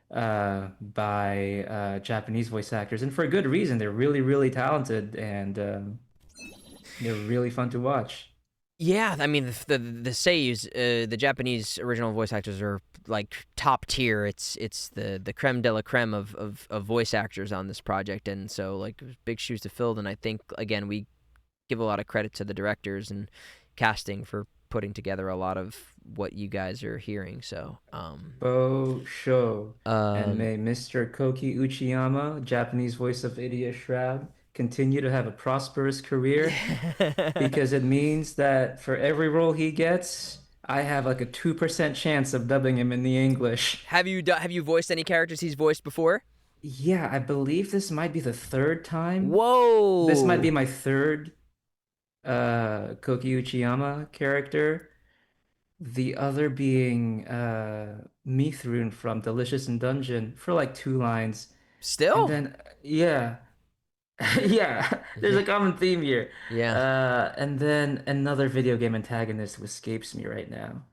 B: by Japanese voice actors, and for a good reason. They're really, really talented, and they're really fun to watch.
A: Yeah, I mean the seiyus, the Japanese original voice actors are like top tier. It's the creme de la creme of voice actors on this project, and so like big shoes to fill. And I think again we give a lot of credit to the directors and casting for putting together a lot of what you guys are hearing. So
B: Bo Show. And
A: um
B: may Mr. Koki Uchiyama, Japanese voice of Idia Shroud, continue to have a prosperous career because it means that for every role he gets, I have like a 2% chance of dubbing him in the English.
A: have you voiced any characters he's voiced before?
B: Yeah, I believe this might be the third time. This might be
A: Whoa.
B: my third Koki Uchiyama character. The other being Mithrun from Delicious in Dungeon for like two lines. And
A: Still?
B: then yeah. Yeah, there's
A: Yeah.
B: a common theme here.
A: Yeah.
B: And then another video game antagonist who escapes me right now.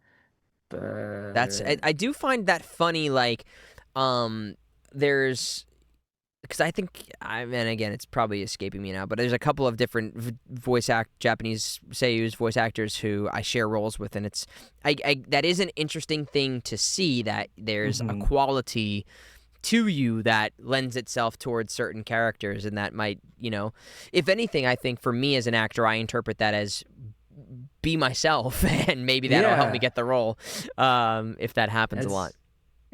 A: That's
B: But
A: I do find that funny. Like, um, there's because I think I mean again it's probably escaping me now, but there's a couple of different voice act Japanese seiyus voice actors who I share roles with, and it's I that is an interesting thing to see that there's a
B: mhm.
A: quality to you that lends itself towards certain characters, and that might if anything, I think for me as an actor, I interpret that as be myself, and maybe that'll help me
B: Yeah,
A: get the role if that happens a lot.
B: it's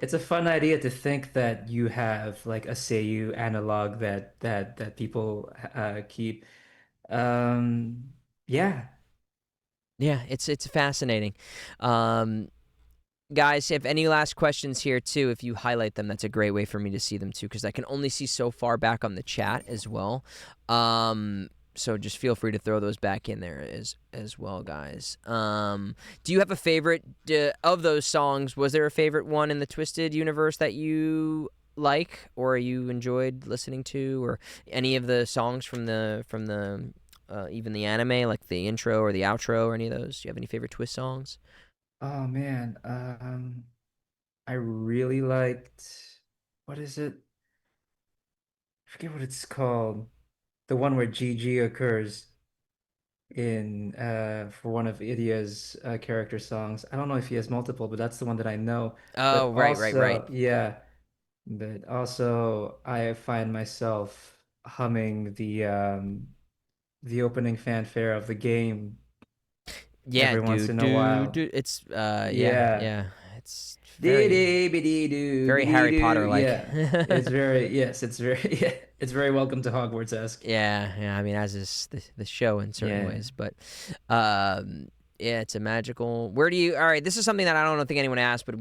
B: it's a fun idea to think that you have like a Seiyu analog that people keep. Um, yeah.
A: Yeah, it's fascinating. Um, Guys, if any last questions here too, if you highlight them, that's a great way for me to see them too, because I can only see so far back on the chat as well. So just feel free to throw those back in there as well, guys. Do you have a favorite of those songs? Was there a favorite one in the Twisted universe that you like or you enjoyed listening to, or any of the songs from the even the anime, like the intro or the outro or any of those? Do you have any favorite Twist songs?
B: Oh man. I really liked what is it? I forget what it's called. The one where GG occurs in for one of Idia's character songs. I don't know if he has multiple, but that's the one that I know.
A: Oh,
B: But
A: right, right, right.
B: also, yeah, but also I find myself humming the opening fanfare of the game
A: Yeah,
B: every once
A: dude,
B: in a
A: dude,
B: while.
A: dude. It's yeah,
B: Yeah.
A: yeah. It's
B: Dee
A: very,
B: dee be dee doo
A: very
B: be dee
A: Harry
B: doo.
A: Potter like.
B: Yeah. It's very yes, it's very yeah, it's very welcome to Hogwarts-esque.
A: Yeah, yeah. I mean, as is the show in certain
B: Yeah.
A: ways, but um, Yeah, it's a magical. Where do you? All right, this is something that I don't think anyone asked, but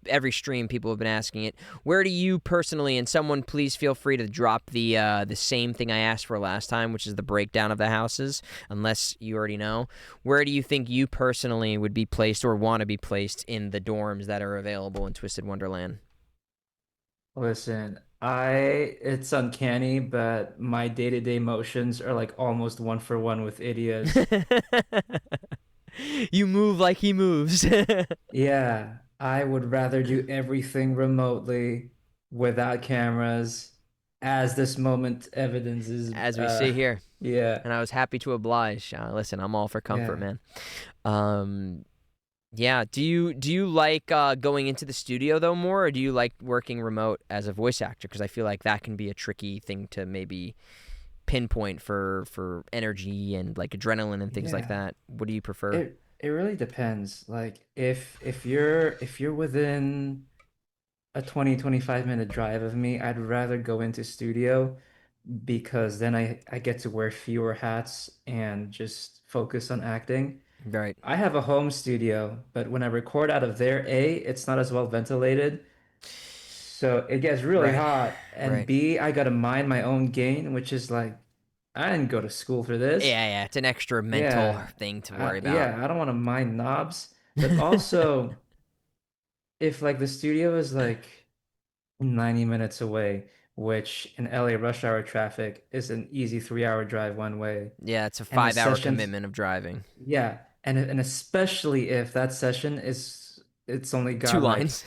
A: every stream people have been asking it. Where do you personally, and someone please feel free to drop the same thing I asked for last time, which is the breakdown of the houses, unless you already know. Where do you think you personally would be placed or want to be placed in the dorms that are available in Twisted Wonderland?
B: Listen, it's uncanny, but my day-to-day motions are like almost one for one with Idia's.
A: You move like he moves.
B: Yeah, I would rather do everything remotely without cameras, as this moment evidences.
A: As we see here.
B: Yeah,
A: And I was happy to oblige. Listen, I'm all for comfort,
B: yeah,
A: man. Um, yeah. Do you like going into the studio though more, or do you like working remote as a voice actor? Because I feel like that can be a tricky thing to maybe pinpoint for energy and like adrenaline and things like
B: yeah.
A: that. What do you prefer?
B: It really depends. Like if you're within a 25 minute drive of me, I'd rather go into studio because then I get to wear fewer hats and just focus on acting.
A: Right.
B: I have a home studio, but when I record out of there, A, it's not as well ventilated, so it gets really
A: Right.
B: hot, and
A: Right.
B: B, I gotta mind my own gain, which is like I didn't go to school for this.
A: Yeah. Yeah. It's an extra mental
B: Yeah,
A: thing to worry about.
B: yeah, I don't want to mind knobs, but also if like the studio is like 90 minutes away, which in LA rush hour traffic is an easy 3 hour drive one way,
A: Yeah. It's a
B: and the
A: 5 hour
B: sessions,
A: commitment of driving.
B: yeah, and especially if that session is it's only
A: Two
B: got like
A: lines.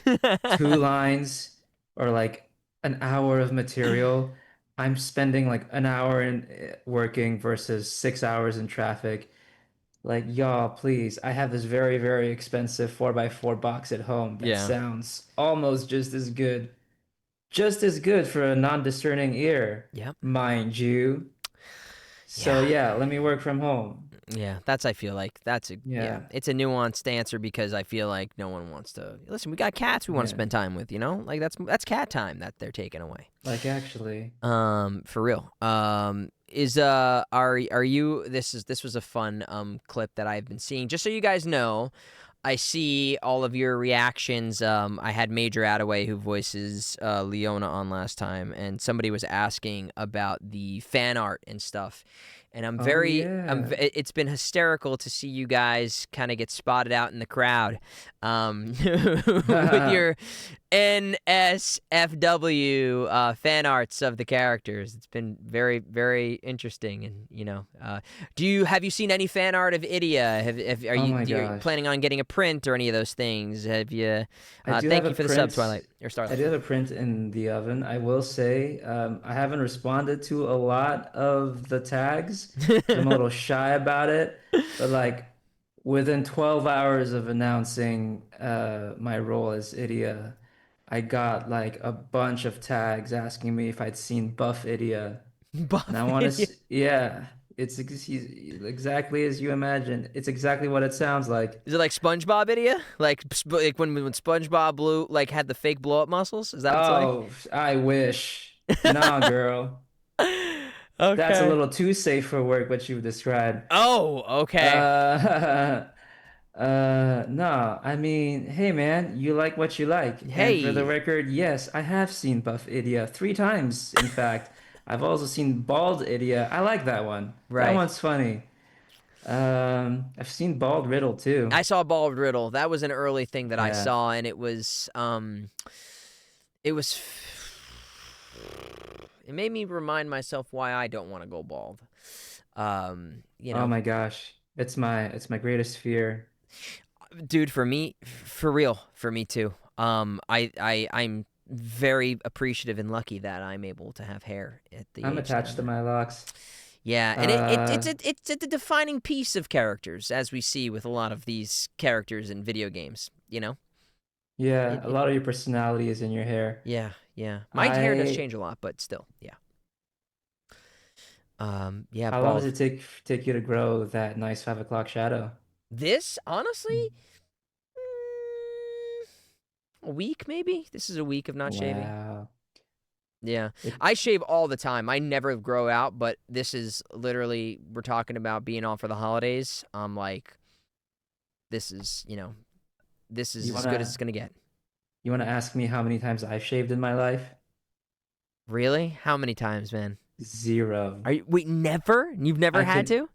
B: 2 lines or like an hour of material, I'm spending like an hour in working versus 6 hours in traffic. Like, y'all, please, I have this very, very expensive 4x4 box at home that
A: Yeah.
B: sounds almost just as good for a non-discerning ear,
A: Yep.
B: mind you. So
A: Yeah.
B: yeah, let me work from home.
A: Yeah, that's I feel like that's a yeah.
B: Yeah,
A: It's a nuanced answer because I feel like no one wants to listen. We got cats we want to
B: yeah.
A: spend time with, you know. Like that's cat time that they're taking away.
B: Like actually,
A: For real. Is are you? This was a fun clip that I've been seeing. Just so you guys know, I see all of your reactions. I had Major Attaway who voices Leona on last time, and somebody was asking about the fan art and stuff. And
B: oh
A: I'm.
B: yeah.
A: It's been hysterical to see you guys kind of get spotted out in the crowd, with your NSFW fan arts of the characters. It's been very, very interesting, and have you seen any fan art of Idia?
B: Oh my
A: Are you
B: gosh.
A: planning on getting a print or any of those things? Have you?
B: I do have
A: Thank
B: a
A: you for the sub,
B: print.
A: Twilight or
B: I
A: Starlight.
B: do have a print in the oven. I will say, I haven't responded to a lot of the tags because I'm a little shy about it. But like within 12 hours of announcing my role as Idia, I got like a bunch of tags asking me if I'd seen Buff Idia. And I
A: Buff
B: want
A: Idia.
B: to, yeah, he's exactly as you imagine. It's exactly what it sounds like.
A: Is it like SpongeBob Idia? Like when SpongeBob blew like had the fake blow up muscles? Is that what it's like?
B: Oh, I wish. Nah, girl. That's a
A: Okay.
B: little too safe for work, what you've described.
A: Oh, okay.
B: Uh, no, I mean, hey man, you like what you like. And for the
A: Hey.
B: record, yes, I have seen Buff Idia 3 times, in fact. I've also seen Bald Idia. I like that one. That
A: Right.
B: one's funny. I've seen Bald Riddle too.
A: I saw Bald Riddle. That was an early thing that I
B: Yeah.
A: saw, and it was it made me remind myself why I don't want to go bald. You
B: Oh
A: know,
B: my gosh. It's my greatest fear.
A: dude, for me, for real, for me too. I'm very appreciative and lucky that I'm able to have hair at the
B: I'm
A: age that
B: attached
A: I'm
B: to
A: at.
B: my locks.
A: Yeah, and
B: Uh,
A: it's a defining piece of characters, as we see with a lot of these characters in video games. You know,
B: yeah,
A: it,
B: a
A: it
B: lot of your personality is in your hair.
A: yeah, yeah. My hair does
B: I
A: change a lot, but still, yeah. Yeah,
B: How long does
A: bald.
B: it take you to grow that nice 5 o'clock shadow?
A: This honestly, mm, a week maybe. This is a week of not shaving.
B: Wow.
A: Yeah,
B: It
A: I shave all the time. I never grow out, but this is literally we're talking about being on for the holidays. I'm like this is, this is
B: You
A: as good as it's
B: wanna
A: gonna get.
B: you wanna ask me how many times I've shaved in my life?
A: Really? How many times, man?
B: Zero.
A: Are you wait, never? You've never
B: I
A: had
B: can
A: to?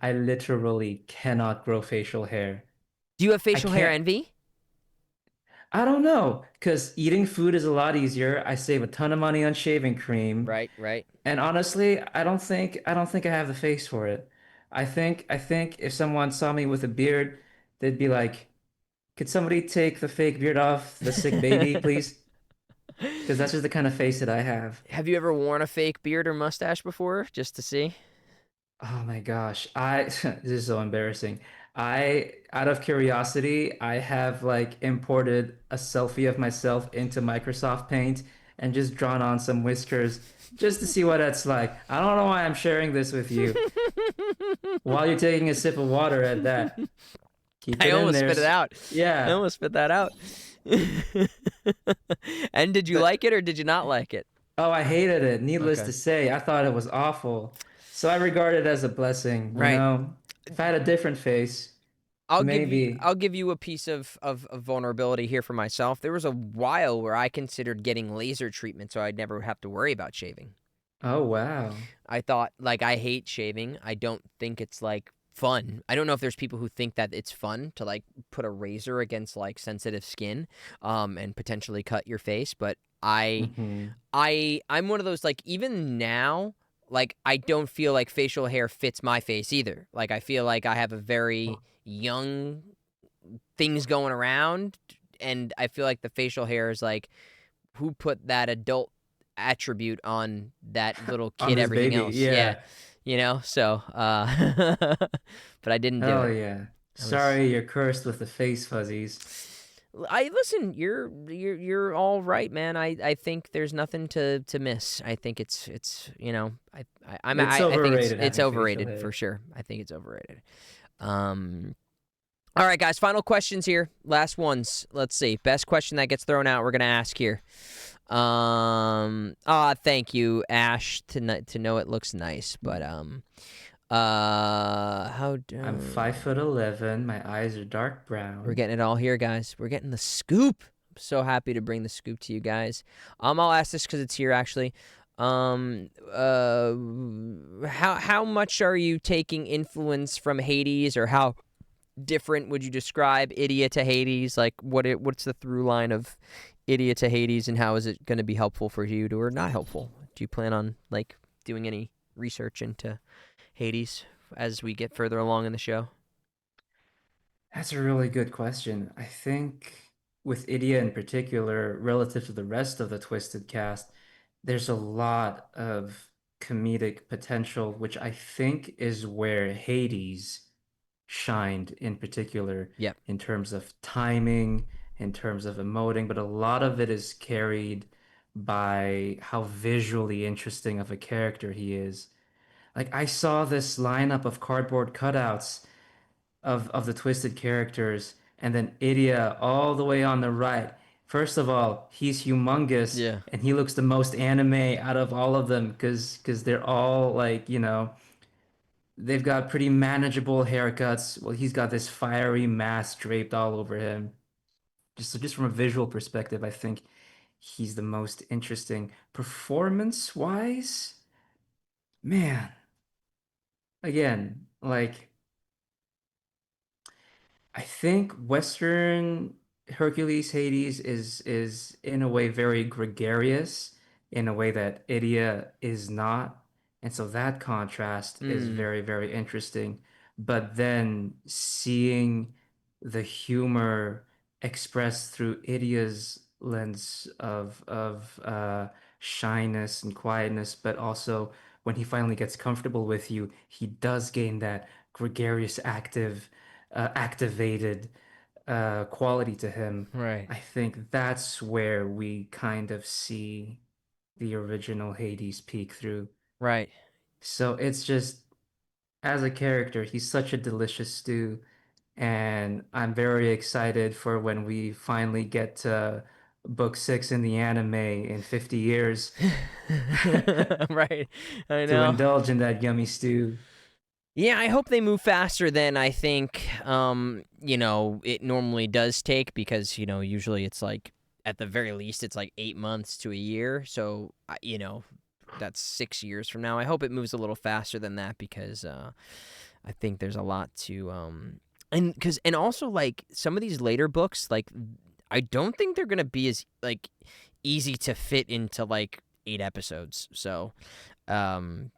B: I literally cannot grow facial hair.
A: Do you have
B: I
A: facial hair
B: can't.
A: envy?
B: I don't know, because eating food is a lot easier. I save a ton of money on shaving cream.
A: Right, right.
B: And honestly, I don't think I have the face for it. I think if someone saw me with a beard, they'd be like, "Could somebody take the fake beard off the sick baby, please?" Because that's just the kind of face that I have.
A: Have you ever worn a fake beard or mustache before just to see?
B: Oh my gosh. This is so embarrassing. Out of curiosity, I have like imported a selfie of myself into Microsoft Paint and just drawn on some whiskers just to see what that's like. I don't know why I'm sharing this with you. While you're taking a sip of water at that, keep
A: I
B: it in
A: almost
B: there.
A: spit it out. I
B: Yeah.
A: almost spit that out. And did you
B: But
A: like it or did you not like it?
B: oh, I hated it. Needless
A: Okay.
B: to say, I thought it was awful. So I regard it as a blessing, you
A: Right.
B: know? If I had a different face, maybe.
A: I'll give you a piece of vulnerability here for myself. There was a while where I considered getting laser treatment so I'd never have to worry about shaving.
B: Oh, wow.
A: I thought like I hate shaving. I don't think it's like fun. I don't know if there's people who think that it's fun to like put a razor against like sensitive skin and potentially cut your face, but
B: Hmm.
A: I'm one of those like even now like I don't feel like facial hair fits my face either. Like I feel like I have a very young things going around and I feel like the facial hair is like who put that adult attribute on that little
B: On
A: kid
B: this
A: everything
B: baby.
A: else. Yeah.
B: Yeah.
A: So but I didn't do
B: Hell
A: it.
B: yeah.
A: I was
B: Sorry, you're cursed with the face fuzzies.
A: I listen, you're all right, man. I think there's nothing to miss. I think it's
B: It's
A: I think
B: overrated
A: it's
B: having facial
A: overrated for
B: hair.
A: sure. I think it's overrated. Um all right, guys, final questions here. Last ones. Let's see. Best question that gets thrown out, we're gonna ask here. Thank you, Ash. To know it looks nice, but how
B: I'm
A: do
B: 5'11". My eyes are dark
A: we're
B: brown.
A: getting it all here, guys. We're getting the scoop. I'm so happy to bring the scoop to you guys. I'll ask this because it's here actually. How much are you taking influence from Hades, or how different would you describe Idia to Hades? Like, what's the through line of Idia to Hades, and how is it going to be helpful for you to, or not helpful? Do you plan on like doing any research into Hades as we get further along in the show?
B: That's a really good question. I think with Idia in particular, relative to the rest of the Twisted cast, there's a lot of comedic potential, which I think is where Hades shined in particular
A: Yep.
B: in terms of timing, in terms of emoting, but a lot of it is carried by how visually interesting of a character he is. Like I saw this lineup of cardboard cutouts of the twisted characters, and then Idia all the way on the right. First of all, he's humongous,
A: Yeah.
B: and he looks the most anime out of all of them because they're all like, they've got pretty manageable haircuts. Well, he's got this fiery mask draped all over him. Just from a visual perspective, I think he's the most interesting. Performance-wise, man, again, like I think Western Hercules Hades is in a way very gregarious in a way that Idia is not. And so that contrast is
A: Mm.
B: very, very interesting. But then seeing the humor expressed through Idia's lens of shyness and quietness, but also when he finally gets comfortable with you, he does gain that gregarious, activated quality to him.
A: Right.
B: I think that's where we kind of see the original Hades peek through.
A: Right.
B: So it's just, as a character, he's such a delicious stew. And I'm very excited for when we finally get to book 6 in the anime in 50 years
A: Right. I
B: to
A: know.
B: indulge in that yummy stew.
A: Yeah, I hope they move faster than I think, it normally does take because, usually it's like, at the very least, it's like 8 months to a year. So, that's 6 years from now. I hope it moves a little faster than that because I think there's a lot to, and also like some of these later books, like, I don't think they're going to be as, like, easy to fit into like 8 episodes. So, um,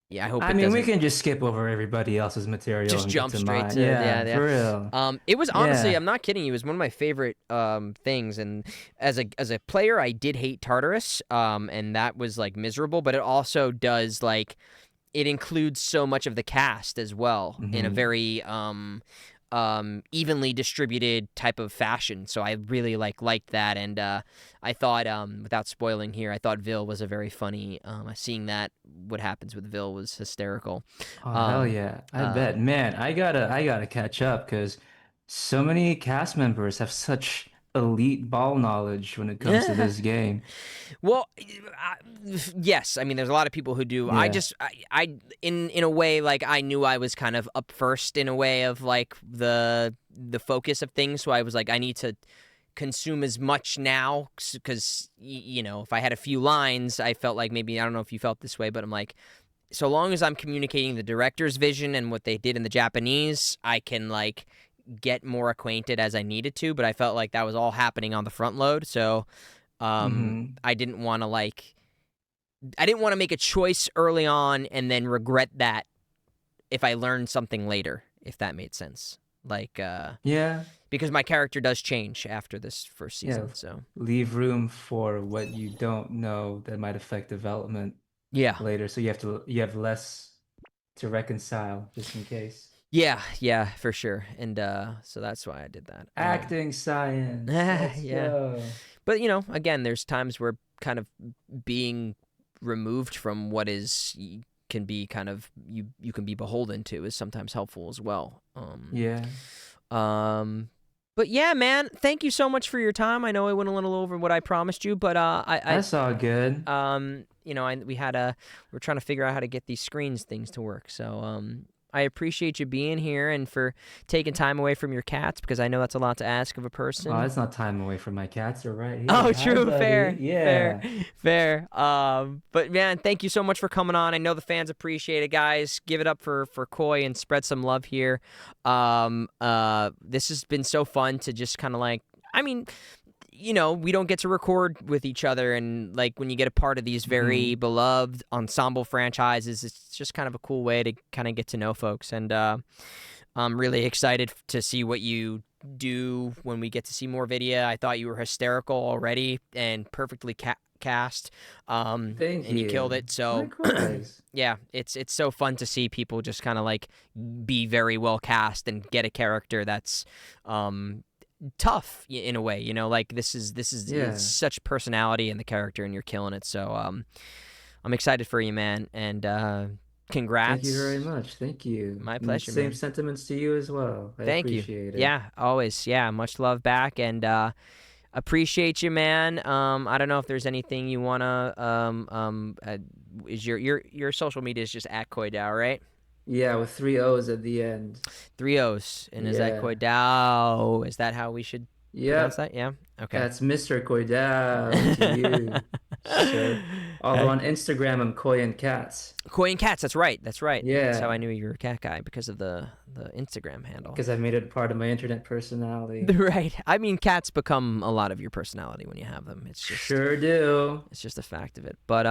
A: yeah, I hope
B: I
A: it
B: mean, we
A: doesn't
B: can just skip over everybody else's material
A: just
B: and get
A: jump
B: to
A: straight
B: mine.
A: to yeah,
B: Yeah,
A: yeah.
B: for real.
A: It was honestly,
B: Yeah.
A: I'm not kidding you, it was one of my favorite things. And as a player, I did hate Tartarus, and that was like miserable. But it also does like it includes so much of the cast as well in a
B: Hmm.
A: very evenly distributed type of fashion. So I really liked that, and I thought, without spoiling here, I thought Vil was a very funny. Seeing that what happens with Vil was hysterical.
B: Oh, hell
A: Um,
B: yeah. I
A: uh,
B: bet. Man, I gotta catch up because so many cast members have such elite ball knowledge when it comes to this game.
A: Well, yes. I mean, there's a lot of people who do. I
B: Yeah.
A: just, in a way, like I knew I was kind of up first in a way of like the focus of things. So I was like, I need to consume as much now because if I had a few lines, I felt like maybe I don't know if you felt this way, but I'm like, so long as I'm communicating the director's vision and what they did in the Japanese, I can like get more acquainted as I needed to. But I felt like that was all happening on the front load, so
B: Hmm.
A: I didn't want to make a choice early on and then regret that if I learned something later, if that made sense. Like
B: Yeah.
A: because my character does change after this first
B: Yeah.
A: season. So,
B: Leave room for what you don't know that might affect development
A: yeah.
B: later. So you have less to reconcile just in case.
A: Yeah, yeah, for sure. And so that's why I did that.
B: Acting science. Let's
A: Yeah.
B: go.
A: But again, there's times where kind of being removed from what is can be kind of you can be beholden to is sometimes helpful as well.
B: Yeah.
A: Um, but yeah, man, thank you so much for your time. I know I went a little over what I promised you, but
B: That's all good.
A: we're trying to figure out how to get these screens things to work. So I appreciate you being here and for taking time away from your cats because I know that's a lot to ask of a
B: Oh,
A: person.
B: it's not time away from my cats. They're right here.
A: Oh,
B: Hi,
A: true,
B: buddy.
A: fair, fair,
B: Yeah.
A: fair. But man, thank you so much for coming on. I know the fans appreciate it, guys. Give it up for Khoi and spread some love here. This has been so fun to just kind of like, I mean, we don't get to record with each other, and like when you get a part of these very
B: Hmm.
A: beloved ensemble franchises, it's just kind of a cool way to kind of get to know folks. And I'm really excited to see what you do when we get to see more video. I thought you were hysterical already and perfectly cast,
B: Thank
A: and you killed
B: you.
A: it. So
B: Likewise.
A: yeah, it's so fun to see people just kind of like be very well cast and get a character that's tough in a way. Like this is it's
B: Yeah.
A: such personality in the character, and you're killing it. So I'm excited for you, man, and
B: Thank you very
A: congrats.
B: much. Thank you.
A: My
B: And
A: pleasure,
B: same
A: man.
B: sentiments to you as well. I
A: Thank you.
B: appreciate it.
A: Yeah, always. Yeah, much love back, and appreciate you, man. I don't know if there's anything you wanna is your social media is just at Khoi Dao, right?
B: Yeah, with three O's at the end.
A: 3 O's, and is that Khoi
B: Yeah.
A: Dao? Is that how we should pronounce
B: Yep.
A: that? Yeah. Okay.
B: That's Mr. Khoi Dao to you, sir. Although
A: Heck.
B: on Instagram, I'm Koi and Cats.
A: Koi and cats. That's right. That's right. That's how I
B: Yeah,
A: knew you were a cat guy because of the Instagram handle.
B: because I made it part of my internet personality.
A: Right. I mean, cats become a lot of your personality when you have them.
B: Sure do.
A: It's just a fact of it. But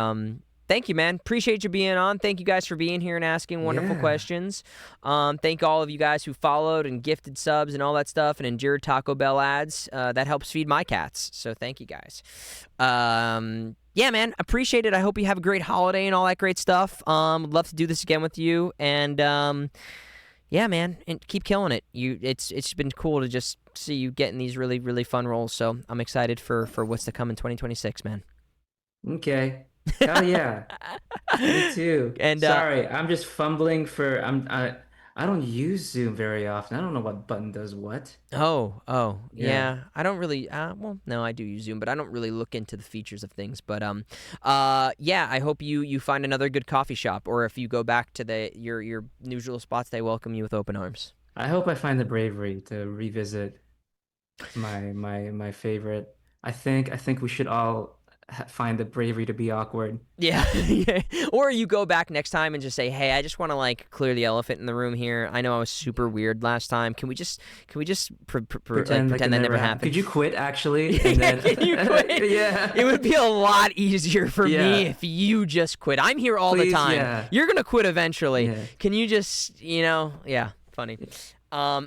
A: thank you, man. Appreciate you being on. Thank you guys for being here and asking wonderful
B: Yeah.
A: questions. Thank all of you guys who followed and gifted subs and all that stuff and endured Taco Bell ads. That helps feed my cats. So thank you guys. Yeah, man. Appreciate it. I hope you have a great holiday and all that great stuff. Would love to do this again with you. And yeah, man, and keep killing it. It's been cool to just see you getting these really really fun roles. So I'm excited for what's to come in 2026, man.
B: Okay. Hell yeah. Me too.
A: And
B: Sorry, I'm just fumbling for I don't use Zoom very often. I don't know what button does what.
A: Oh,
B: Yeah.
A: yeah. I don't really. Well, no, I do use Zoom, but I don't really look into the features of things. But yeah. I hope you find another good coffee shop, or if you go back to your usual spots, they welcome you with open arms.
B: I hope I find the bravery to revisit my favorite. I think we should all find the bravery to be awkward.
A: Yeah, yeah. Or you go back next time and just say, "Hey, I just want to like clear the elephant in the room here. I know I was super weird last time. Can we just
B: Pretend like it
A: pretend that
B: never
A: never
B: happened.
A: happened?"
B: Could you quit actually? And
A: Yeah,
B: then
A: can you quit? It
B: yeah.
A: would be a lot easier for me
B: Yeah.
A: if you just quit. I'm here all the
B: Please,
A: time.
B: yeah.
A: You're gonna quit eventually.
B: Yeah.
A: Can you just, yeah, funny. Oh,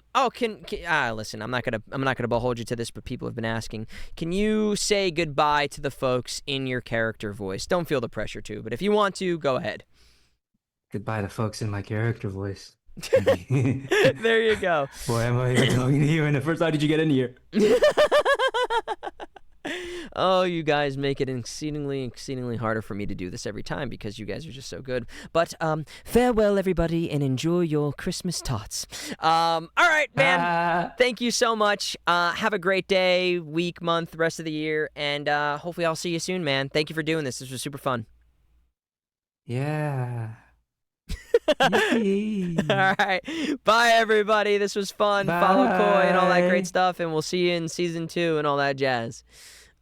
A: listen, I'm not gonna hold you to this, but people have been asking. Can you say goodbye to the folks in your character voice? Don't feel the pressure to, but if you want to, go ahead.
B: Goodbye to folks in my character voice. Boy,
A: There you go.
B: am I even talking to you? And the first how did you get in here?
A: Oh, you guys make it exceedingly harder for me to do this every time because you guys are just so good. But farewell, everybody, and enjoy your Christmas tots. All right, man.
B: Ah,
A: Thank you so much. Have a great day, week, month, rest of the year, and hopefully I'll see you soon, man. Thank you for doing this. This was super fun.
B: yeah.
A: All
B: Yippee.
A: right. Bye, everybody. This was fun. Follow Koi and all that great
B: Bye.
A: stuff, and we'll see you in season 2 and all that jazz.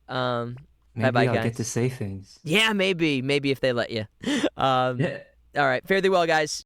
A: Bye bye,
B: Maybe I'll get to
A: guys.
B: say things.
A: Yeah, maybe if they let you. Um,
B: Yeah.
A: all right. Fare thee well, guys.